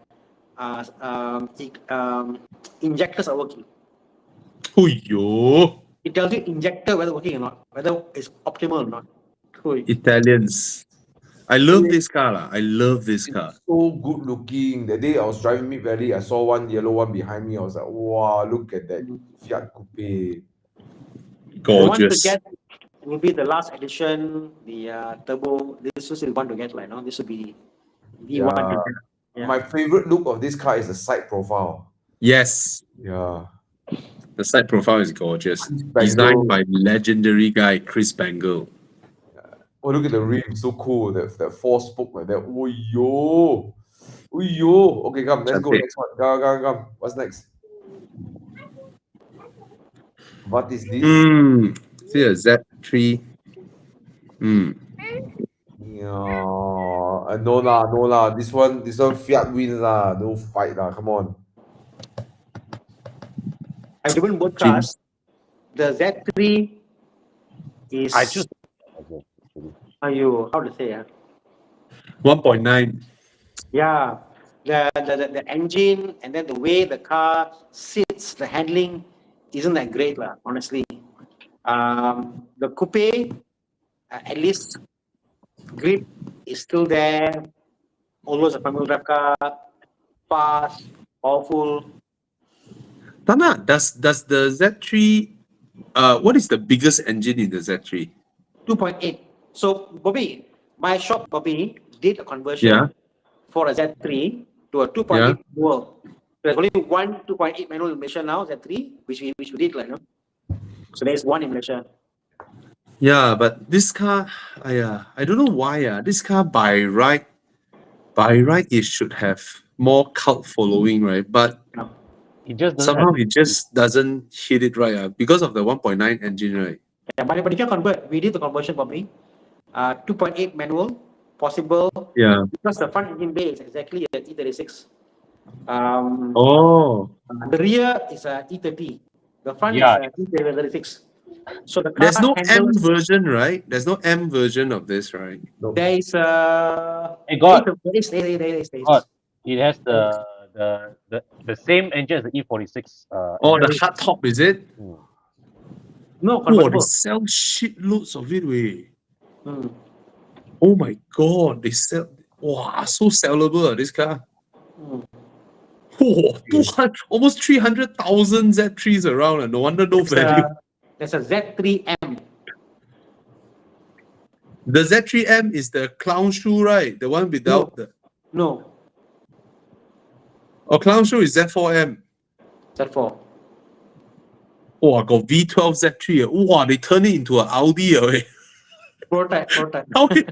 injectors are working. Huyo. It tells you injector whether working or not, whether it's optimal or not. Hui. Italians. I love this car. Lah. I love this car. So good looking. The day I was driving Mid Valley, I saw one yellow one behind me. I was like, wow, look at that Fiat Coupe. The one to Gorgeous. get will be the last edition, the turbo. This is the one to get, like, no? This will be the one. Yeah. Yeah. My favorite look of this car is the side profile. Yes. Yeah. The side profile is gorgeous. Bangle. Designed by legendary guy Chris Bangle. Oh, look at the rim, so cool. That 4-spoke like that. Oh yo. Oh yo. Okay, come, let's go. Cantik. Next one. Come. What's next? What is this? See a Z3. Yeah. No lah. This one Fiat wins lah. No fight lah. Come on. I've driven both cars. The Z3 is. I choose. How to say? 1.9. Yeah, the engine and then the way the car sits, the handling isn't that great, lah. Honestly, the coupe, at least grip is still there. Almost a front-wheel drive car, fast, powerful. Tana, does the Z3? What is the biggest engine in the Z3? 2.8. So, Bobby, my shop, Bobby, did a conversion Yeah. for a Z3 to a 2.8 manual. There's only one 2.8 manual in Malaysia now, Z3, which we did, like, no? So there's one in Malaysia. Yeah, but this car, I don't know why. This car by right, it should have more cult following, right? But It just doesn't somehow have- it just doesn't hit it right. Because of the 1.9 engine, right? Yeah, but you can convert. We did the conversion, Bobby. 2.8 manual, possible, Yeah. because the front engine bay is exactly a E36. Oh, The rear is a E30. The front Yeah. is a E36. So the car there's no M handles, version, right? There's no M version of this, right? there is a. Hey, God. There is. God. It has the same engine as the E46. Oh, the hard top, is it? No, Oh, they convertible. sell shitloads of it, way. Hmm. Oh my god, they sell. Wow, so sellable, this car. Hmm. Oh, 200, almost 300,000 Z3s around. No wonder no value. There's a Z3M. The Z3M is the clown shoe, right? The one without the. No, Oh, clown shoe is Z4M. Z4. Oh, I got V12 Z3. Wow, they turn it into an Audi. Eh. Prototype. How did-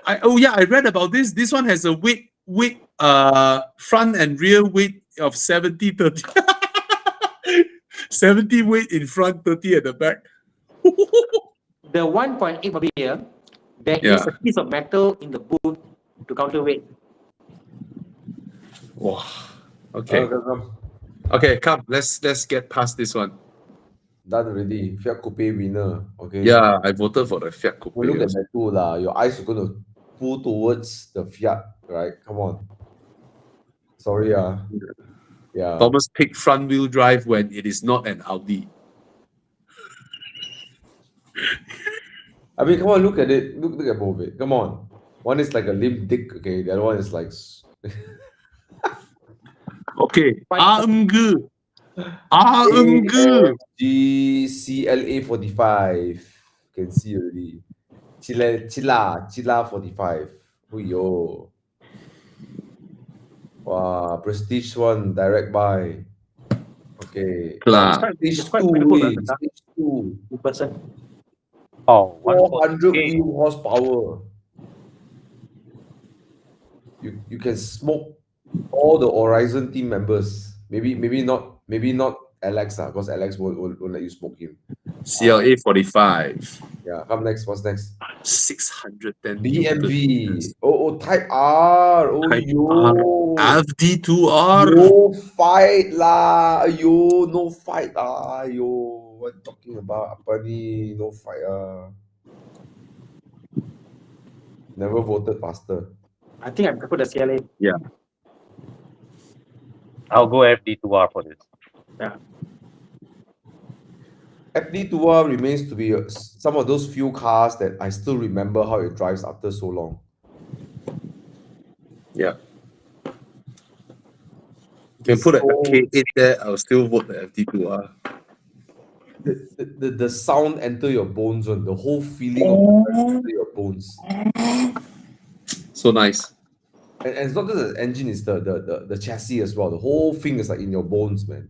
I read about this. This one has a weight, front and rear weight of 70-30. 70 weight in front, 30 at the back. The 1.8 Bobby here, there is Yeah. a piece of metal in the boot to counterweight. Wow. Okay. Come. Okay, come. Let's get past this one. Done already. Fiat Coupe winner. Okay. Yeah, I voted for the Fiat Coupe. Well, look at also. that too lah. Your eyes are gonna pull towards the Fiat, right? Come on. Sorry, yeah. Thomas picked front wheel drive when it is not an Audi. I mean, come on, look at it. Look at both it. Come on. One is like a limp dick, okay. The other one is like Okay. AMG. AMG. GCLA 45. Can see already. Chila 45. Yo. Wow, prestige one, direct buy. Okay. Lah. Stage It's quite 2, beautiful, eh. the car. Stage 2. In person. Oh, wonderful. 400 Okay. wheel horsepower. You can smoke all the Horizon team members. Maybe not Alex, because Alex won't let you smoke him. CLA 45. Yeah, come next. What's next? 610 BMV. Oh, Type R. Oh, Type yo. FD2R. No fight lah. Yo, no fight lah. Yo, what you talking about? Apa ni? No fight ah. Never voted faster. I think I prefer the CLA. I'll go FD2R for this. FD2R remains to be some of those few cars that I still remember how it drives after so long. Yeah. You can put a K8 there, I'll still vote the FD2R. The sound enter your bones, on the whole feeling of the drive enter your bones. So nice. And it's not just the engine, it's the chassis as well. The whole thing is like in your bones, man.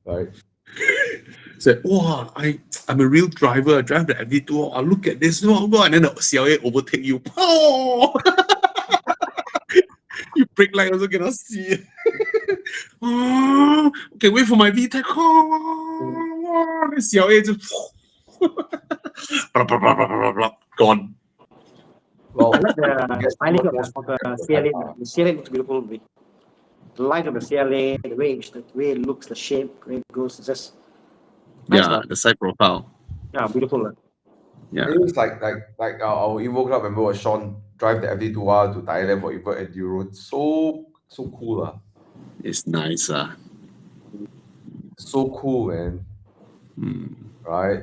Right? Say, wow, I'm a real driver. I drive the FD2R. I look at this, and then the CLA overtake you. Oh! You brake light also cannot see. Okay, wait for my VTEC. The CLA just gone. Well, I like the styling of the CLA. The CLA looks beautiful. The light of the CLA, the way it looks, the shape, the way it goes, it's just nice. Yeah, the side profile. Yeah, beautiful. Yeah. it looks like our Evo Club member was Sean drive the FD2R to Thailand for Evo Enduro. So cool. It's nice. So cool, man. Right?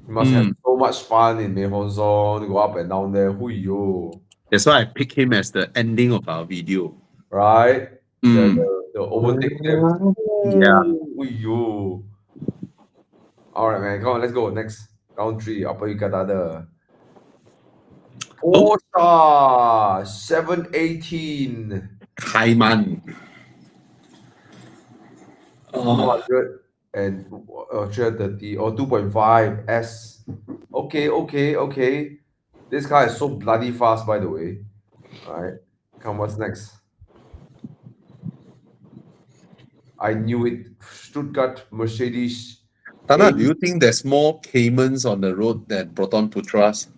You must Mm. have so much fun in Mehonzon, go up and down there. Huiyo. That's why I picked him as the ending of our video. Right? Mm. The overtake them. Yeah. Huiyo. Alright, man. Come on, let's go. Next. Round 3. Apa you kata? Porsche 718. Cayman. 200 and 330 or 2.5 S. Okay. This car is so bloody fast, by the way. All right, come, what's next? I knew it. Stuttgart Mercedes. Tana, do you think there's more Caymans on the road than Proton Putras?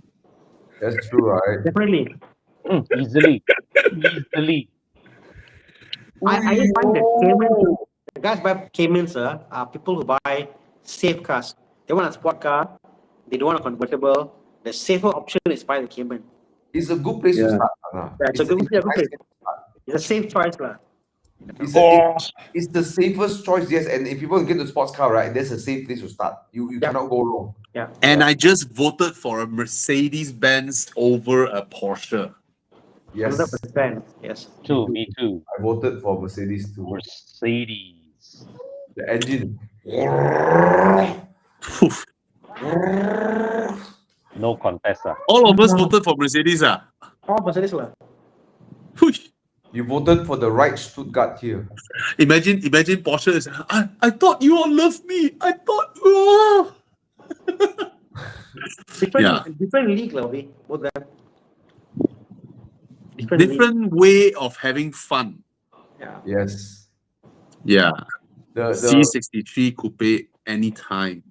That's true, right? Definitely. Easily. I just find that Cayman, the guys buy Caymans are people who buy safe cars. They want a sport car. They don't want a convertible. The safer option is buy the Cayman. It's a good place to Yeah. start. Yeah, it's a good place. It's a safe choice, lah. It's the safest choice, yes. And if people get the sports car, right, that's a safe place to start. You cannot go wrong. Yeah. And I just voted for a Mercedes-Benz over a Porsche. Yes, 100%. Yes. Too, me too. I voted for Mercedes too. Mercedes. The engine. Oof. No contest. All of us voted for Mercedes. All Mercedes, lah. Hui. You voted for the right Stuttgart here. Imagine Porsche is, I thought you all loved me. I thought, Different league, lah. Both them. Different league. different way of having fun. Yeah. Yes. Yeah. The C63 coupe anytime.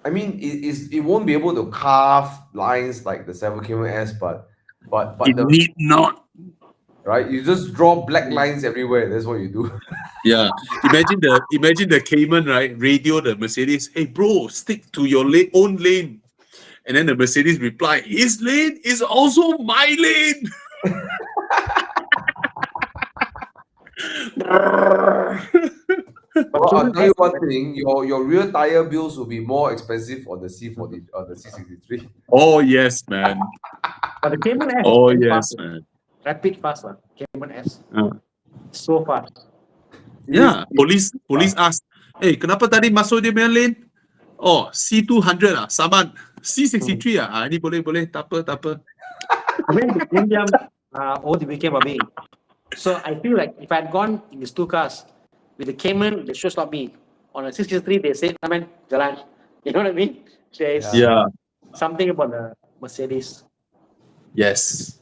I mean, it won't be able to carve lines like the 7KS, but It the, need not. right, you just draw black lines everywhere. That's what you do. Yeah. Imagine the Cayman, right? Radio the Mercedes. Hey bro, stick to your own lane. And then the Mercedes reply, his lane is also my lane. Well, I'll tell you one thing, your rear tire bills will be more expensive on the C40 on the C63. Oh yes, man. But the Cayman S Oh is very yes, fast, man. rapid fast, Cayman S. Uh, So fast. yeah, police ask, hey, kenapa tadi masuk dia punya lane? Oh, C200 ah, saman. C63 ah, ni boleh, tak apa. I went to Indian over the weekend, Bobby. So I feel like if I had gone in these two cars with the Cayman, they should stop me. On a 63, they said, I mean, jalan. You know what I mean? There's Yeah. something about the Mercedes. Yes.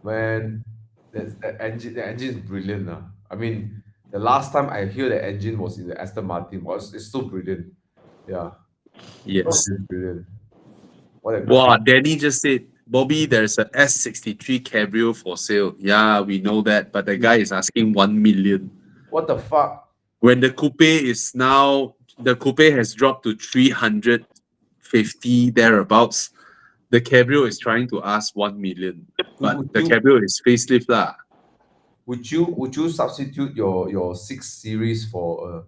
Man, the engine is brilliant. I mean, the last time I hear the engine was in the Aston Martin. It's so brilliant. Yeah, Yes. it's brilliant. What a Wow, Danny just said, Bobby, there's a S63 Cabrio for sale. Yeah, we know that, but the guy is asking 1 million. what the fuck? When the coupe has dropped to 350 thereabouts. The Cabrio is trying to ask 1 million, but Would the you- Cabrio is facelift lah. Would you substitute your 6 Series for a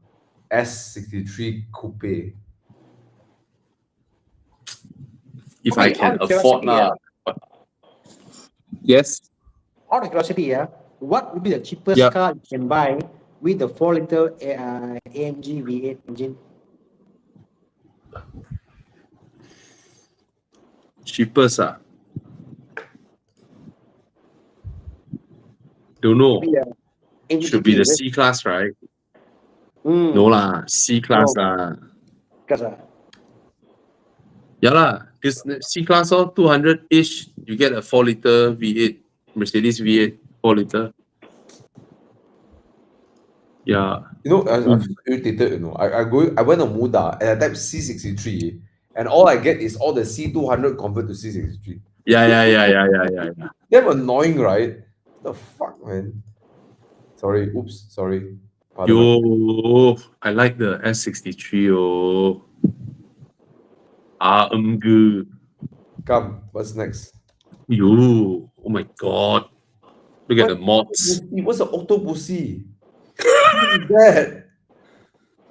S63 coupe? If Okay, I can out of afford curiosity, lah. Yes. Out of curiosity, what would be the cheapest Yep. car you can buy with the 4-liter AMG V8 engine? Cheapest ah. Don't know. Maybe a Should be the MGT, C class, right? Mm, No lah, C class No. lah. because, Yeah lah, this C class 200-ish, you get a 4-liter V8, Mercedes V8 4-liter. Yeah. You know, I'm so irritated. You know, I went on Muda and I typed C63, and all I get is all the C200 convert to C63. Yeah. Damn annoying, right? The fuck, man. Sorry. Oops. Sorry. Pardon. Yo, I like the S63. Oh. Good. Come. What's next? Yo, oh my god. Look at the mods. What's an Octopussy? What is that?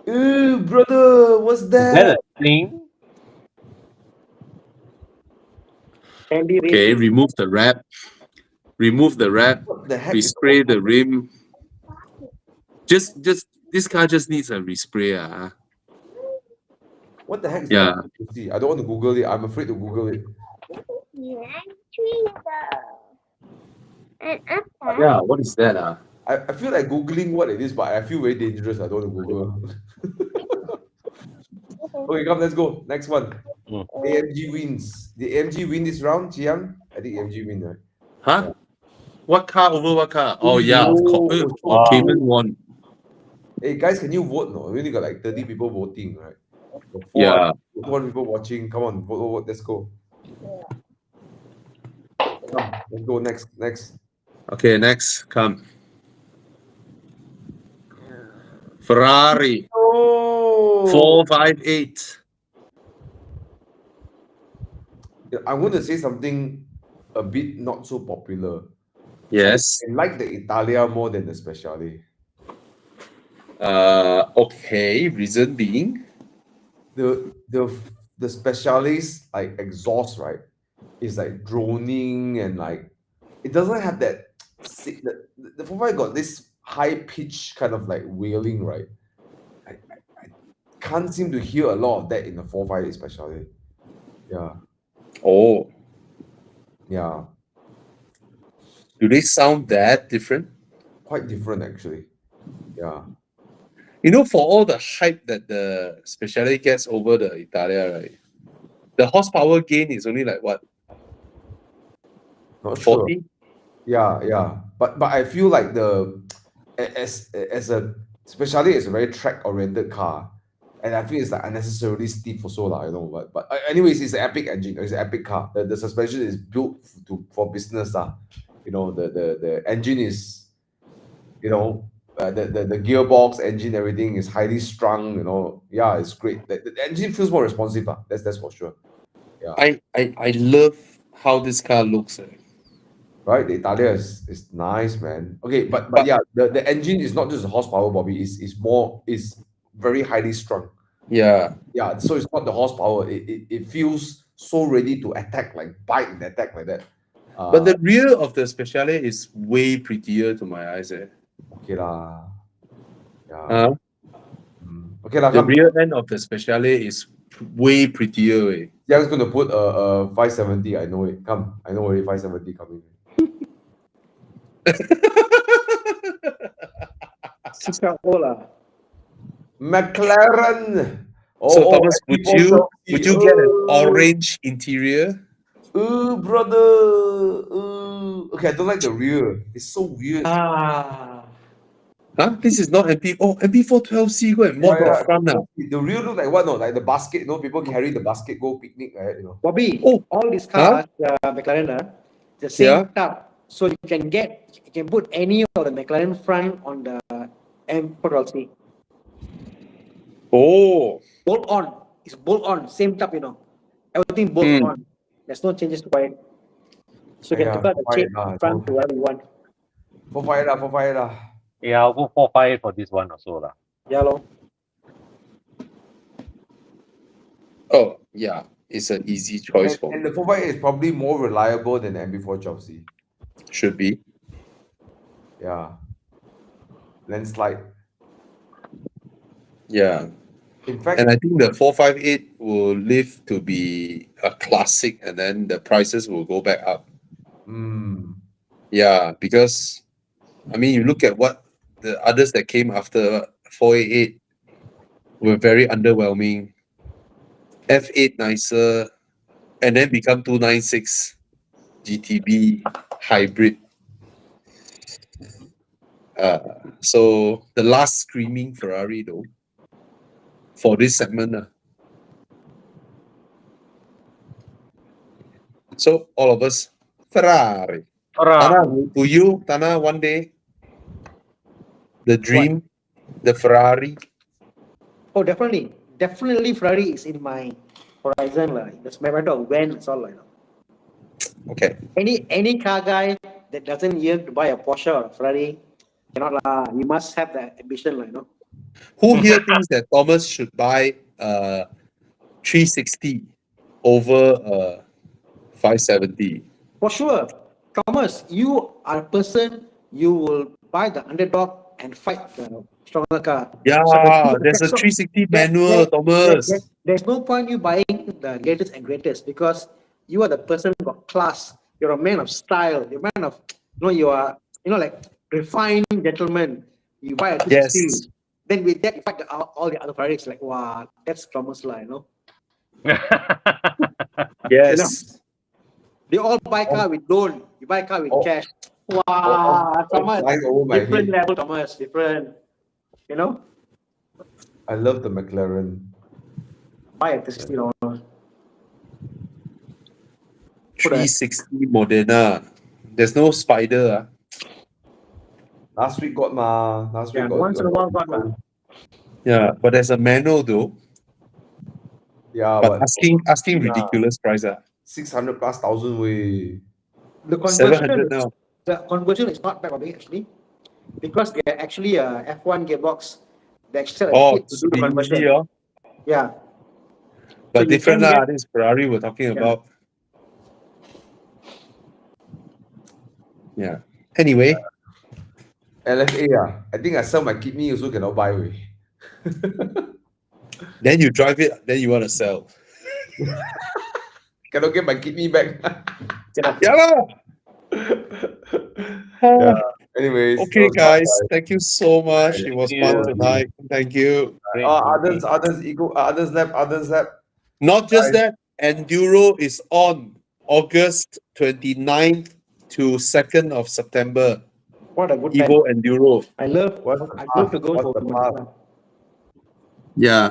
Ew, brother. What's Is that that? a thing? Andy Okay, remove the wrap. What the heck? Respray the rim. Just this car just needs a respray. What the heck is Yeah. that? Octopussy? I don't want to Google it. I'm afraid to Google it. Yeah, what is that? I feel like Googling what it is, but I feel very dangerous. I don't want to Google. Okay, come, let's go. Next one. Mm. AMG wins. Did AMG win this round, Chiang? I think AMG win, right? Huh? What car over what car? Oh yeah, of course. Oh, Cayman won. Hey guys, can you vote? No, we only got like 30 people voting, right? 400 people watching. Come on, vote. Let's go. Come, let's go next. Okay, next, come. Ferrari Oh, 458. I'm going to say something a bit not so popular. Yes. I like the Italia more than the Speciale. Okay. Reason being, The Speciale's like exhaust, right? Is like droning and like it doesn't have that. The 458 got this high pitch kind of like wailing, right? I can't seem to hear a lot of that in the 458 Speciale. Yeah. oh, Yeah, do they sound that different? quite different actually. Yeah. You know, for all the hype that the Speciale gets over the Italia, right? The horsepower gain is only like what, Not sure. 40? Yeah. But I feel like as a Speciale is a very track oriented car, and I feel it's like unnecessarily stiff also lah. But anyways, it's an epic engine. It's an epic car. The suspension is built for business lah. The engine is, the gearbox, engine, everything is highly strung. Yeah, it's great. The engine feels more responsive lah. That's for sure. I love how this car looks. right? The Italia is nice, man. Okay, but yeah, the engine is not just the horsepower, Bobby. Is very highly strung. Yeah. Yeah, so it's not the horsepower. It feels so ready to attack, like bite and attack like that. But the rear of the Speciale is way prettier to my eyes. Okay lah. Yeah. Uh, Okay lah. the Come. rear end of the Speciale is way prettier. Young's gonna put a 570. I know it. Come. I know already 570 coming. 6.0 lah. McLaren. So Thomas, would you get an Oh, orange interior? brother. Okay, I don't like the rear. It's so weird. Ah. Huh? This is not MP. Oh, MP412C. Go and mod the Yeah, front now. The rear look like what? No, like the basket. No, people carry the basket go picnic, right? You know. Bobby, Oh. all these cars, McLaren, the same Yeah. tub. So you can put any of the McLaren front on the M412C. Oh. Bolt on. It's bolt on. Same tub, you know. Everything bolt on. There's no changes to it. So you can Yeah, tukar the chain fine lah, front to whatever you want. For fire lah. Yeah, I'll go 4.5 for this one also lah. Yeah, lor. Oh, yeah. It's an easy choice for And me. the 458 is probably more reliable than the MB412C. Should be. Yeah. Landslide. Yeah. In fact, And I think the 458 will live to be a classic, and then the prices will go back up. Yeah, because I mean, you look at what the others that came after 488 were very underwhelming. F8 nicer, and then become 296 GTB hybrid. So the last screaming Ferrari though for this segment. So all of us Ferrari. Tana, to you, Tana, one day the dream, the Ferrari. Oh, definitely. Definitely Ferrari is in my horizon. That's my matter of when it's all like. Okay. Any car guy that doesn't yearn to buy a Porsche or a Ferrari cannot lah. You must have that ambition, you know. Who here thinks that Thomas should buy 360 over 570? For sure, Thomas, you are a person, you will buy the underdog and fight the stronger car. Yeah, there's a 360 manual, Thomas. There's no point you buying the latest and greatest because you are the person who got class. You're a man of style. You're a man of, you are, like refined gentleman. You buy a 360. Yes. Then with that, you fight all the other Ferraris. Like, wow, that's Thomas line, Yes. They all buy car with loan. You buy car with cash. Wow, Thomas. flying over my Different head. level, Thomas. Different. I love the McLaren. Buy at $60. 360 Modena. There's no spider. Last week got ma. Last week Yeah, got. once in a while got ma. Yeah, but there's a manual though. Yeah, But but asking ridiculous price. 600 plus thousand way. The 700 now. conversion is not bad, actually, because they're actually a F1 gearbox. They actually Oh, to do the conversion. easy, oh. Yeah. But So you different can lah. This Ferrari we're talking about. Yeah. Anyway, LFA, I think I sell my kidney also cannot buy way. then you drive it, then you want to sell. Cannot get my kidney back. Yeah lah. Yeah. Anyways. Okay, so- guys. Thank you so much. It was Thank fun you. tonight. Thank you. Great. Others lap. Not just that, Enduro is on August 29th to 2nd of September. What a good time. Evo Enduro. I love to go What's to the path? Yeah.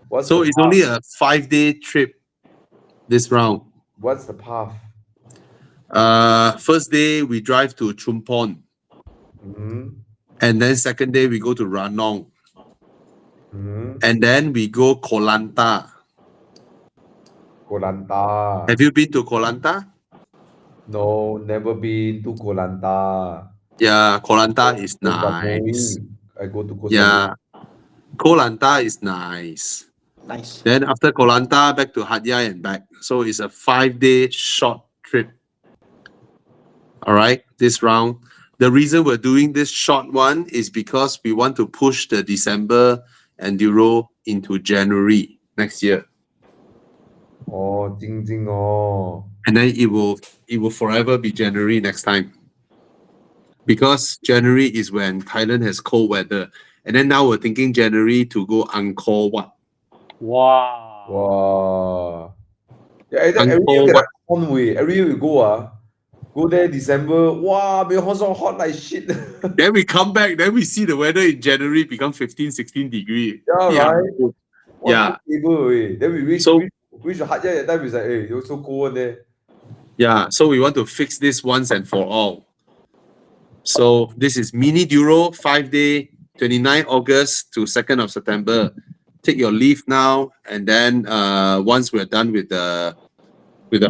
What's So the it's path? only a 5-day trip this round. What's the path? First day we drive to Chumpon, and then second day we go to Ranong, and then we go Koh Lanta. Koh Lanta. Have you been to Koh Lanta? No, never been to Koh Lanta. Yeah, Koh Lanta is Koh nice. Samui. I go to Koh Samui. Yeah, Koh Lanta is nice. Nice. Then after Koh Lanta, back to Hat Yai and back. So it's a 5-day short trip. All right, this round. The reason we're doing this short one is because we want to push the December Enduro into January next year. Oh, Jing Jing oh. And then it will forever be January next time. Because January is when Thailand has cold weather. And then now we're thinking January to go Angkor Wat. Wow. Wow. Yeah, every Angkor year get Wat. a hot way. Every year we go go there December. Wow, be so hot like shit. Then we come back, then we see the weather in January become 15, 16 degrees. Yeah, right. Yeah. Then we reach So- reach the Hat Yai that time. It's like, hey, you're so cold there. Yeah, so we want to fix this once and for all. So this is Mini Duro, 5-day, 29 August to 2nd of September. Take your leave now, and then once we're done with the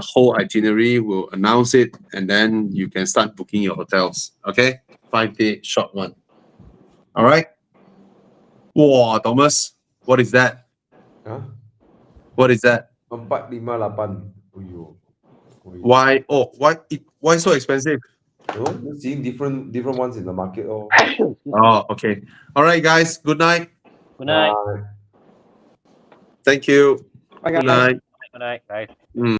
whole itinerary, we'll announce it, and then you can start booking your hotels. Okay, 5-day short one. All right. Wow, Thomas, what is that? Huh? What is that? 458. Uyo. Why? Oh, why so expensive? You know, just seeing different ones in the market. Oh. Oh, okay. All right, guys. Good night. Good night. Uh, Thank you. Bye, Good guys. night. Good night, guys.